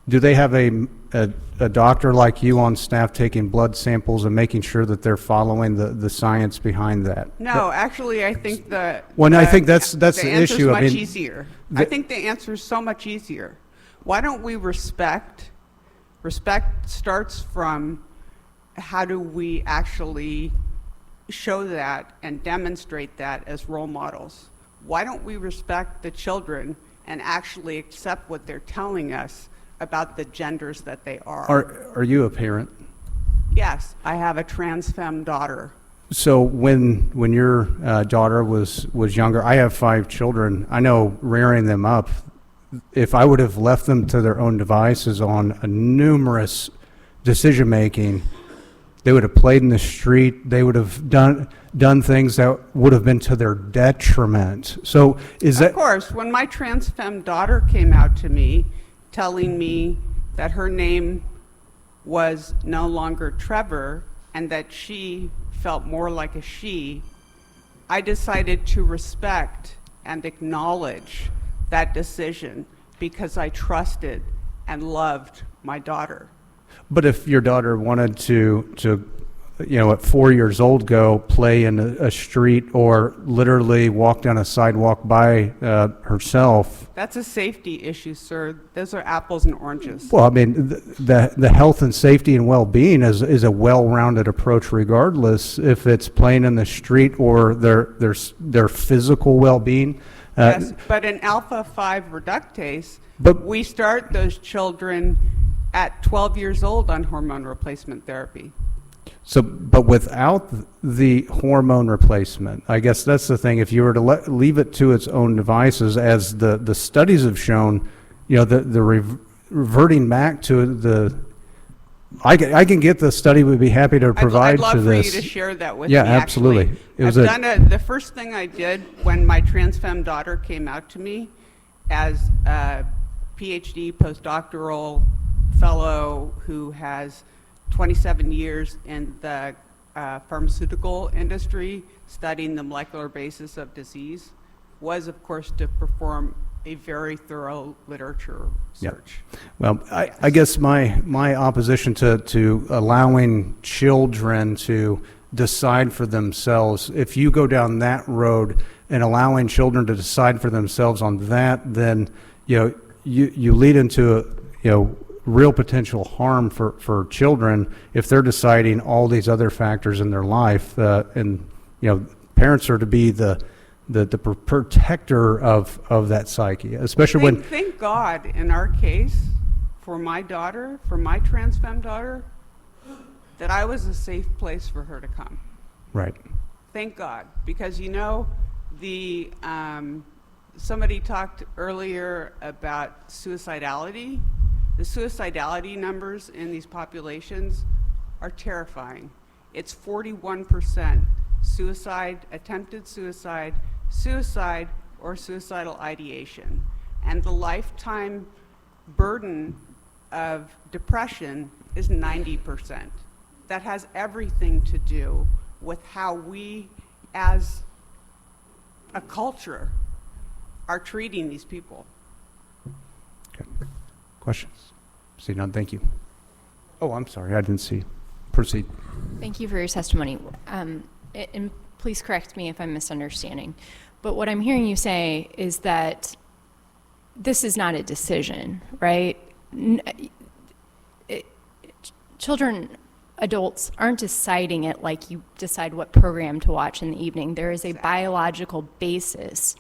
do they have a doctor like you on staff taking blood samples and making sure that they're following the science behind that? No, actually, I think the Well, no, I think that's the answer's issue. I much mean, easier. I think the answer is so much easier. Why don't we respect? Respect starts from how do we actually show that and demonstrate that as role models? Why don't we respect the children and actually accept what they're telling us about the genders that they are? Are you a parent? Yes, I have a trans femme daughter. So when your daughter was younger, I have 5 children. I know rearing them up, if I would have left them to their own devices on a numerous decision making, they would have played in the street. They would have done things that would have been to their detriment. So Of course, when my trans femme daughter came out to me, telling me that her name was no longer Trevor and that she felt more like a she, I decided to respect and acknowledge that decision because I trusted and loved my daughter. But if your daughter wanted to at 4 years old, go play in a street or literally walk down a sidewalk by herself. That's a safety issue, sir. Those are apples and oranges. Well, I mean, the health and safety and well-being is a well-rounded approach, regardless if it's playing in the street or their physical well-being. Yes, but in alpha-5 reductase, we start those children at 12 years old on hormone replacement therapy. So, but without the hormone replacement, I guess that's the thing. If you were to leave it to its own devices, as the studies have shown, the reverting back to the. I can get the study. We'd be happy to provide I'd love to for this. you to share that with yeah, me. absolutely. Actually. The first thing I did when my trans femme daughter came out to me as a PhD postdoctoral fellow who has 27 years in the pharmaceutical industry studying the molecular basis of disease was, of course, to perform a very thorough literature search. Yeah. Well, I guess my opposition to allowing children to decide for themselves. If you go down that road and allowing children to decide for themselves on that, then you lead into real potential harm for children if they're deciding all these other factors in their life. And parents are to be the protector of that psyche, especially when. Thank God in our case, for my daughter, for my trans femme daughter, that I was a safe place for her to come. Right. Thank God, because somebody talked earlier about suicidality. The suicidality numbers in these populations are terrifying. It's 41% suicide, attempted suicide, suicide, or suicidal ideation. And the lifetime burden of depression is 90%. That has everything to do with how we, as a culture, are treating these people. Okay. Questions? See none, thank you. Oh, I'm sorry, I didn't see. Proceed. Thank you for your testimony. And please correct me if I'm misunderstanding, but what I'm hearing you say is that this is not a decision, right? Children, adults aren't deciding it like you decide what program to watch in the evening. There is a biological basis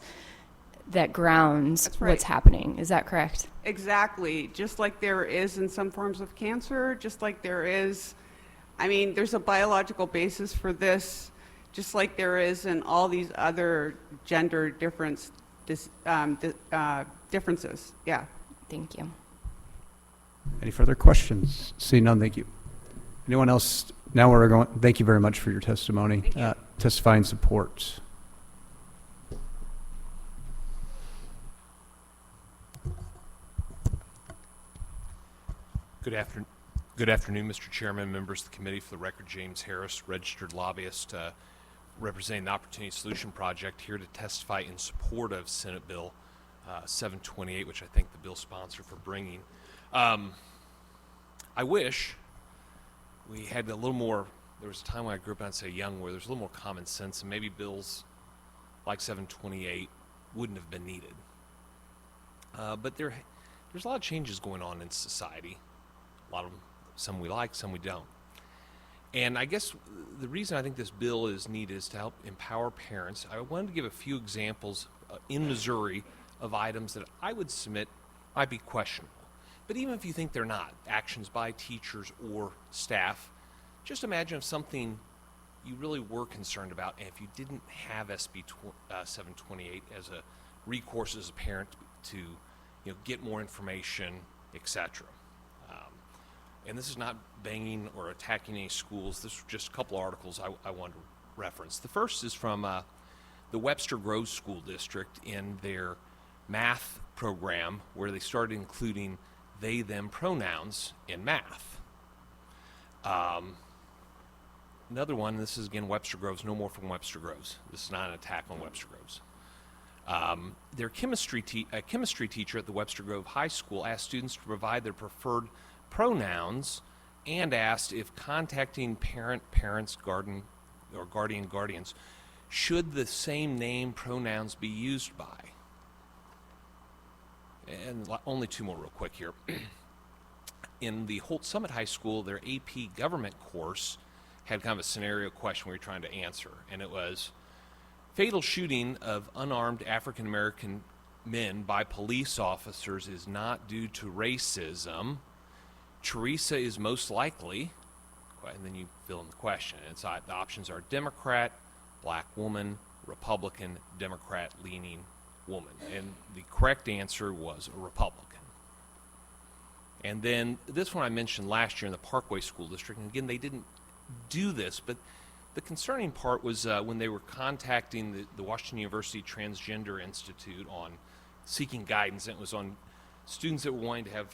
that grounds what's happening. Is that correct? Exactly. Just like there is in some forms of cancer, just like there is, there's a biological basis for this, just like there is in all these other gender differences. Yeah. Thank you. Any further questions? See none, thank you. Anyone else? Now we're going. Thank you very much for your testimony. Testifying support. Good afternoon, Mr. Chairman, members of the committee. For the record, James Harris, registered lobbyist representing the Opportunity Solution Project, here to testify in support of Senate Bill 728, which I thank the bill sponsor for bringing. I wish we had a little more. There was a time when I grew up, I'd say young, where there's a little more common sense, and maybe bills like 728 wouldn't have been needed. But there's a lot of changes going on in society. A lot of them, some we like, some we don't. And I guess the reason I think this bill is needed is to help empower parents. I wanted to give a few examples in Missouri of items that I would submit might be questionable. But even if you think they're not, actions by teachers or staff, just imagine if something you really were concerned about, and if you didn't have SB 728 as a recourse as a parent to get more information, etc. And this is not banging or attacking any schools. This is just a couple articles I wanted to reference. The first is from the Webster Groves School District in their math program, where they started including they, them pronouns in math. Another one, this is again Webster Groves, no more from Webster Groves. This is not an attack on Webster Groves. Their chemistry teacher at the Webster Grove High School asked students to provide their preferred pronouns and asked if contacting parents, guardians, should the same name pronouns be used by. And only two more real quick here. In the Holt Summit High School, their AP government course had kind of a scenario question we were trying to answer, and it was, fatal shooting of unarmed African American men by police officers is not due to racism. Teresa is most likely, and then you fill in the question. And so the options are Democrat, black woman, Republican, Democrat-leaning woman. And the correct answer was a Republican. And then this one I mentioned last year in the Parkway School District. And again, they didn't do this, but the concerning part was when they were contacting the Washington University Transgender Institute on seeking guidance. And it was on students that were wanting to have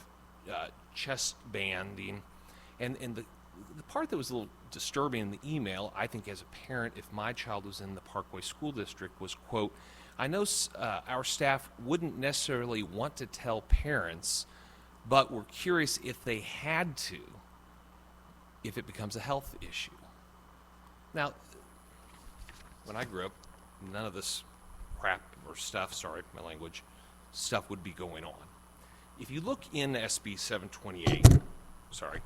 chest banding, and the part that was a little disturbing in the email, I think as a parent, if my child was in the Parkway School District, was, quote, I know our staff wouldn't necessarily want to tell parents, but we're curious if they had to, if it becomes a health issue. Now, when I grew up, none of this crap or stuff, sorry, my language, stuff would be going on. If you look in SB728, sorry,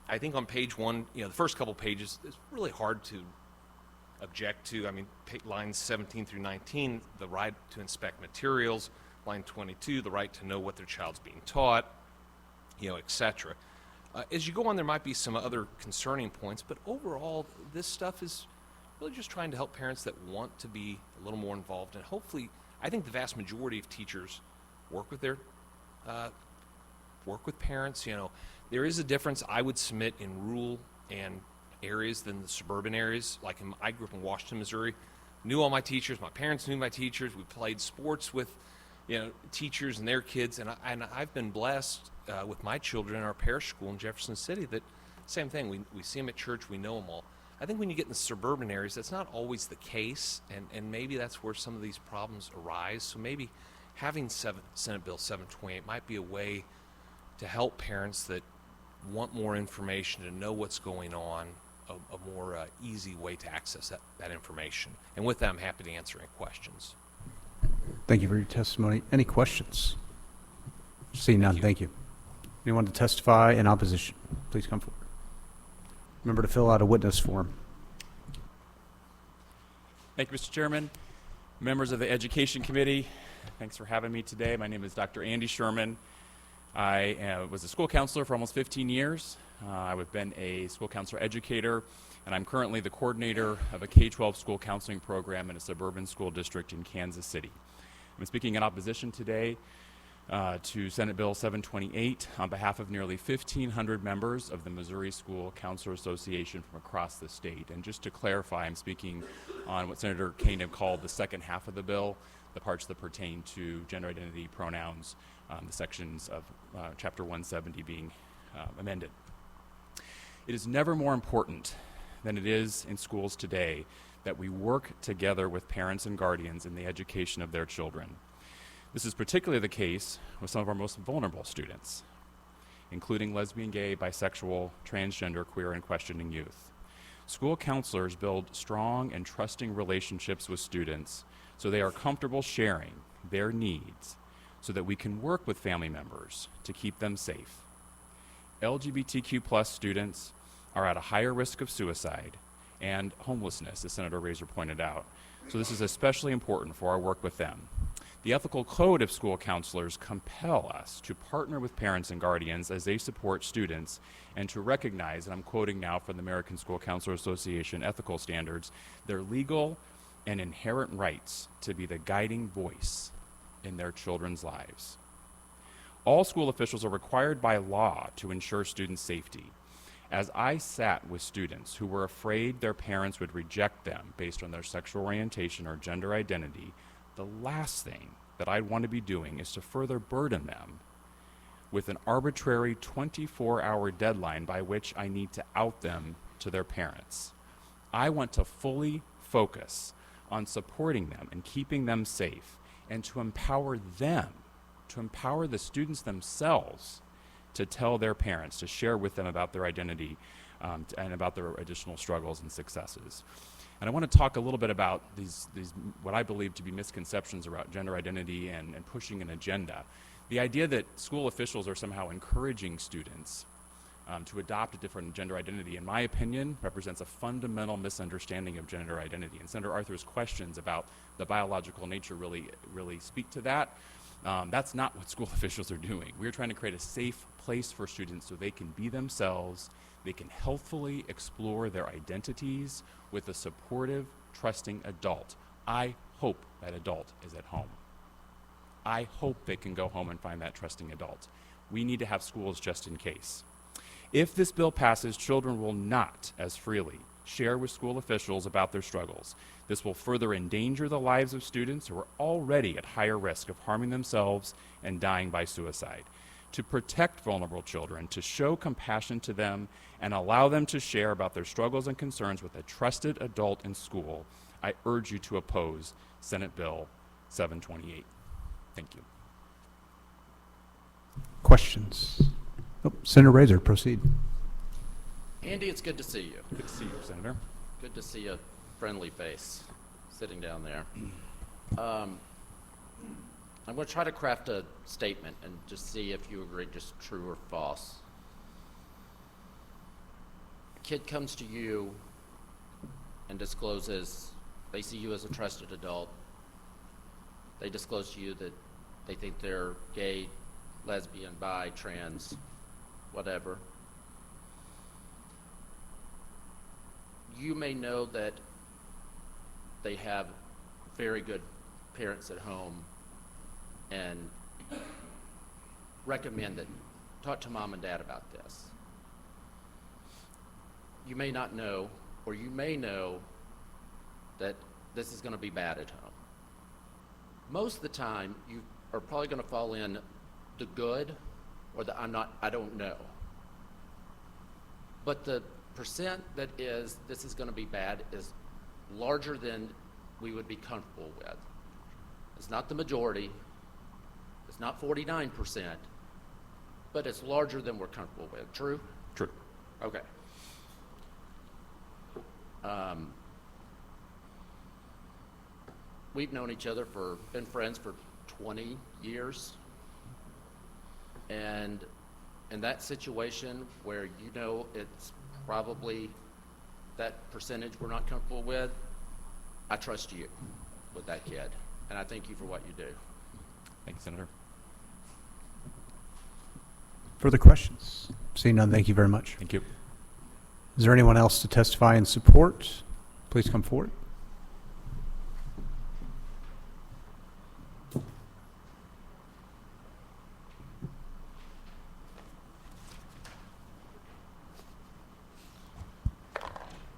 I think on page 1, the first couple pages, it's really hard to object to. I mean, lines 17 through 19, the right to inspect materials, line 22, the right to know what their child's being taught, etc. As you go on, there might be some other concerning points, but overall, this stuff is really just trying to help parents that want to be a little more involved, and hopefully, I think the vast majority of teachers work with parents. There is a difference, I would submit, in rural and areas than the suburban areas. Like I grew up in Washington, Missouri, knew all my teachers, my parents knew my teachers, we played sports with teachers and their kids, and I've been blessed with my children in our parish school in Jefferson City that same thing, we see them at church, we know them all. I think when you get in the suburban areas, that's not always the case, and maybe that's where some of these problems arise. So maybe having Senate Bill 728 might be a way to help parents that want more information, to know what's going on, a more easy way to access that information. And with that, I'm happy to answer any questions. Thank you for your testimony. Any questions? Seeing none, thank you. Anyone to testify in opposition, please come forward. Remember to fill out a witness form. Thank you, Mr. Chairman. Members of the Education Committee, thanks for having me today. My name is Dr. Andy Sherman. I was a school counselor for almost 15 years. I've been a school counselor educator, and I'm currently the coordinator of a K-12 school counseling program in a suburban school district in Kansas City. I'm speaking in opposition today to Senate Bill 728 on behalf of nearly 1,500 members of the Missouri School Counselor Association from across the state. And just to clarify, I'm speaking on what Senator Koenig called the second half of the bill, the parts that pertain to gender identity pronouns, the sections of Chapter 170 being amended. It is never more important than it is in schools today that we work together with parents and guardians in the education of their children. This is particularly the case with some of our most vulnerable students, including lesbian, gay, bisexual, transgender, queer, and questioning youth. School counselors build strong and trusting relationships with students so they are comfortable sharing their needs so that we can work with family members to keep them safe. LGBTQ+ students are at a higher risk of suicide and homelessness, as Senator Rehder pointed out. So this is especially important for our work with them. The ethical code of school counselors compel us to partner with parents and guardians as they support students and to recognize, and I'm quoting now from the American School Counselor Association ethical standards, their legal and inherent rights to be the guiding voice in their children's lives. All school officials are required by law to ensure student safety. As I sat with students who were afraid their parents would reject them based on their sexual orientation or gender identity, the last thing that I'd want to be doing is to further burden them with an arbitrary 24-hour deadline by which I need to out them to their parents. I want to fully focus on supporting them and keeping them safe and to empower them, to empower the students themselves to tell their parents, to share with them about their identity and about their additional struggles and successes. And I want to talk a little bit about these what I believe to be misconceptions about gender identity and pushing an agenda. The idea that school officials are somehow encouraging students to adopt a different gender identity, in my opinion, represents a fundamental misunderstanding of gender identity. And Senator Arthur's questions about the biological nature really speak to that. That's not what school officials are doing. We're trying to create a safe place for students so they can be themselves, they can healthfully explore their identities with a supportive, trusting adult. I hope that adult is at home. I hope they can go home and find that trusting adult. We need to have schools just in case. If this bill passes, children will not as freely share with school officials about their struggles. This will further endanger the lives of students who are already at higher risk of harming themselves and dying by suicide. To protect vulnerable children, to show compassion to them, and allow them to share about their struggles and concerns with a trusted adult in school, I urge you to oppose Senate Bill 728. Thank you. Questions? Oh, Senator Rehder, proceed. Andy, it's good to see you. Good to see you, Senator. Good to see a friendly face sitting down there. I'm going to try to craft a statement and just see if you agree, just true or false. A kid comes to you and discloses, they see you as a trusted adult. They disclose to you that they think they're gay, lesbian, bi, trans, whatever. You may know that they have very good parents at home and recommend that talk to mom and dad about this. You may not know, or you may know that this is going to be bad at home. Most of the time, you are probably going to fall in the good or the I don't know. But the percent that is this is going to be bad is larger than we would be comfortable with. It's not the majority. It's not 49%, but it's larger than we're comfortable with. True? True. Okay. We've known each other been friends for 20 years. And in that situation where you know it's probably that percentage we're not comfortable with, I trust you with that kid. And I thank you for what you do. Thank you, Senator. Further questions? Seeing none, thank you very much. Thank you. Is there anyone else to testify in support? Please come forward.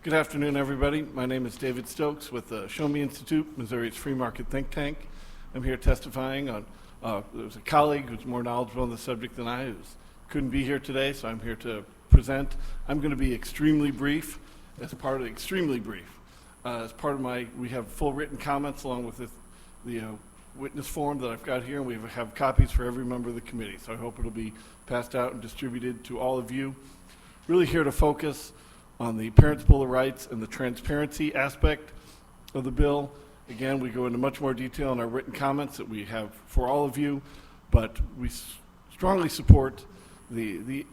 Good afternoon, everybody. My name is David Stokes with the Show Me Institute, Missouri's free market think tank. I'm here testifying on, there's a colleague who's more knowledgeable on the subject than I, who couldn't be here today, so I'm here to present. I'm going to be extremely brief, as part of we have full written comments along with the witness form that I've got here, and we have copies for every member of the committee, so I hope it'll be passed out and distributed to all of you. Really here to focus on the Parents' Bill of Rights and the transparency aspect of the bill. Again, we go into much more detail in our written comments that we have for all of you, but we strongly support the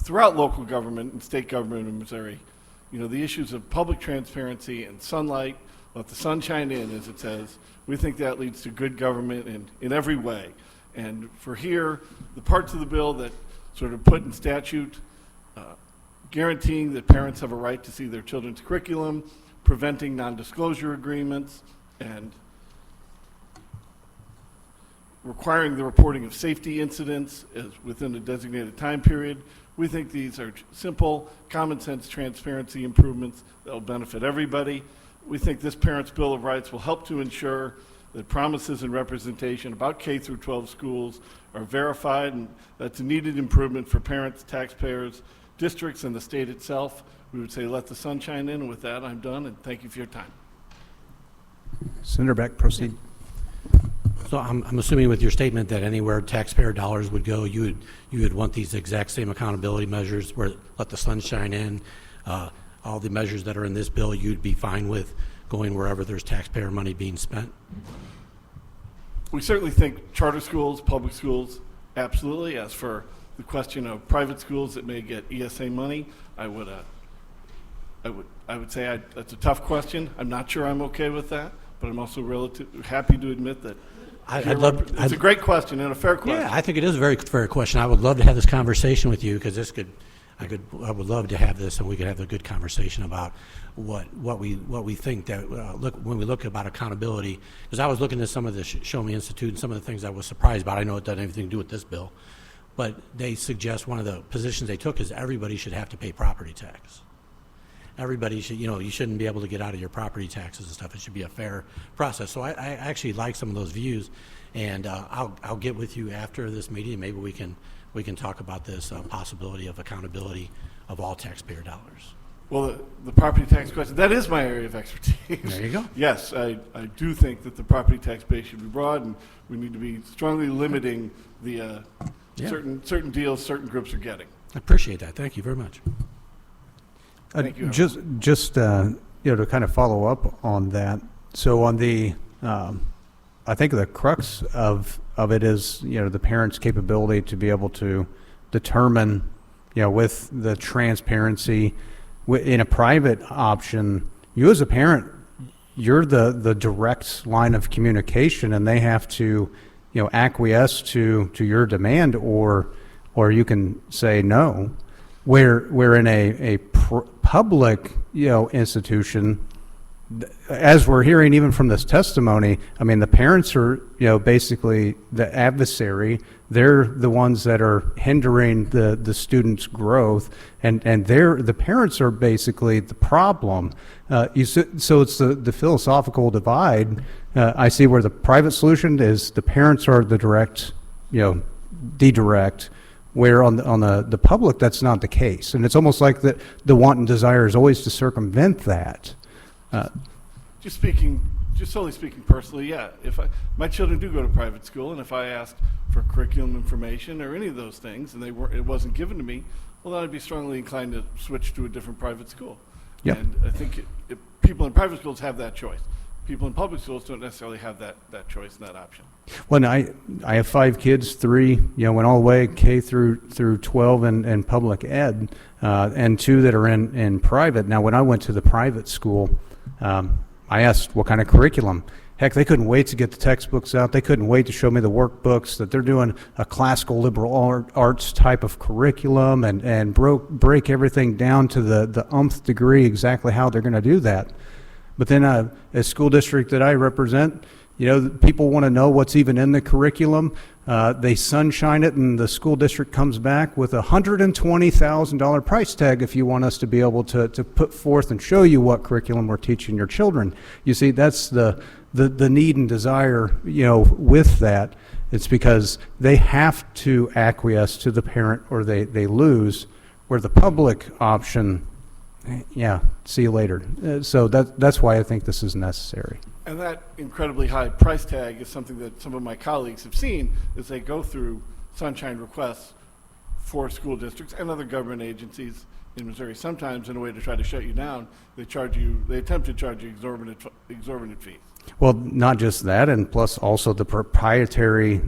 throughout local government and state government in Missouri, the issues of public transparency and sunlight, let the sun shine in, as it says. We think that leads to good government in every way. And for here, the parts of the bill that sort of put in statute guaranteeing that parents have a right to see their children's curriculum, preventing non-disclosure agreements, and requiring the reporting of safety incidents as within a designated time period. We think these are simple, common sense transparency improvements that will benefit everybody. We think this Parents' Bill of Rights will help to ensure that promises and representation about K through 12 schools are verified, and that's a needed improvement for parents, taxpayers, districts, and the state itself. We would say let the sun shine in, and with that I'm done, and thank you for your time. Senator Beck, proceed. So I'm assuming with your statement that anywhere taxpayer dollars would go, you would want these exact same accountability measures where let the sun shine in, all the measures that are in this bill you'd be fine with going wherever there's taxpayer money being spent? We certainly think charter schools, public schools, absolutely. As for the question of private schools that may get ESA money, I would say that's a tough question. I'm not sure I'm okay with that, but I'm also happy to admit that it's a great question and a fair question. Yeah, I think it is a very fair question. I would love to have this conversation with you because I would love to have this and we could have a good conversation about what we think that when we look about accountability. Because I was looking at some of the Show Me Institute and some of the things I was surprised about. I know it doesn't have anything to do with this bill. But they suggest one of the positions they took is everybody should have to pay property tax. Everybody should, you shouldn't be able to get out of your property taxes and stuff. It should be a fair process. So I actually like some of those views, and I'll get with you after this meeting. Maybe we can talk about this possibility of accountability of all taxpayer dollars. Well, the property tax question, that is my area of expertise. There you go. Yes, I do think that the property tax base should be broad, and we need to be strongly limiting the certain deals certain groups are getting. I appreciate that. Thank you very much. Thank you. Just to kind of follow up on that. So on the, I think the crux of it is, the parent's capability to be able to determine, with the transparency in a private option, you as a parent, you're the direct line of communication, and they have to, acquiesce to your demand, or you can say no. Where in a public, institution, as we're hearing even from this testimony, I mean, the parents are, basically the adversary. They're the ones that are hindering the students' growth, and the parents are basically the problem. So it's the philosophical divide. I see where the private solution is the parents are the direct, direct, where on the public, that's not the case. And it's almost like the want and desire is always to circumvent that. Just solely speaking personally, yeah. If my children do go to private school, and if I asked for curriculum information or any of those things, and it wasn't given to me, well, then I'd be strongly inclined to switch to a different private school. Yep. And I think people in private schools have that choice. People in public schools don't necessarily have that choice and that option. Well, I have 5 kids, 3, went all the way K through 12 in public ed, and 2 that are in private. Now, when I went to the private school, I asked what kind of curriculum. Heck, they couldn't wait to get the textbooks out. They couldn't wait to show me the workbooks, that they're doing a classical liberal arts type of curriculum, and break everything down to the umpth degree exactly how they're going to do that. But then a school district that I represent, people want to know what's even in the curriculum. They sunshine it, and the school district comes back with a $120,000 price tag if you want us to be able to put forth and show you what curriculum we're teaching your children. You see, that's the need and desire, with that. It's because they have to acquiesce to the parent or they lose, where the public option, see you later. So that's why I think this is necessary. And that incredibly high price tag is something that some of my colleagues have seen as they go through sunshine requests for school districts and other government agencies in Missouri. Sometimes, in a way to try to shut you down, they attempt to charge you exorbitant fees. Well, not just that, and plus also the proprietary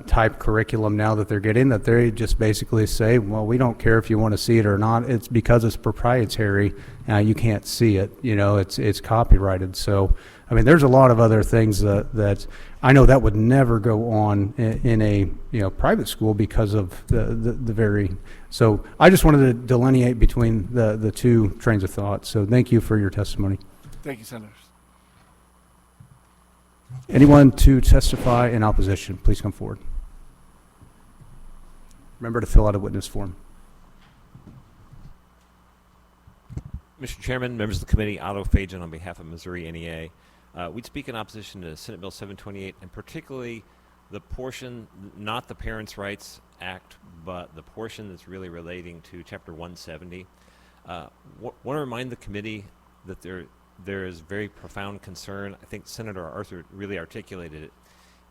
type curriculum now that they're getting, that they just basically say, well, we don't care if you want to see it or not. It's because it's proprietary. You can't see it. It's copyrighted. So, I mean, there's a lot of other things that I know that would never go on in a private school because of the very. So I just wanted to delineate between the two trains of thought. So thank you for your testimony. Thank you, Senators. Anyone to testify in opposition, please come forward. Remember to fill out a witness form. Mr. Chairman, members of the committee, Otto Fajan on behalf of Missouri NEA. We'd speak in opposition to Senate Bill 728, and particularly the portion, not the Parents' Rights Act, but the portion that's really relating to Chapter 170. Want to remind the committee that there is very profound concern. I think Senator Arthur really articulated it.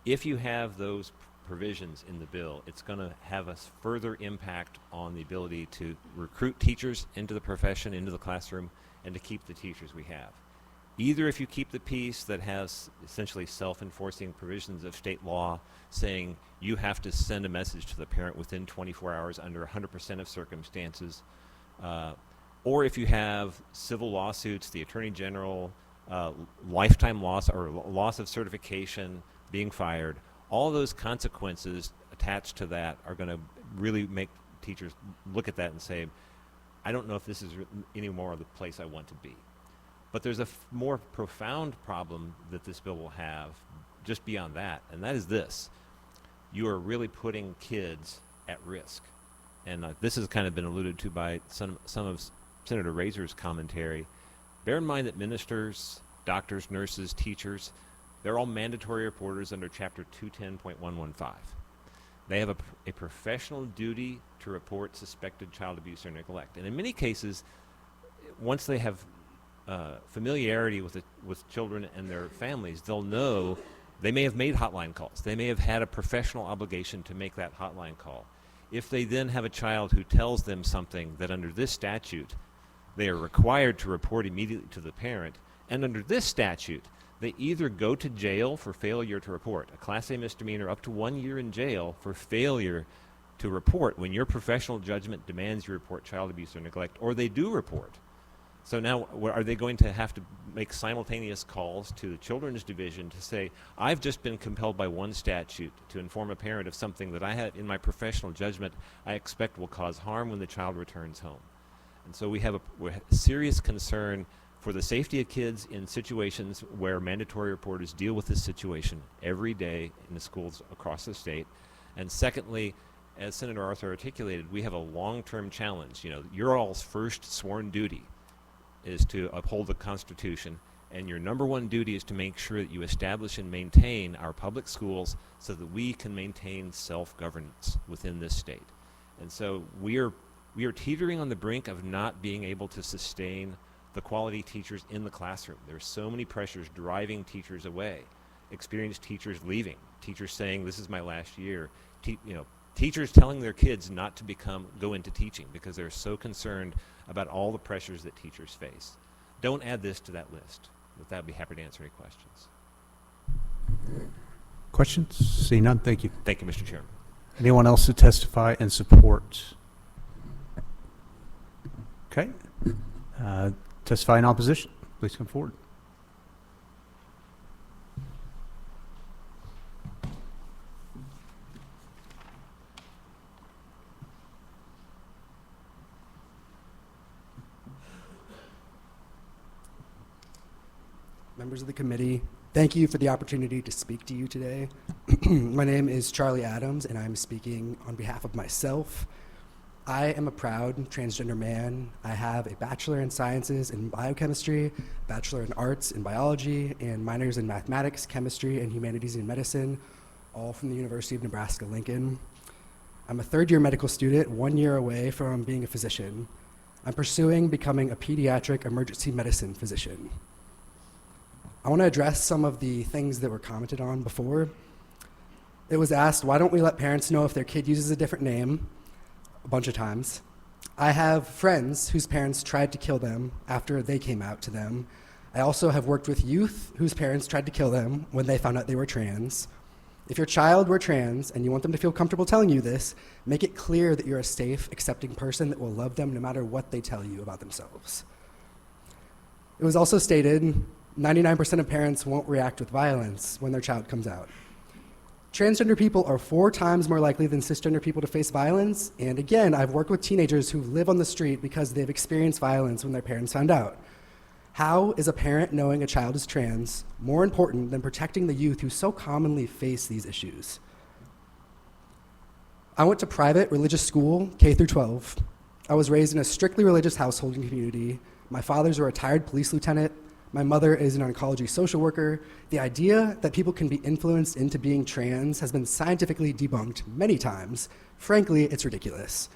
If you have those provisions in the bill, it's going to have a further impact on the ability to recruit teachers into the profession, into the classroom, and to keep the teachers we have. Either if you keep the piece that has essentially self-enforcing provisions of state law saying you have to send a message to the parent within 24 hours under 100% of circumstances, or if you have civil lawsuits, the Attorney General, lifetime loss or loss of certification, being fired, all those consequences attached to that are going to really make teachers look at that and say, I don't know if this is any more the place I want to be. But there's a more profound problem that this bill will have just beyond that, and that is this. You are really putting kids at risk. And this has kind of been alluded to by some of Senator Rehder's commentary. Bear in mind that ministers, doctors, nurses, teachers, they're all mandatory reporters under Chapter 210.115. They have a professional duty to report suspected child abuse or neglect. And in many cases, once they have familiarity with children and their families, they'll know they may have made hotline calls. They may have had a professional obligation to make that hotline call. If they then have a child who tells them something that under this statute They are required to report immediately to the parent. And under this statute, they either go to jail for failure to report, a Class A misdemeanor up to 1 year in jail for failure to report when your professional judgment demands you report child abuse or neglect, or they do report. So now, are they going to have to make simultaneous calls to the Children's Division to say, I've just been compelled by one statute to inform a parent of something that I have in my professional judgment I expect will cause harm when the child returns home? And so we have a serious concern for the safety of kids in situations where mandatory reporters deal with this situation every day in the schools across the state. And secondly, as Senator Arthur articulated, we have a long-term challenge. You know, your all's first sworn duty is to uphold the Constitution, and your number one duty is to make sure that you establish and maintain our public schools so that we can maintain self-governance within this state. And so we are teetering on the brink of not being able to sustain the quality teachers in the classroom. There are so many pressures driving teachers away. Experienced teachers leaving, teachers saying, this is my last year. Teachers telling their kids not to go into teaching because they're so concerned about all the pressures that teachers face. Don't add this to that list. With that, I'd be happy to answer any questions. Questions? See none. Thank you. Thank you, Mr. Chairman. Anyone else to testify in support? Okay. Testify in opposition. Please come forward. Members of the committee, thank you for the opportunity to speak to you today. My name is Charlie Adams, and I'm speaking on behalf of myself. I am a proud transgender man. I have a Bachelor in Sciences in Biochemistry, Bachelor in Arts in Biology, and minors in Mathematics, Chemistry, and Humanities and Medicine, all from the University of Nebraska-Lincoln. I'm a third-year medical student, 1 year away from being a physician. I'm pursuing becoming a pediatric emergency medicine physician. I want to address some of the things that were commented on before. It was asked, why don't we let parents know if their kid uses a different name? A bunch of times. I have friends whose parents tried to kill them after they came out to them. I also have worked with youth whose parents tried to kill them when they found out they were trans. If your child were trans and you want them to feel comfortable telling you this, make it clear that you're a safe, accepting person that will love them no matter what they tell you about themselves. It was also stated 99% of parents won't react with violence when their child comes out. Transgender people are 4 times more likely than cisgender people to face violence, and again, I've worked with teenagers who live on the street because they've experienced violence when their parents found out. How is a parent knowing a child is trans more important than protecting the youth who so commonly face these issues? I went to private religious school, K through 12. I was raised in a strictly religious household and community. My father's a retired police lieutenant. My mother is an oncology social worker. The idea that people can be influenced into being trans has been scientifically debunked many times. Frankly, it's ridiculous.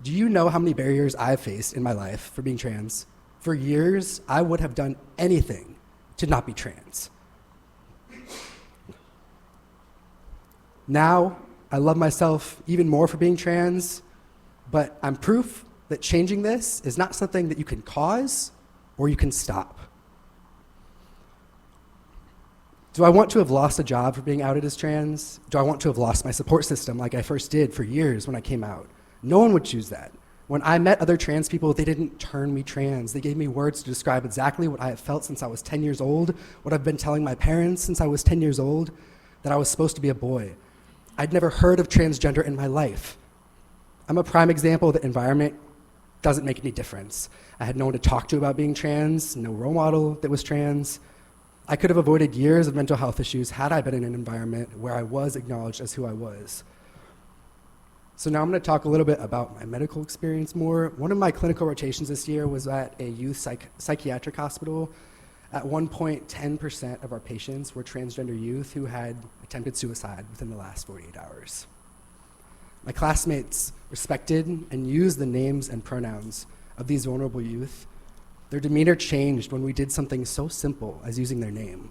Do you know how many barriers I've faced in my life for being trans? For years, I would have done anything to not be trans. Now, I love myself even more for being trans, but I'm proof that changing this is not something that you can cause or you can stop. Do I want to have lost a job for being outed as trans? Do I want to have lost my support system like I first did for years when I came out? No one would choose that. When I met other trans people, they didn't turn me trans. They gave me words to describe exactly what I have felt since I was 10 years old, what I've been telling my parents since I was 10 years old, that I was supposed to be a boy. I'd never heard of transgender in my life. I'm a prime example that environment doesn't make any difference. I had no one to talk to about being trans, no role model that was trans. I could have avoided years of mental health issues had I been in an environment where I was acknowledged as who I was. So now I'm going to talk a little bit about my medical experience more. One of my clinical rotations this year was at a youth psychiatric hospital. At one point, 10% of our patients were transgender youth who had attempted suicide within the last 48 hours. My classmates respected and used the names and pronouns of these vulnerable youth. Their demeanor changed when we did something so simple as using their name.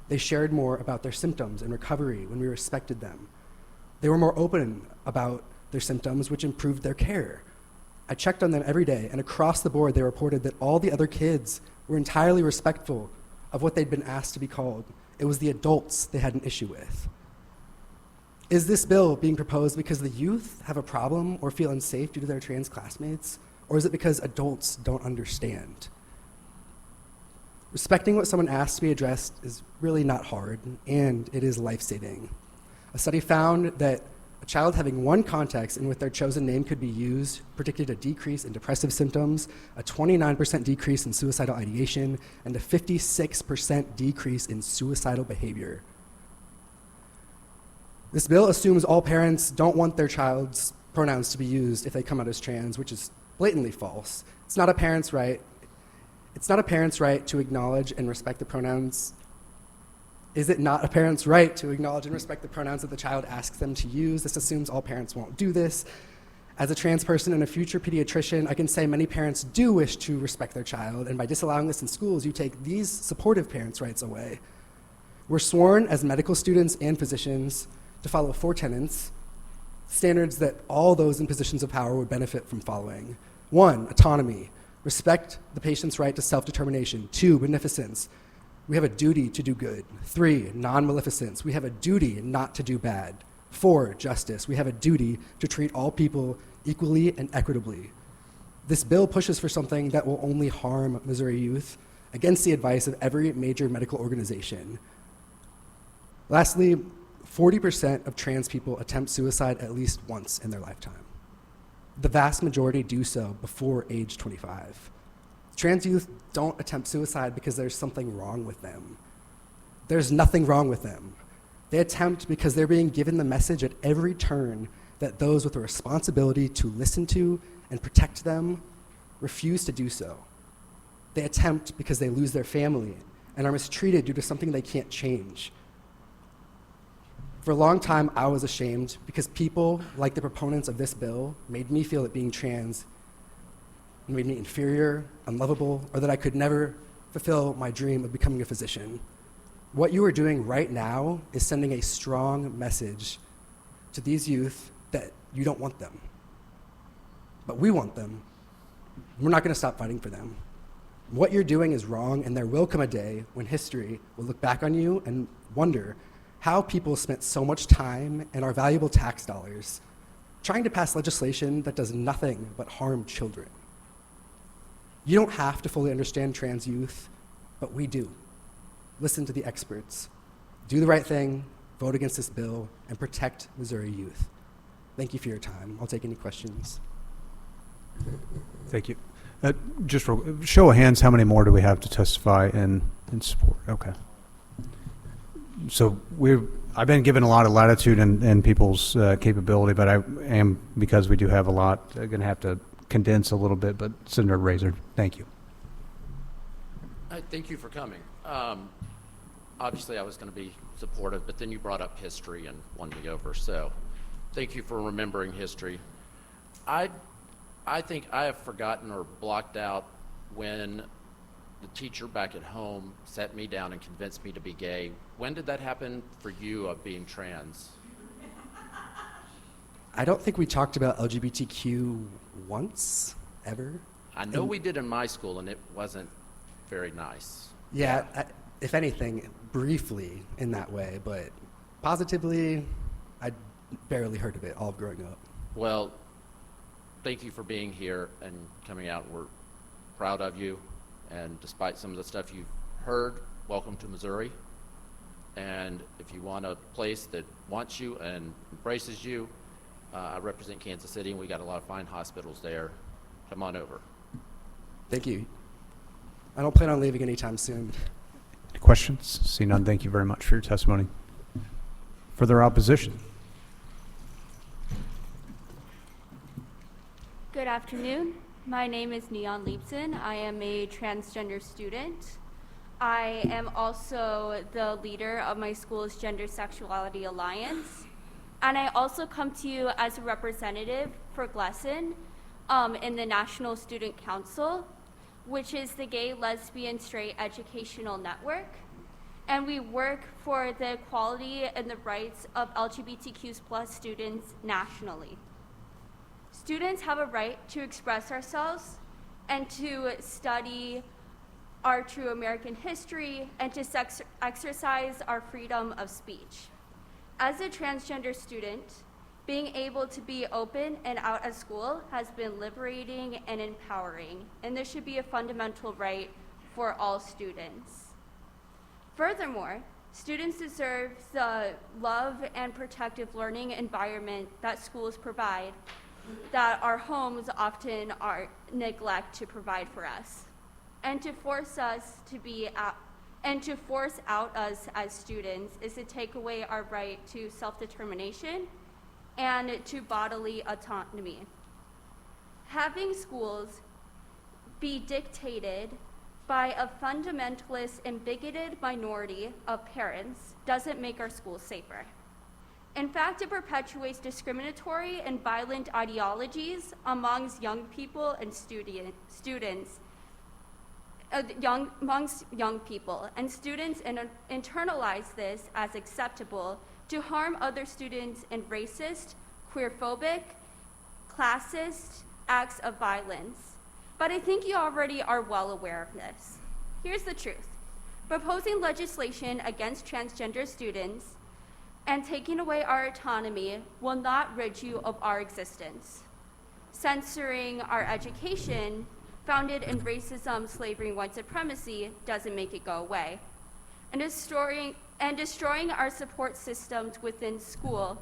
They shared more about their symptoms and recovery when we respected them. They were more open about their symptoms, which improved their care. I checked on them every day, and across the board, they reported that all the other kids were entirely respectful of what they'd been asked to be called. It was the adults they had an issue with. Is this bill being proposed because the youth have a problem or feel unsafe due to their trans classmates? Or is it because adults don't understand? Respecting what someone asks to be addressed is really not hard, and it is life-saving. A study found that a child having one context in which their chosen name could be used predicted a decrease in depressive symptoms, a 29% decrease in suicidal ideation, and a 56% decrease in suicidal behavior. This bill assumes all parents don't want their child's pronouns to be used if they come out as trans, which is blatantly false. It's not a parent's right. It's not a parent's right to acknowledge and respect the pronouns. Is it not a parent's right to acknowledge and respect the pronouns that the child asks them to use? This assumes all parents won't do this. As a trans person and a future pediatrician, I can say many parents do wish to respect their child, and by disallowing this in schools, you take these supportive parents' rights away. We're sworn as medical students and physicians to follow 4 tenets, standards that all those in positions of power would benefit from following. 1, autonomy. Respect the patient's right to self-determination. 2, beneficence. We have a duty to do good. 3, non-maleficence. We have a duty not to do bad. 4, justice. We have a duty to treat all people equally and equitably. This bill pushes for something that will only harm Missouri youth against the advice of every major medical organization. Lastly, 40% of trans people attempt suicide at least once in their lifetime. The vast majority do so before age 25. Trans youth don't attempt suicide because there's something wrong with them. There's nothing wrong with them. They attempt because they're being given the message at every turn that those with a responsibility to listen to and protect them refuse to do so. They attempt because they lose their family and are mistreated due to something they can't change. For a long time, I was ashamed because people, like the proponents of this bill, made me feel that being trans made me inferior, unlovable, or that I could never fulfill my dream of becoming a physician. What you are doing right now is sending a strong message to these youth that you don't want them. But we want them. We're not going to stop fighting for them. What you're doing is wrong, and there will come a day when history will look back on you and wonder how people spent so much time and our valuable tax dollars trying to pass legislation that does nothing but harm children. You don't have to fully understand trans youth, but we do. Listen to the experts. Do the right thing, vote against this bill, and protect Missouri youth. Thank you for your time. I'll take any questions. Thank you. Just for show of hands, how many more do we have to testify in support? Okay. So I've been given a lot of latitude in people's capability, but I am, because we do have a lot, going to have to condense a little bit. But Senator Rehder, thank you. Thank you for coming. Obviously, I was going to be supportive, but then you brought up history and won me over. So thank you for remembering history. I think I have forgotten or blocked out when the teacher back at home sat me down and convinced me to be gay. When did that happen for you of being trans? I don't think we talked about LGBTQ once, ever. I know we did in my school, and it wasn't very nice. Yeah, if anything, briefly in that way, but positively, I barely heard of it all growing up. Well, thank you for being here and coming out. We're proud of you. And despite some of the stuff you've heard, welcome to Missouri. And if you want a place that wants you and embraces you, I represent Kansas City, and we got a lot of fine hospitals there. Come on over. Thank you. I don't plan on leaving anytime soon. Questions? See none. Thank you very much for your testimony. Further opposition? Good afternoon. My name is Neon Leibson. I am a transgender student. I am also the leader of my school's Gender Sexuality Alliance. And I also come to you as a representative for GLESSON in the National Student Council, which is the Gay, Lesbian, Straight Educational Network. And we work for the equality and the rights of LGBTQ+ students nationally. Students have a right to express ourselves and to study our true American history and to exercise our freedom of speech. As a transgender student, being able to be open and out at school has been liberating and empowering, and this should be a fundamental right for all students. Furthermore, students deserve the love and protective learning environment that schools provide that our homes often neglect to provide for us. And to force out us as students is to take away our right to self-determination and to bodily autonomy. Having schools be dictated by a fundamentalist and bigoted minority of parents doesn't make our schools safer. In fact, it perpetuates discriminatory and violent ideologies amongst young people and amongst young people, and students internalize this as acceptable to harm other students in racist, queerphobic, classist acts of violence. But I think you already are well aware of this. Here's the truth. Proposing legislation against transgender students and taking away our autonomy will not rid you of our existence. Censoring our education, founded in racism, slavery, and white supremacy, doesn't make it go away. And destroying our support systems within school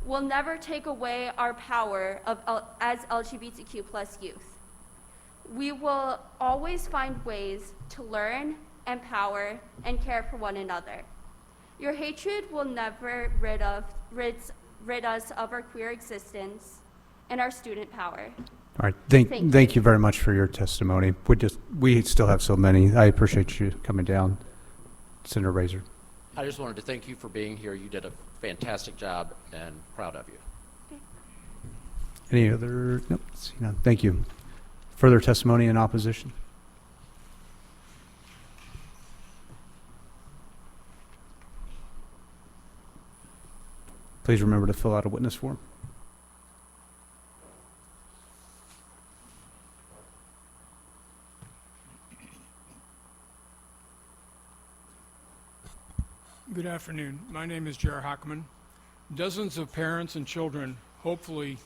will never take away our power as LGBTQ+ youth. We will always find ways to learn, empower, and care for one another. Your hatred will never rid us of our queer existence and our student power. All right, thank you very much for your testimony. We still have so many. I appreciate you coming down, Senator Razor. I just wanted to thank you for being here. You did a fantastic job, and proud of you. Okay. Any other? Nope, see none. Thank you. Further testimony in opposition? Please remember to fill out a witness form. Good afternoon. My name is Jerry Hockman. Dozens of parents and children, hopefully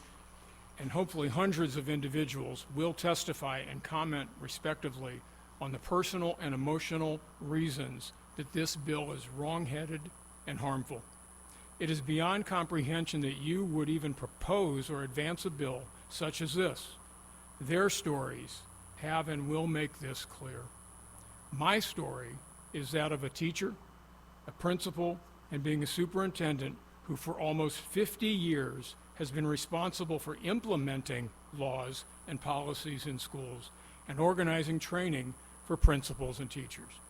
hundreds of individuals, will testify and comment respectively on the personal and emotional reasons that this bill is wrong-headed and harmful. It is beyond comprehension that you would even propose or advance a bill such as this. Their stories have and will make this clear. My story is that of a teacher, a principal, and being a superintendent who for almost 50 years has been responsible for implementing laws and policies in schools and organizing training for principals and teachers,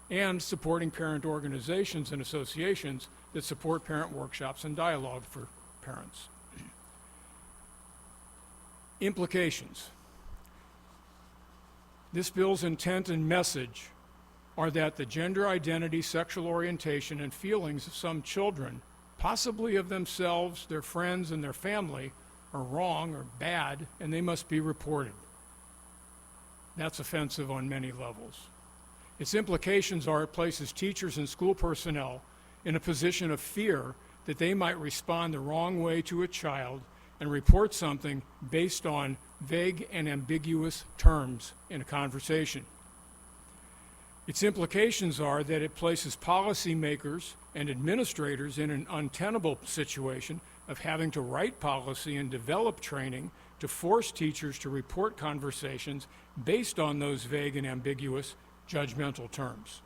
and supporting parent organizations and associations that support parent workshops and dialogue for parents. Implications. This bill's intent and message are that the gender identity, sexual orientation, and feelings of some children, possibly of themselves, their friends, and their family, are wrong or bad, and they must be reported. That's offensive on many levels. Its implications are it places teachers and school personnel in a position of fear that they might respond the wrong way to a child and report something based on vague and ambiguous terms in a conversation. Its implications are that it places policymakers and administrators in an untenable situation of having to write policy and develop training to force teachers to report conversations based on those vague and ambiguous judgmental terms.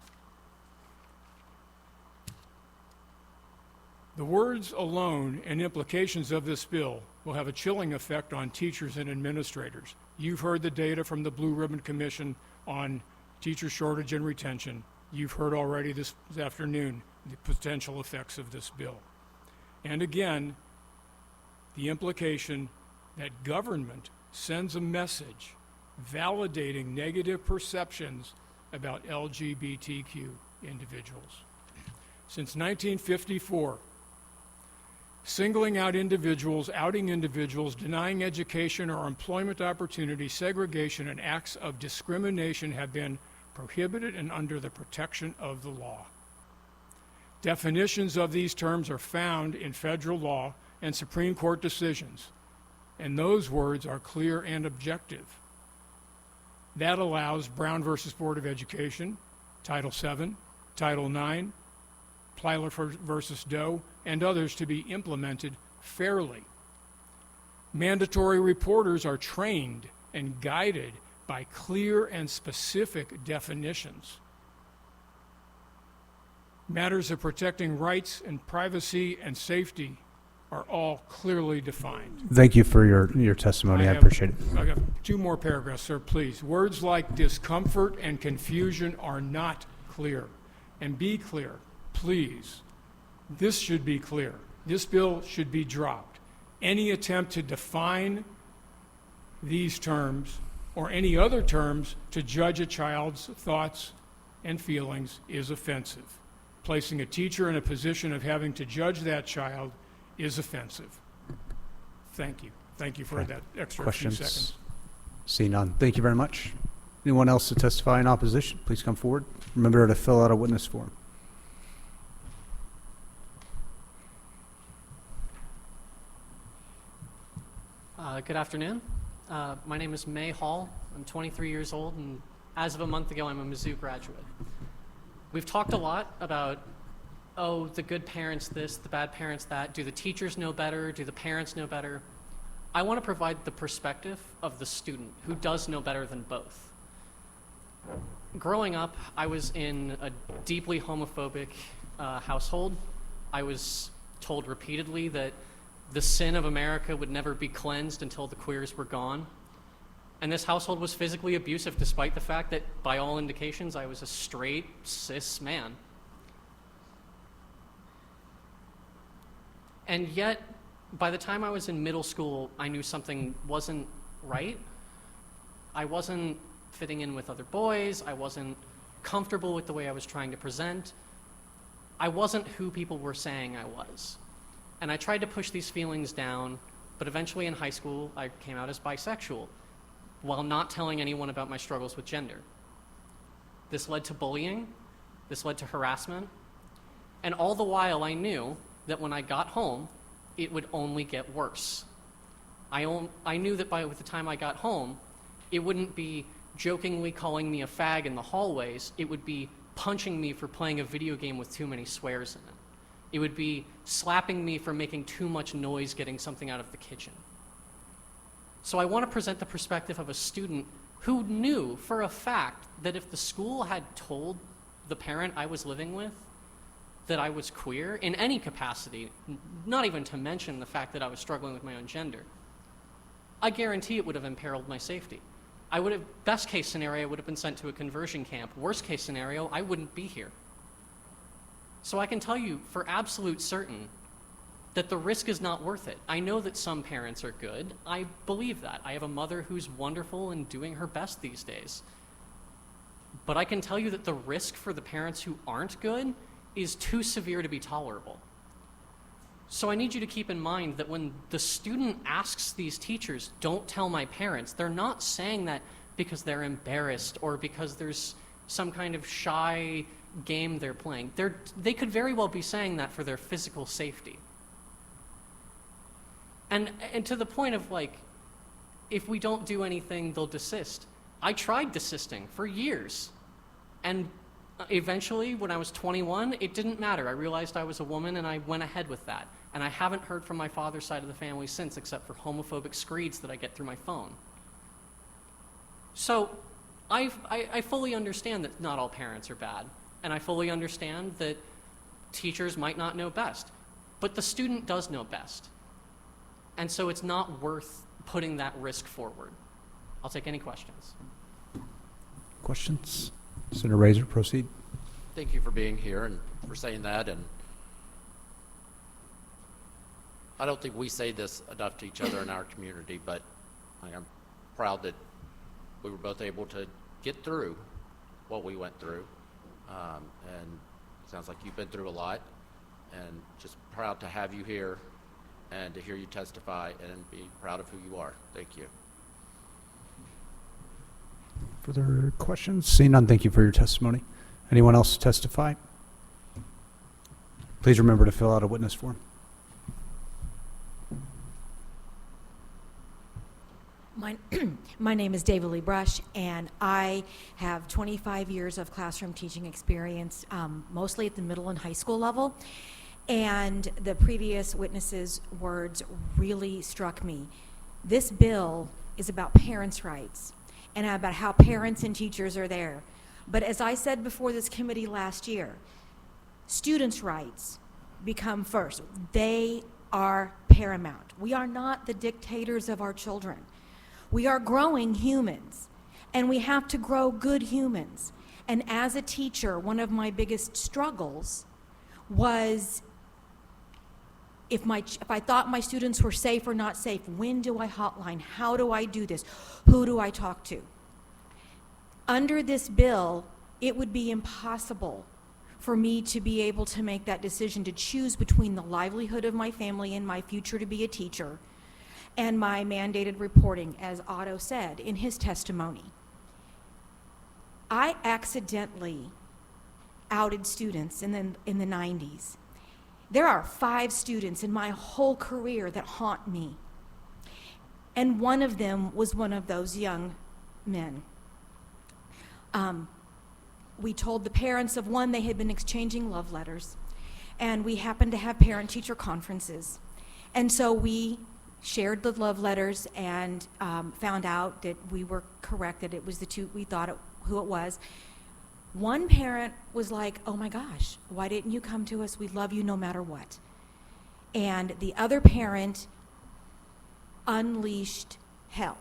The words alone and implications of this bill will have a chilling effect on teachers and administrators. You've heard the data from the Blue Ribbon Commission on teacher shortage and retention. You've heard already this afternoon the potential effects of this bill. And again, the implication that government sends a message validating negative perceptions about LGBTQ individuals. Since 1954, singling out individuals, outing individuals, denying education or employment opportunity, segregation, and acts of discrimination have been prohibited and under the protection of the law. Definitions of these terms are found in federal law and Supreme Court decisions, and those words are clear and objective. That allows Brown versus Board of Education, Title VII, Title IX, Plyler versus Doe, and others to be implemented fairly. Mandatory reporters are trained and guided by clear and specific definitions. Matters of protecting rights and privacy and safety are all clearly defined. Thank you for your testimony. I appreciate it. I have 2 more paragraphs, sir, please. Words like discomfort and confusion are not clear. And be clear, please. This should be clear. This bill should be dropped. Any attempt to define these terms or any other terms to judge a child's thoughts and feelings is offensive. Placing a teacher in a position of having to judge that child is offensive. Thank you. Thank you for that extra Questions? few seconds. See none. Thank you very much. Anyone else to testify in opposition, please come forward. Remember to fill out a witness form. Good afternoon. My name is May Hall. I'm 23 years old, and as of a month ago, I'm a Mizzou graduate. We've talked a lot about, oh, the good parents this, the bad parents that. Do the teachers know better? Do the parents know better? I want to provide the perspective of the student who does know better than both. Growing up, I was in a deeply homophobic household. I was told repeatedly that the sin of America would never be cleansed until the queers were gone. And this household was physically abusive despite the fact that, by all indications, I was a straight, cis man. And yet, by the time I was in middle school, I knew something wasn't right. I wasn't fitting in with other boys. I wasn't comfortable with the way I was trying to present. I wasn't who people were saying I was. And I tried to push these feelings down, but eventually in high school, I came out as bisexual, while not telling anyone about my struggles with gender. This led to bullying, this led to harassment, and all the while I knew that when I got home, it would only get worse. I knew that by the time I got home, it wouldn't be jokingly calling me a fag in the hallways, it would be punching me for playing a video game with too many swears in it. It would be slapping me for making too much noise getting something out of the kitchen. So I want to present the perspective of a student who knew for a fact that if the school had told the parent I was living with that I was queer in any capacity, not even to mention the fact that I was struggling with my own gender, I guarantee it would have imperiled my safety. Best case scenario, I would have been sent to a conversion camp. Worst case scenario, I wouldn't be here. So I can tell you for absolute certain that the risk is not worth it. I know that some parents are good. I believe that. I have a mother who's wonderful and doing her best these days. But I can tell you that the risk for the parents who aren't good is too severe to be tolerable. So I need you to keep in mind that when the student asks these teachers, don't tell my parents, they're not saying that because they're embarrassed or because there's some kind of shy game they're playing. They could very well be saying that for their physical safety. And to the point of like, if we don't do anything, they'll desist. I tried desisting for years. And eventually, when I was 21, it didn't matter. I realized I was a woman and I went ahead with that. And I haven't heard from my father's side of the family since, except for homophobic screeds that I get through my phone. So I fully understand that not all parents are bad. And I fully understand that teachers might not know best. But the student does know best. And so it's not worth putting that risk forward. I'll take any questions. Questions? Senator Rehder, proceed. Thank you for being here and for saying that. And I don't think we say this enough to each other in our community, but I'm proud that we were both able to get through what we went through. And it sounds like you've been through a lot, and just proud to have you here and to hear you testify and be proud of who you are. Thank you. Further questions? Seeing none, thank you for your testimony. Anyone else testify? Please remember to fill out a witness form. My name is David Lee Brush, and I have 25 years of classroom teaching experience, mostly at the middle and high school level. And the previous witness's words really struck me. This bill is about parents' rights and about how parents and teachers are there. But as I said before this committee last year, students' rights become first. They are paramount. We are not the dictators of our children. We are growing humans, and we have to grow good humans. And as a teacher, one of my biggest struggles was if I thought my students were safe or not safe. When do I hotline? How do I do this? Who do I talk to? Under this bill, it would be impossible for me to be able to make that decision to choose between the livelihood of my family and my future to be a teacher and my mandated reporting, as Otto said in his testimony. I accidentally outed students in the 90s. There are 5 students in my whole career that haunt me. And one of them was one of those young men. We told the parents of one they had been exchanging love letters, and we happened to have parent-teacher conferences. And so we shared the love letters and found out that we were correct, that it was the two, we thought who it was. One parent was like, oh my gosh, why didn't you come to us? We love you no matter what. And the other parent unleashed hell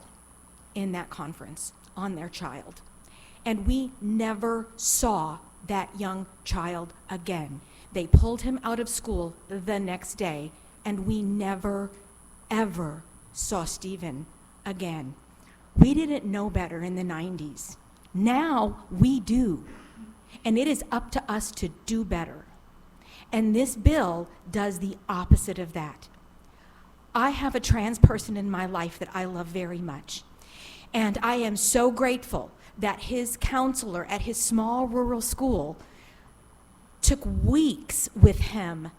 in that conference on their child. And we never saw that young child again. They pulled him out of school the next day, and we never, ever saw Stephen again. We didn't know better in the 90s. Now we do. And it is up to us to do better. And this bill does the opposite of that. I have a trans person in my life that I love very much. And I am so grateful that his counselor at his small rural school took weeks with him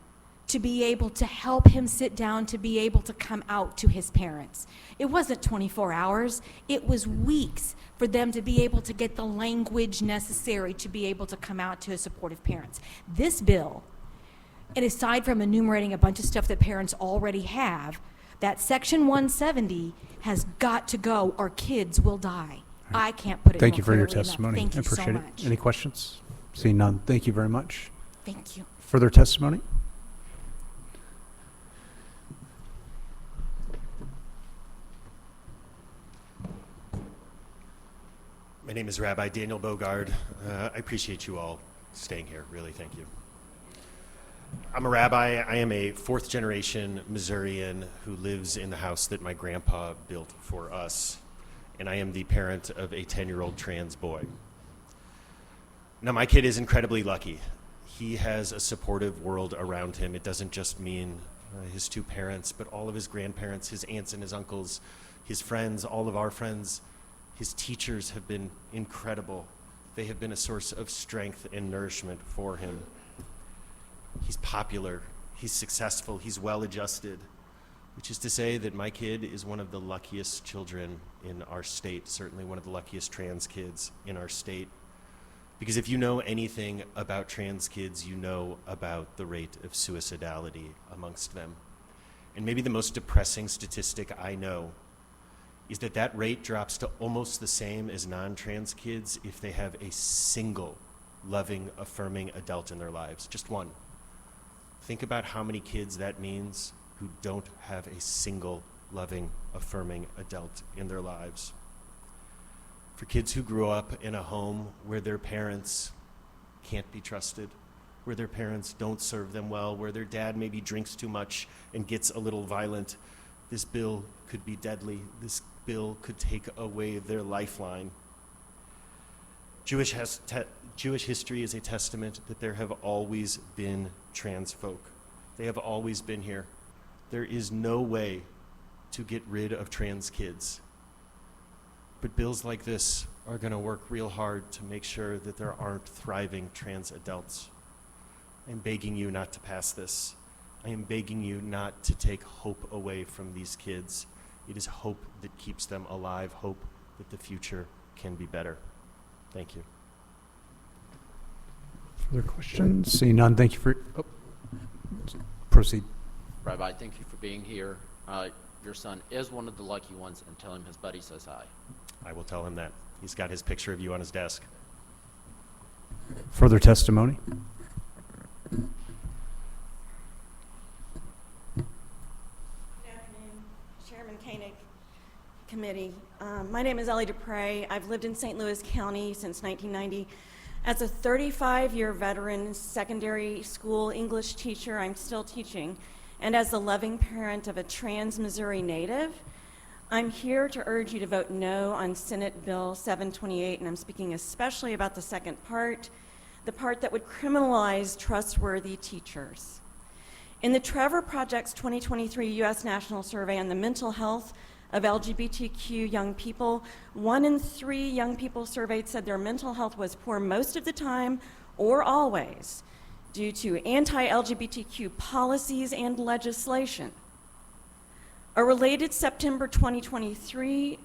to be able to help him sit down, to be able to come out to his parents. It wasn't 24 hours, it was weeks for them to be able to get the language necessary to be able to come out to his supportive parents. This bill, and aside from enumerating a bunch of stuff that parents already have, that Section 170 has got to go or kids will die. I can't put it Thank more you for your clearly enough. testimony. Thank you I appreciate so it. much. Any questions? Seeing none, thank you very much. Thank you. Further testimony? My name is Rabbi Daniel Bogard. I appreciate you all staying here, really, thank you. I'm a rabbi. I am a 4th generation Missourian who lives in the house that my grandpa built for us, and I am the parent of a 10-year-old trans boy. Now, my kid is incredibly lucky. He has a supportive world around him. It doesn't just mean his 2 parents, but all of his grandparents, his aunts and his uncles, his friends, all of our friends. His teachers have been incredible. They have been a source of strength and nourishment for him. He's popular, he's successful, he's well-adjusted, which is to say that my kid is one of the luckiest children in our state, certainly one of the luckiest trans kids in our state. Because if you know anything about trans kids, you know about the rate of suicidality amongst them. And maybe the most depressing statistic I know is that that rate drops to almost the same as non-trans kids if they have a single loving, affirming adult in their lives, just one. Think about how many kids that means who don't have a single loving, affirming adult in their lives. For kids who grew up in a home where their parents can't be trusted, where their parents don't serve them well, where their dad maybe drinks too much and gets a little violent, this bill could be deadly. This bill could take away their lifeline. Jewish history is a testament that there have always been trans folk. They have always been here. There is no way to get rid of trans kids. But bills like this are going to work real hard to make sure that there aren't thriving trans adults. I'm begging you not to pass this. I am begging you not to take hope away from these kids. It is hope that keeps them alive, hope that the future can be better. Thank you. Further questions? Seeing none, thank you for, proceed. Rabbi, thank you for being here. Your son is one of the lucky ones, and tell him his buddy says hi. I will tell him that. He's got his picture of you on his desk. Further testimony? Good afternoon, Chairman Koenig, committee. My name is Ellie Dupre. I've lived in St. Louis County since 1990. As a 35-year veteran secondary school English teacher, I'm still teaching. And as the loving parent of a trans Missouri native, I'm here to urge you to vote no on Senate Bill 728, and I'm speaking especially about the second part, the part that would criminalize trustworthy teachers. In the Trevor Project's 2023 U.S. National Survey on the mental health of LGBTQ young people, 1 in 3 young people surveyed said their mental health was poor most of the time or always due to anti-LGBTQ policies and legislation. A related September 2023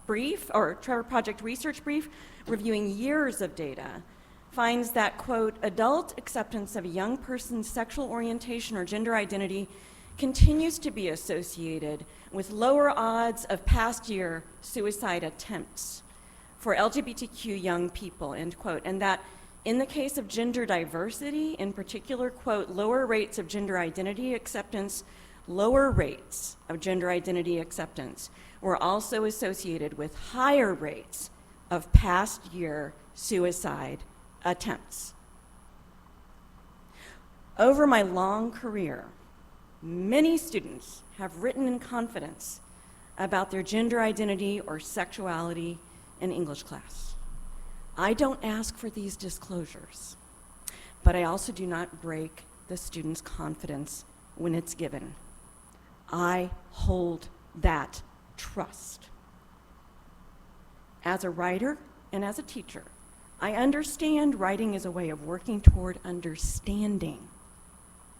brief, or Trevor Project research brief, reviewing years of data, finds that, quote, adult acceptance of a young person's sexual orientation or gender identity continues to be associated with lower odds of past year suicide attempts for LGBTQ young people, end quote, and that in the case of gender diversity, in particular, quote, lower rates of gender identity acceptance were also associated with higher rates of past year suicide attempts. Over my long career, many students have written in confidence about their gender identity or sexuality in English class. I don't ask for these disclosures, but I also do not break the student's confidence when it's given. I hold that trust. As a writer and as a teacher, I understand writing is a way of working toward understanding,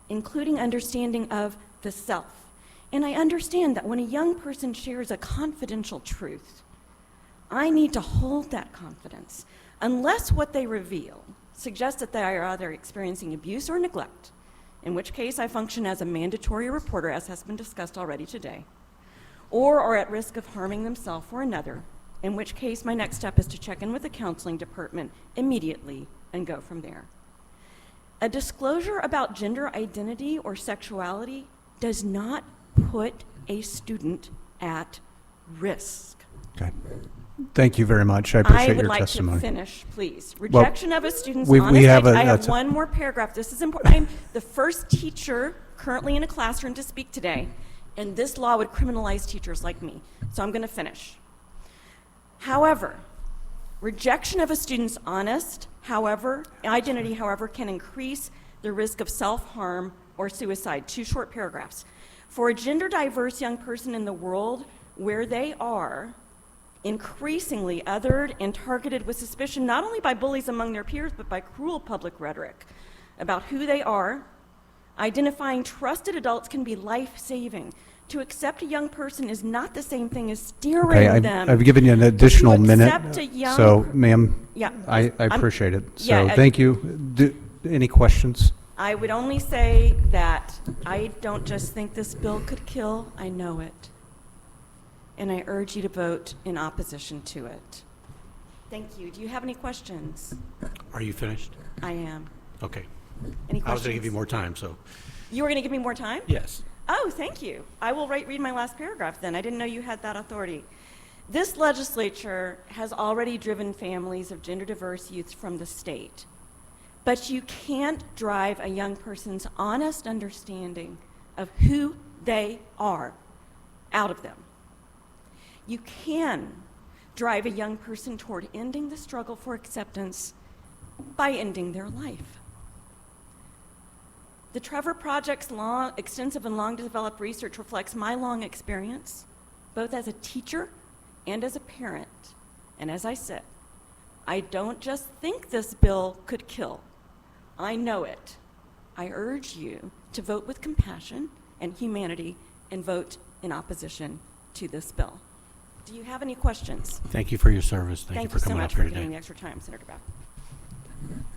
including understanding of the self. And I understand that when a young person shares a confidential truth, I need to hold that confidence unless what they reveal suggests that they are either experiencing abuse or neglect, in which case I function as a mandatory reporter, as has been discussed already today, or are at risk of harming themselves or another, in which case my next step is to check in with the counseling department immediately and go from there. A disclosure about gender identity or sexuality does not put a student at risk. Okay. Thank you very much. I appreciate your testimony. I would like to finish, please. Rejection of a student's we honest have I have one more paragraph. This is important. I'm the first teacher currently in a classroom to speak today, and this law would criminalize teachers like me. So I'm going to finish. However, rejection of a student's honest, identity, can increase the risk of self-harm or suicide. 2 short paragraphs. For a gender diverse young person in the world where they are increasingly othered and targeted with suspicion, not only by bullies among their peers, but by cruel public rhetoric about who they are, identifying trusted adults can be life-saving. To accept a young person is not the same thing as steering them. I've given you an additional minute, so ma'am, yeah, I appreciate it. So thank you. Any questions? I would only say that I don't just think this bill could kill, I know it. And I urge you to vote in opposition to it. Thank you. Do you have any questions? Are you finished? I am. Okay. Any questions? I was going to give you more time, so. You were going to give me more time? Yes. Oh, thank you. I will read my last paragraph then. I didn't know you had that authority. This legislature has already driven families of gender diverse youth from the state. But you can't drive a young person's honest understanding of who they are out of them. You can drive a young person toward ending the struggle for acceptance by ending their life. The Trevor Project's extensive and long-developed research reflects my long experience, both as a teacher and as a parent. And as I said, I don't just think this bill could kill. I know it. I urge you to vote with compassion and humanity and vote in opposition to this bill. Do you have any questions? Thank you for your service. Thank you for coming up here so much for today. giving me extra time, Senator Beck.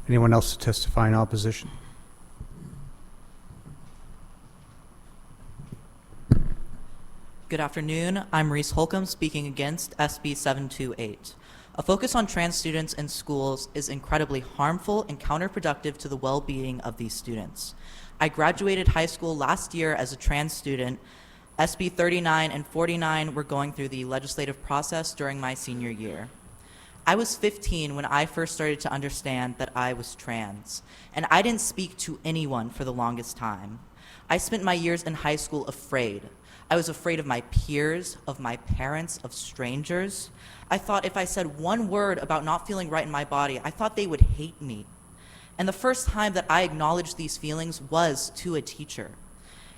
Anyone else to testify in opposition? Good afternoon. I'm Reese Holcomb speaking against SB728. A focus on trans students in schools is incredibly harmful and counterproductive to the well-being of these students. I graduated high school last year as a trans student. SB39 and 49 were going through the legislative process during my senior year. I was 15 when I first started to understand that I was trans, and I didn't speak to anyone for the longest time. I spent my years in high school afraid. I was afraid of my peers, of my parents, of strangers. I thought if I said one word about not feeling right in my body, I thought they would hate me. And the first time that I acknowledged these feelings was to a teacher.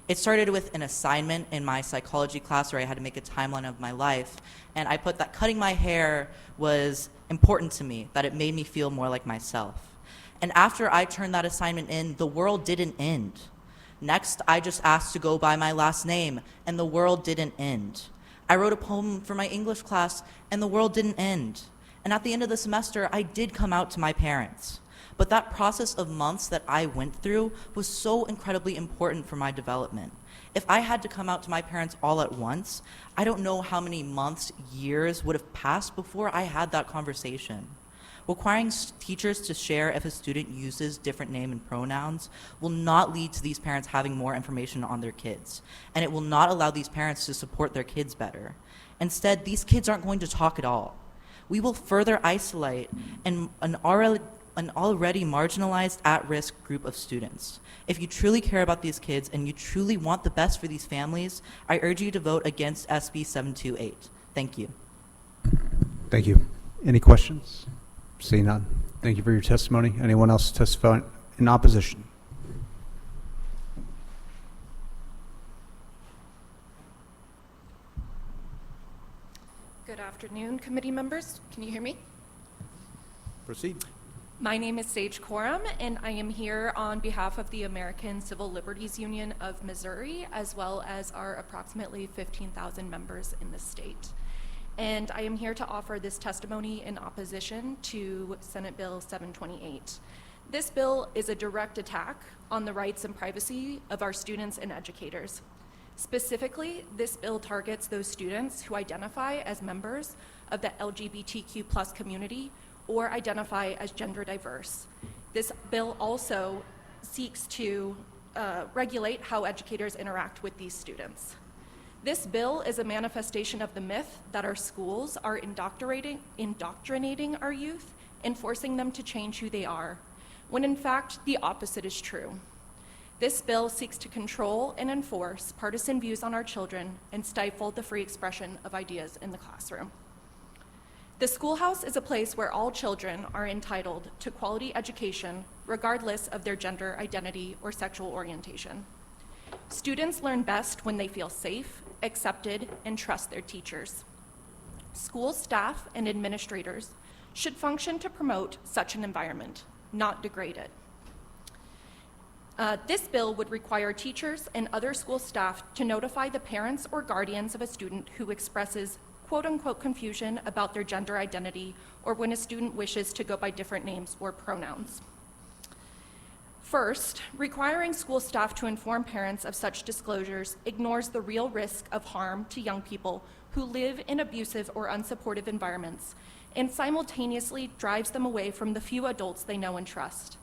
It started with an assignment in my psychology class where I had to make a timeline of my life, and I put that cutting my hair was important to me, that it made me feel more like myself. And after I turned that assignment in, the world didn't end. Next, I just asked to go by my last name, and the world didn't end. I wrote a poem for my English class, and the world didn't end. And at the end of the semester, I did come out to my parents. But that process of months that I went through was so incredibly important for my development. If I had to come out to my parents all at once, I don't know how many months, years would have passed before I had that conversation. Requiring teachers to share if a student uses different name and pronouns will not lead to these parents having more information on their kids, and it will not allow these parents to support their kids better. Instead, these kids aren't going to talk at all. We will further isolate an already marginalized, at-risk group of students. If you truly care about these kids and you truly want the best for these families, I urge you to vote against SB 728. Thank you. Thank you. Any questions? Seeing none. Thank you for your testimony. Anyone else testify in opposition? Good afternoon, committee members. Can you hear me? Proceed. My name is Sage Coram, and I am here on behalf of the American Civil Liberties Union of Missouri, as well as our approximately 15,000 members in the state. And I am here to offer this testimony in opposition to Senate Bill 728. This bill is a direct attack on the rights and privacy of our students and educators. Specifically, this bill targets those students who identify as members of the LGBTQ+ community or identify as gender diverse. This bill also seeks to regulate how educators interact with these students. This bill is a manifestation of the myth that our schools are indoctrinating our youth and forcing them to change who they are, when in fact the opposite is true. This bill seeks to control and enforce partisan views on our children and stifle the free expression of ideas in the classroom. The schoolhouse is a place where all children are entitled to quality education regardless of their gender identity or sexual orientation. Students learn best when they feel safe, accepted, and trust their teachers. School staff and administrators should function to promote such an environment, not degrade it. This bill would require teachers and other school staff to notify the parents or guardians of a student who expresses quote-unquote confusion about their gender identity or when a student wishes to go by different names or pronouns. First, requiring school staff to inform parents of such disclosures ignores the real risk of harm to young people who live in abusive or unsupportive environments and simultaneously drives them away from the few adults they know and trust.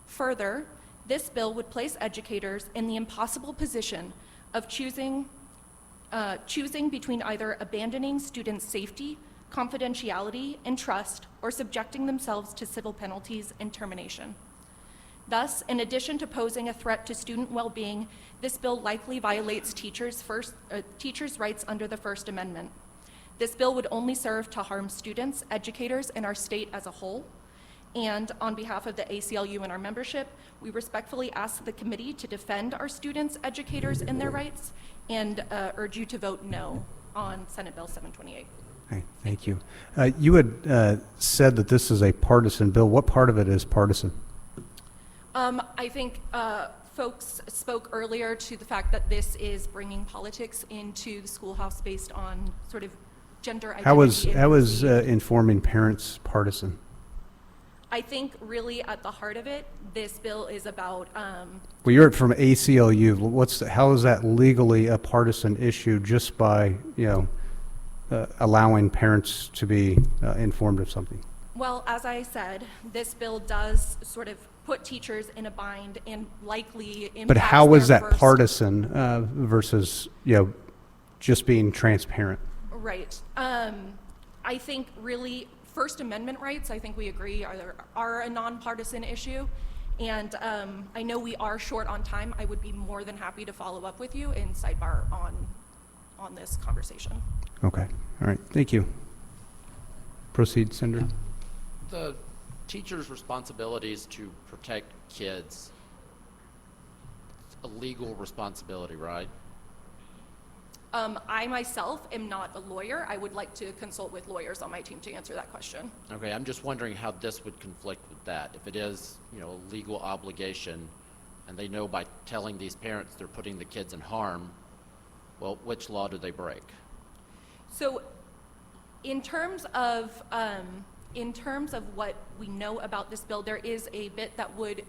Further, this bill would place educators in the impossible position of choosing between either abandoning students' safety, confidentiality, and trust, or subjecting themselves to civil penalties and termination. Thus, in addition to posing a threat to student well-being, this bill likely violates teachers' rights under the First Amendment. This bill would only serve to harm students, educators, and our state as a whole. And on behalf of the ACLU and our membership, we respectfully ask the committee to defend our students, educators, and their rights, and urge you to vote no on Senate Bill 728. Okay, thank you. You had said that this is a partisan bill. What part of it is partisan? I think folks spoke earlier to the fact that this is bringing politics into the schoolhouse based on sort of gender identity. How is informing parents partisan? I think really at the heart of it, this bill is about. Well, you're from ACLU. How is that legally a partisan issue just by allowing parents to be informed of something? Well, as I said, this bill does sort of put teachers in a bind and likely impacts. But how is their that first- partisan versus just being transparent? Right. I think really First Amendment rights, I think we agree, are a nonpartisan issue. And I know we are short on time. I would be more than happy to follow up with you in sidebar on this conversation. Okay. All right. Thank you. Proceed, Senator. The teacher's responsibilities to protect kids, it's a legal responsibility, right? I myself am not a lawyer. I would like to consult with lawyers on my team to answer that question. Okay, I'm just wondering how this would conflict with that. If it is, a legal obligation, and they know by telling these parents they're putting the kids in harm, well, which law do they break? So, in terms of what we know about this bill, there is a bit that would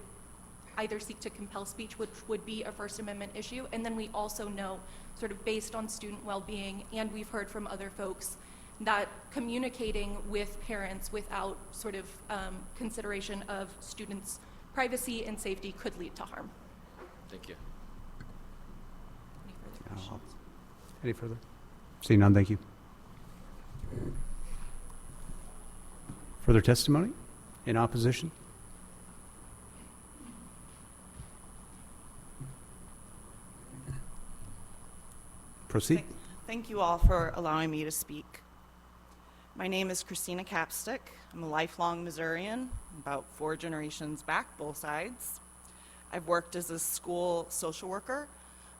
either seek to compel speech, which would be a First Amendment issue, and then we also know, sort of based on student well-being, and we've heard from other folks, that communicating with parents without sort of consideration of students' privacy and safety could lead to harm. Thank you. Any further questions? Any further? Seeing none, thank you. Further testimony in opposition? Proceed. Thank you all for allowing me to speak. My name is Christina Capstick. I'm a lifelong Missourian, about 4 generations back, both sides. I've worked as a school social worker,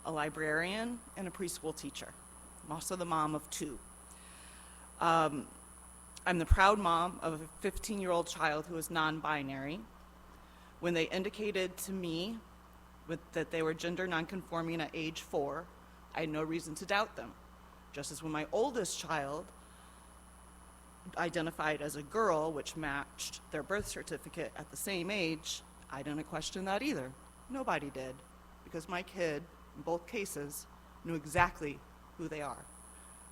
a librarian, and a preschool teacher. I'm also the mom of 2. I'm the proud mom of a 15-year-old child who is non-binary. When they indicated to me that they were gender nonconforming at age 4, I had no reason to doubt them. Just as when my oldest child identified as a girl, which matched their birth certificate at the same age, I didn't question that either. Nobody did, because my kid, in both cases, knew exactly who they are.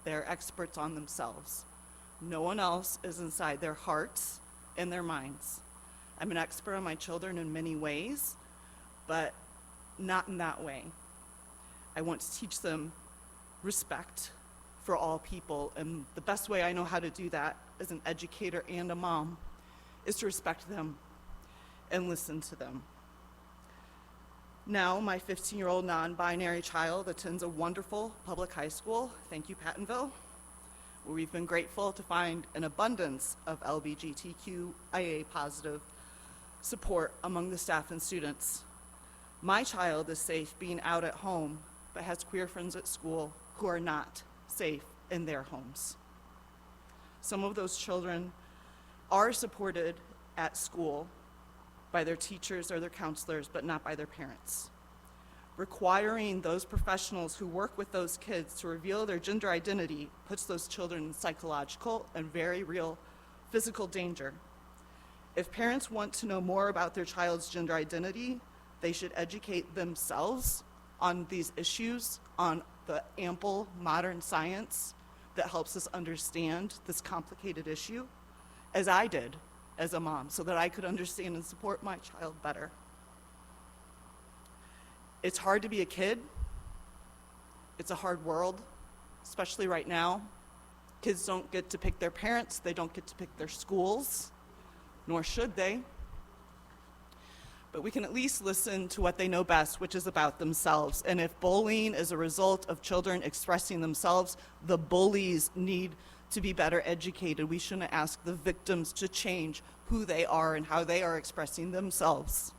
They're experts on themselves. No one else is inside their hearts and their minds. I'm an expert on my children in many ways, but not in that way. I want to teach them respect for all people, and the best way I know how to do that as an educator and a mom is to respect them and listen to them. Now, my 15-year-old non-binary child attends a wonderful public high school, thank you, Pattonville, where we've been grateful to find an abundance of LGBTQIA positive support among the staff and students. My child is safe being out at home, but has queer friends at school who are not safe in their homes. Some of those children are supported at school by their teachers or their counselors, but not by their parents. Requiring those professionals who work with those kids to reveal their gender identity puts those children in psychological and very real physical danger. If parents want to know more about their child's gender identity, they should educate themselves on these issues, on the ample modern science that helps us understand this complicated issue, as I did as a mom, so that I could understand and support my child better. It's hard to be a kid. It's a hard world, especially right now. Kids don't get to pick their parents, they don't get to pick their schools, nor should they. But we can at least listen to what they know best, which is about themselves. And if bullying is a result of children expressing themselves, the bullies need to be better educated. We shouldn't ask the victims to change who they are and how they are expressing themselves.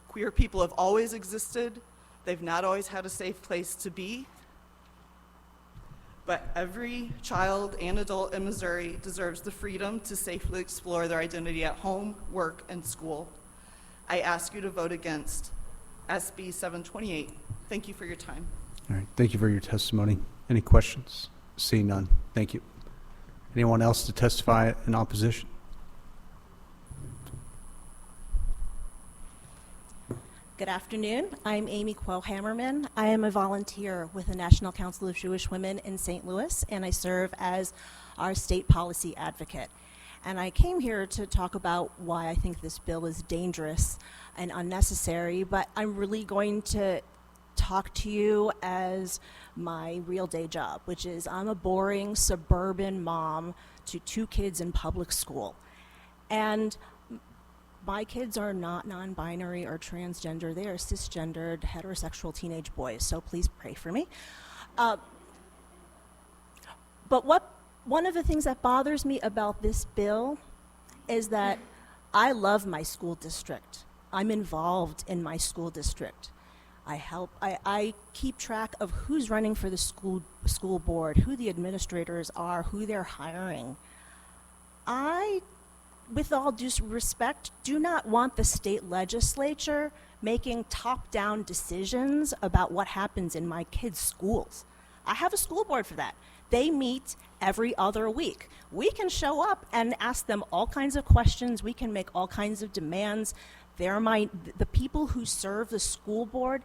Queer people have always existed. They've not always had a safe place to be. But every child and adult in Missouri deserves the freedom to safely explore their identity at home, work, and school. I ask you to vote against SB728. Thank you for your time. All right, thank you for your testimony. Any questions? Seeing none, thank you. Anyone else to testify in opposition? Good afternoon. I'm Amy Quell-Hammerman. I am a volunteer with the National Council of Jewish Women in St. Louis, and I serve as our state policy advocate. And I came here to talk about why I think this bill is dangerous and unnecessary, but I'm really going to talk to you as my real day job, which is I'm a boring suburban mom to 2 kids in public school. And my kids are not non-binary or transgender. They are cisgendered, heterosexual teenage boys, so please pray for me. But one of the things that bothers me about this bill is that I love my school district. I'm involved in my school district. I keep track of who's running for the school board, who the administrators are, who they're hiring. I, with all due respect, do not want the state legislature making top-down decisions about what happens in my kids' schools. I have a school board for that. They meet every other week. We can show up and ask them all kinds of questions. We can make all kinds of demands. The people who serve the school board,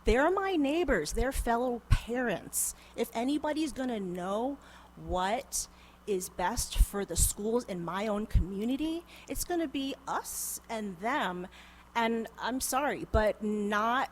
they're my neighbors. They're fellow parents. If anybody's going to know what is best for the schools in my own community, it's going to be us and them. And I'm sorry, but not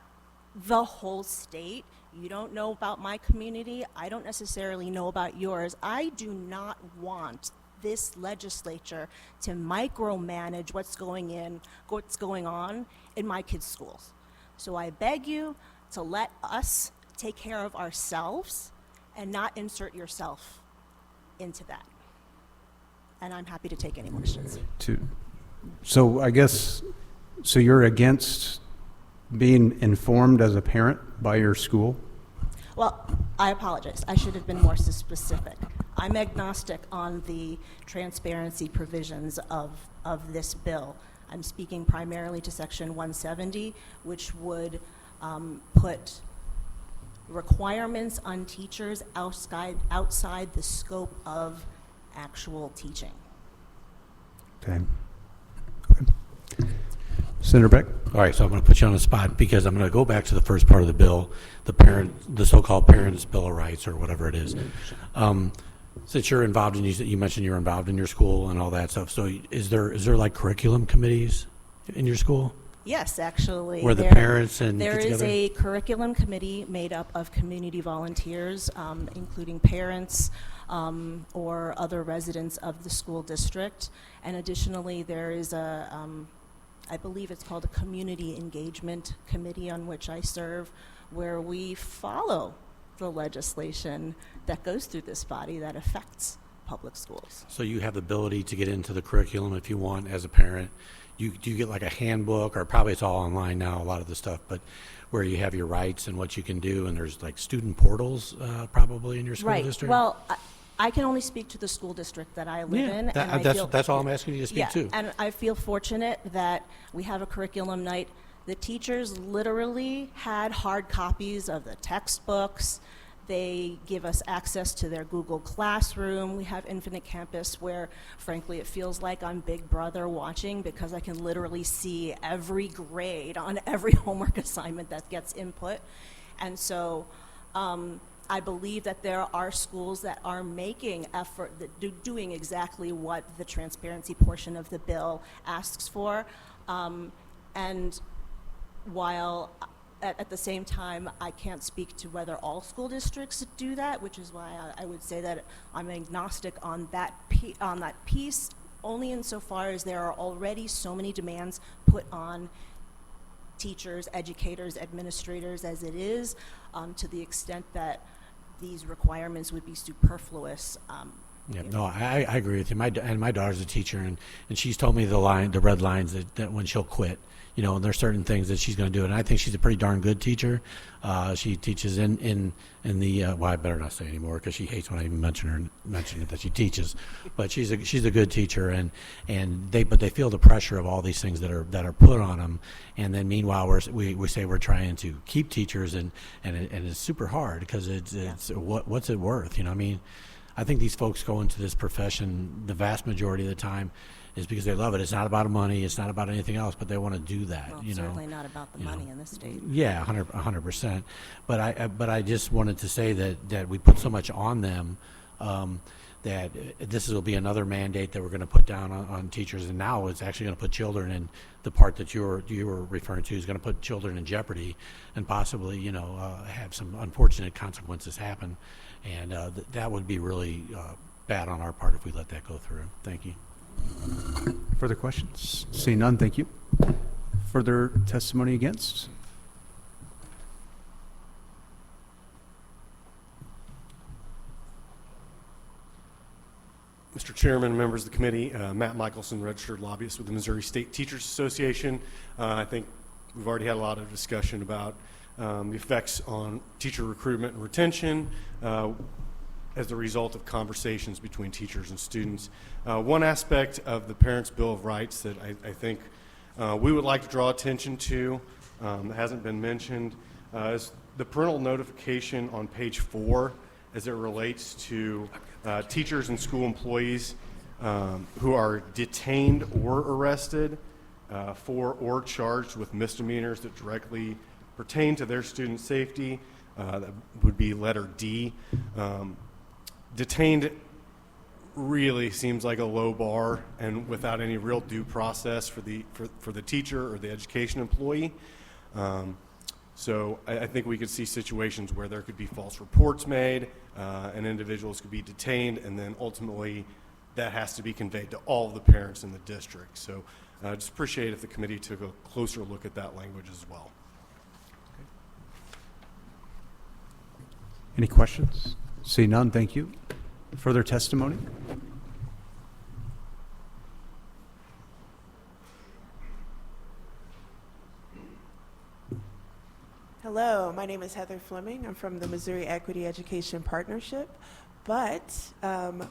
the whole state. You don't know about my community. I don't necessarily know about yours. I do not want this legislature to micromanage what's going on in my kids' schools. So I beg you to let us take care of ourselves and not insert yourself into that. And I'm happy to take any questions. So I guess, so you're against being informed as a parent by your school? Well, I apologize. I should have been more specific. I'm agnostic on the transparency provisions of this bill. I'm speaking primarily to Section 170, which would put requirements on teachers outside the scope of actual teaching. Okay. Senator Beck? All right, so I'm going to put you on the spot because I'm going to go back to the first part of the bill, the so-called Parents' Bill of Rights or whatever it is. Since you're involved in, you mentioned you're involved in your school and all that stuff. So is there like curriculum committees in your school? Yes, actually. Where the parents and there get is together? a curriculum committee made up of community volunteers, including parents or other residents of the school district. And additionally, there is I believe it's called a Community Engagement Committee on which I serve, where we follow the legislation that goes through this body that affects public schools. So you have the ability to get into the curriculum if you want as a parent. Do you get like a handbook, or probably it's all online now, a lot of the stuff, but where you have your rights and what you can do, and there's like student portals probably in your school district? Well, I can only speak to the school district that I live in. That's all I'm asking you to speak to. And I feel fortunate that we have a curriculum night. The teachers literally had hard copies of the textbooks. They give us access to their Google Classroom. We have Infinite Campus where, frankly, it feels like I'm Big Brother watching because I can literally see every grade on every homework assignment that gets input. And so I believe that there are schools that are making effort, that doing exactly what the transparency portion of the bill asks for. And while at the same time, I can't speak to whether all school districts do that, which is why I would say that I'm agnostic on that piece, only insofar as there are already so many demands put on teachers, educators, administrators as it is, to the extent that these requirements would be superfluous. Yeah, no, I agree with you. My daughter's a teacher, and she's told me the red lines that when she'll quit, and there's certain things that she's going to do. And I think she's a pretty darn good teacher. She teaches in the well, I better not say anymore because she hates when I even mention it that she teaches. But she's a good teacher, but they feel the pressure of all these things that are put on them. And then meanwhile, we say we're trying to keep teachers, and it's super hard because it's what's it worth? I think these folks go into this profession the vast majority of the time is because they love it. It's not about money. It's not about anything else, but they want to do that. Well, certainly not about the money in this state. Yeah, 100%. But I just wanted to say that we put so much on them that this will be another mandate that we're going to put down on teachers, and now it's actually going to put children in the part that you were referring to is going to put children in jeopardy and possibly have some unfortunate consequences happen, and that would be really bad on our part if we let that go through. Thank you. Further questions? Seeing none, thank you. Further testimony against? Mr. Chairman, members of the committee, Matt Michelson, registered lobbyist with the Missouri State Teachers Association. I think we've already had a lot of discussion about the effects on teacher recruitment and retention as a result of conversations between teachers and students. One aspect of the Parents' Bill of Rights that I think we would like to draw attention to that hasn't been mentioned is the parental notification on page 4 as it relates to teachers and school employees who are detained or arrested for or charged with misdemeanors that directly pertain to their student safety. That would be letter D. Detained really seems like a low bar and without any real due process for the teacher or the education employee. So I think we could see situations where there could be false reports made and individuals could be detained, and then ultimately that has to be conveyed to all of the parents in the district. So I just appreciate if the committee took a closer look at that language as well. Any questions? See none, thank you. Further testimony? Hello, my name is Heather Fleming. I'm from the Missouri Equity Education Partnership, but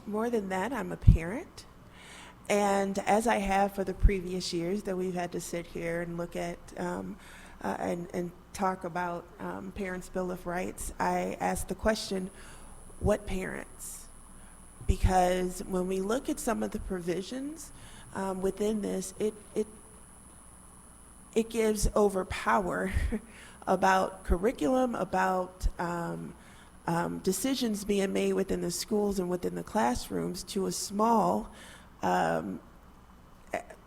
more than that, I'm a parent. And as I have for the previous years that we've had to sit here and look at and talk about Parents' Bill of Rights, I asked the question, what parents? Because when we look at some of the provisions within this, it gives over power about curriculum, about decisions being made within the schools and within the classrooms to a small,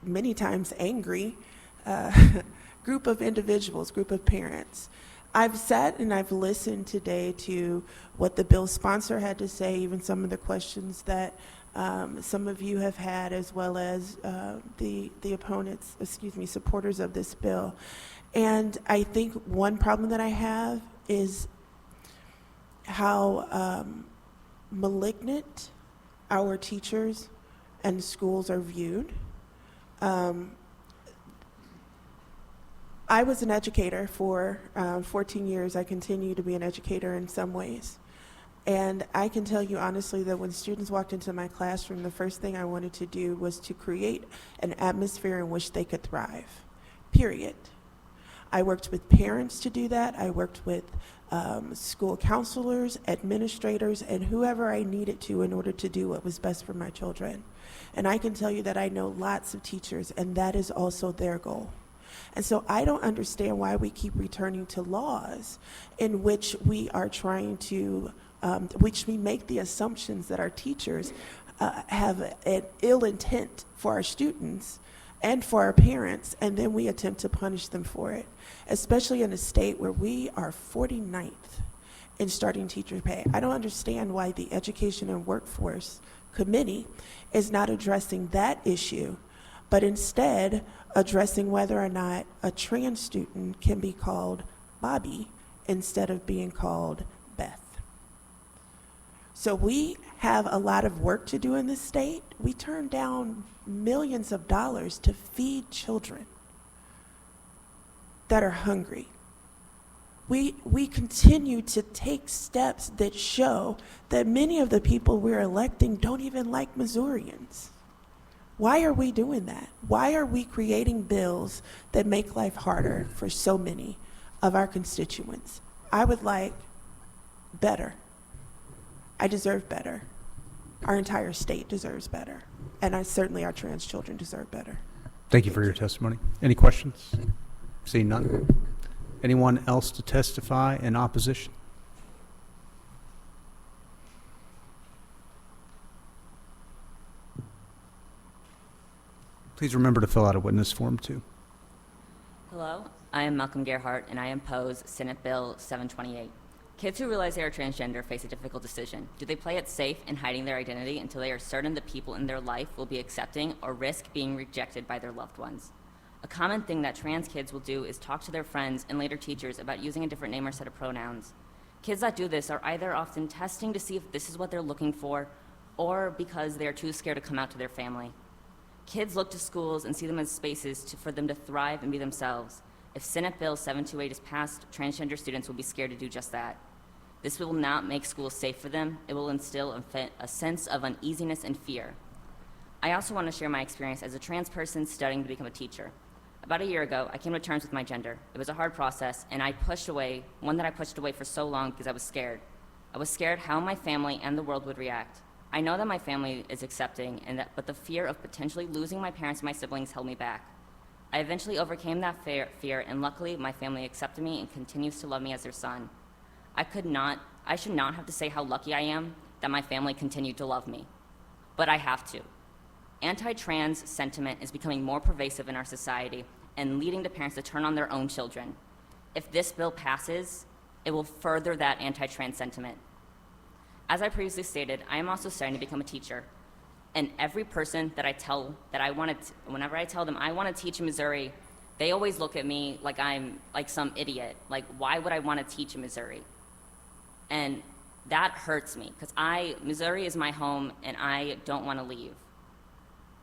many times angry group of individuals, group of parents. I've sat and I've listened today to what the bill sponsor had to say, even some of the questions that some of you have had, as well as the opponents, supporters of this bill. And I think one problem that I have is how malignant our teachers and schools are viewed. I was an educator for 14 years. I continue to be an educator in some ways. And I can tell you honestly that when students walked into my classroom, the first thing I wanted to do was to create an atmosphere in which they could thrive, period. I worked with parents to do that. I worked with school counselors, administrators, and whoever I needed to in order to do what was best for my children. And I can tell you that I know lots of teachers, and that is also their goal. And so I don't understand why we keep returning to laws in which we are trying to, which we make the assumptions that our teachers have an ill intent for our students and for our parents, and then we attempt to punish them for it, especially in a state where we are 49th in starting teacher pay. I don't understand why the Education and Workforce Committee is not addressing that issue, but instead addressing whether or not a trans student can be called Bobby instead of being called Beth. So we have a lot of work to do in this state. We turn down millions of dollars to feed children that are hungry. We continue to take steps that show that many of the people we're electing don't even like Missourians. Why are we doing that? Why are we creating bills that make life harder for so many of our constituents? I would like better. I deserve better. Our entire state deserves better. And certainly our trans children deserve better. Thank you for your testimony. Any questions? Seeing none. Anyone else to testify in opposition? Please remember to fill out a witness form too. Hello, I am Malcolm Gerhardt, and I oppose Senate Bill 728. Kids who realize they are transgender face a difficult decision. Do they play it safe in hiding their identity until they are certain the people in their life will be accepting, or risk being rejected by their loved ones? A common thing that trans kids will do is talk to their friends and later teachers about using a different name or set of pronouns. Kids that do this are either often testing to see if this is what they're looking for, or because they are too scared to come out to their family. Kids look to schools and see them as spaces for them to thrive and be themselves. If Senate Bill 728 is passed, transgender students will be scared to do just that. This will not make schools safe for them. It will instill a sense of uneasiness and fear. I also want to share my experience as a trans person studying to become a teacher. About a year ago, I came to terms with my gender. It was a hard process, and one that I pushed away for so long because I was scared. I was scared how my family and the world would react. I know that my family is accepting, but the fear of potentially losing my parents and my siblings held me back. I eventually overcame that fear, and luckily my family accepted me and continues to love me as their son. I should not have to say how lucky I am that my family continued to love me, but I have to. Anti-trans sentiment is becoming more pervasive in our society and leading to parents to turn on their own children. If this bill passes, it will further that anti-trans sentiment. As I previously stated, I am also starting to become a teacher. And every person that whenever I tell them I want to teach in Missouri, they always look at me like I'm like some idiot. Like, why would I want to teach in Missouri? And that hurts me because Missouri is my home and I don't want to leave.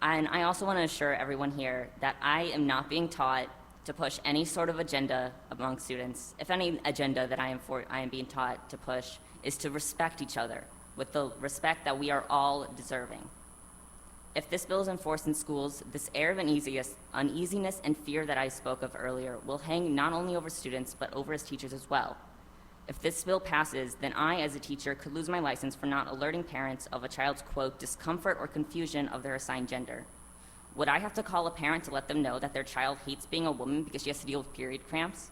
And I also want to assure everyone here that I am not being taught to push any sort of agenda among students. If any agenda that I am being taught to push is to respect each other with the respect that we are all deserving. If this bill is enforced in schools, this air of uneasiness and fear that I spoke of earlier will hang not only over students, but over us teachers as well. If this bill passes, then I, as a teacher, could lose my license for not alerting parents of a child's, quote, discomfort or confusion of their assigned gender. Would I have to call a parent to let them know that their child hates being a woman because she has to deal with period cramps?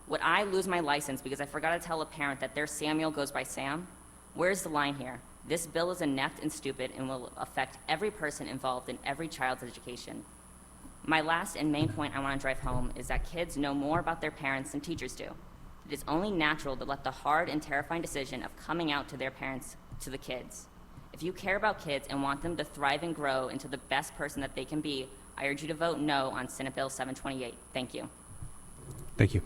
Would I lose my license because I forgot to tell a parent that their Samuel goes by Sam? Where's the line here? This bill is inept and stupid and will affect every person involved in every child's education. My last and main point I want to drive home is that kids know more about their parents than teachers do. It is only natural to let the hard and terrifying decision of coming out to their parents to the kids. If you care about kids and want them to thrive and grow into the best person that they can be, I urge you to vote no on Senate Bill 728. Thank you. Thank you.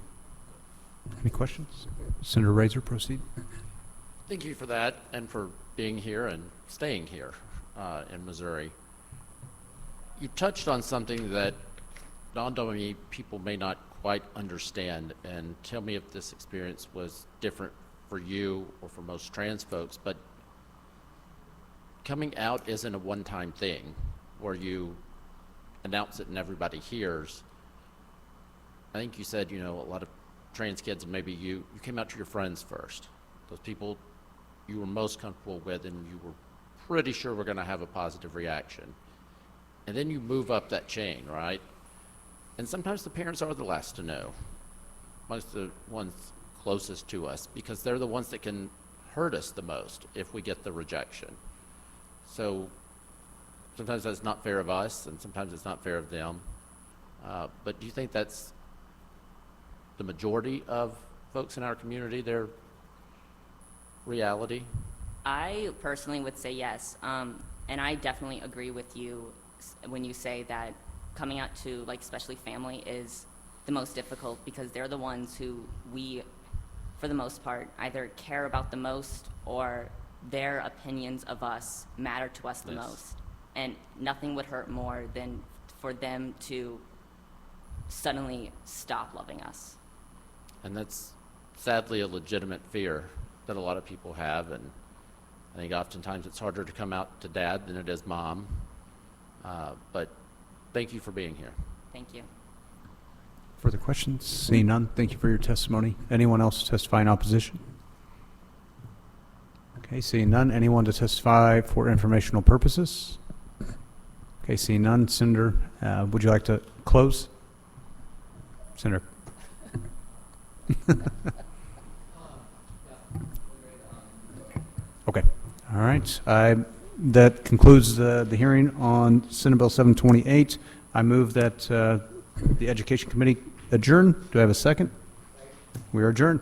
Any questions? Senator Rehder, proceed. Thank you for that and for being here and staying here in Missouri. You touched on something that non-dominant people may not quite understand, and tell me if this experience was different for you or for most trans folks, but coming out isn't a one-time thing where you announce it and everybody hears. I think you said, a lot of trans kids, and maybe you came out to your friends first, those people you were most comfortable with and you were pretty sure were going to have a positive reaction. And then you move up that chain, right? And sometimes the parents are the last to know, most of the ones closest to us, because they're the ones that can hurt us the most if we get the rejection. So sometimes that's not fair of us, and sometimes it's not fair of them. But do you think that's the majority of folks in our community, their reality? I personally would say yes, and I definitely agree with you when you say that coming out to, especially family is the most difficult because they're the ones who we, for the most part, either care about the most or their opinions of us matter to us the Yes. most. And nothing would hurt more than for them to suddenly stop loving us. And that's sadly a legitimate fear that a lot of people have, and I think oftentimes it's harder to come out to dad than it is mom. But thank you for being here. Thank you. Further questions? Seeing none, thank you for your testimony. Anyone else testify in opposition? Okay, seeing none. Anyone to testify for informational purposes? Okay, seeing none. Senator, would you like to close? Senator. Okay. All right. That concludes the hearing on Senate Bill 728. I move that the Education Committee adjourn. Do I have a second? We are adjourned.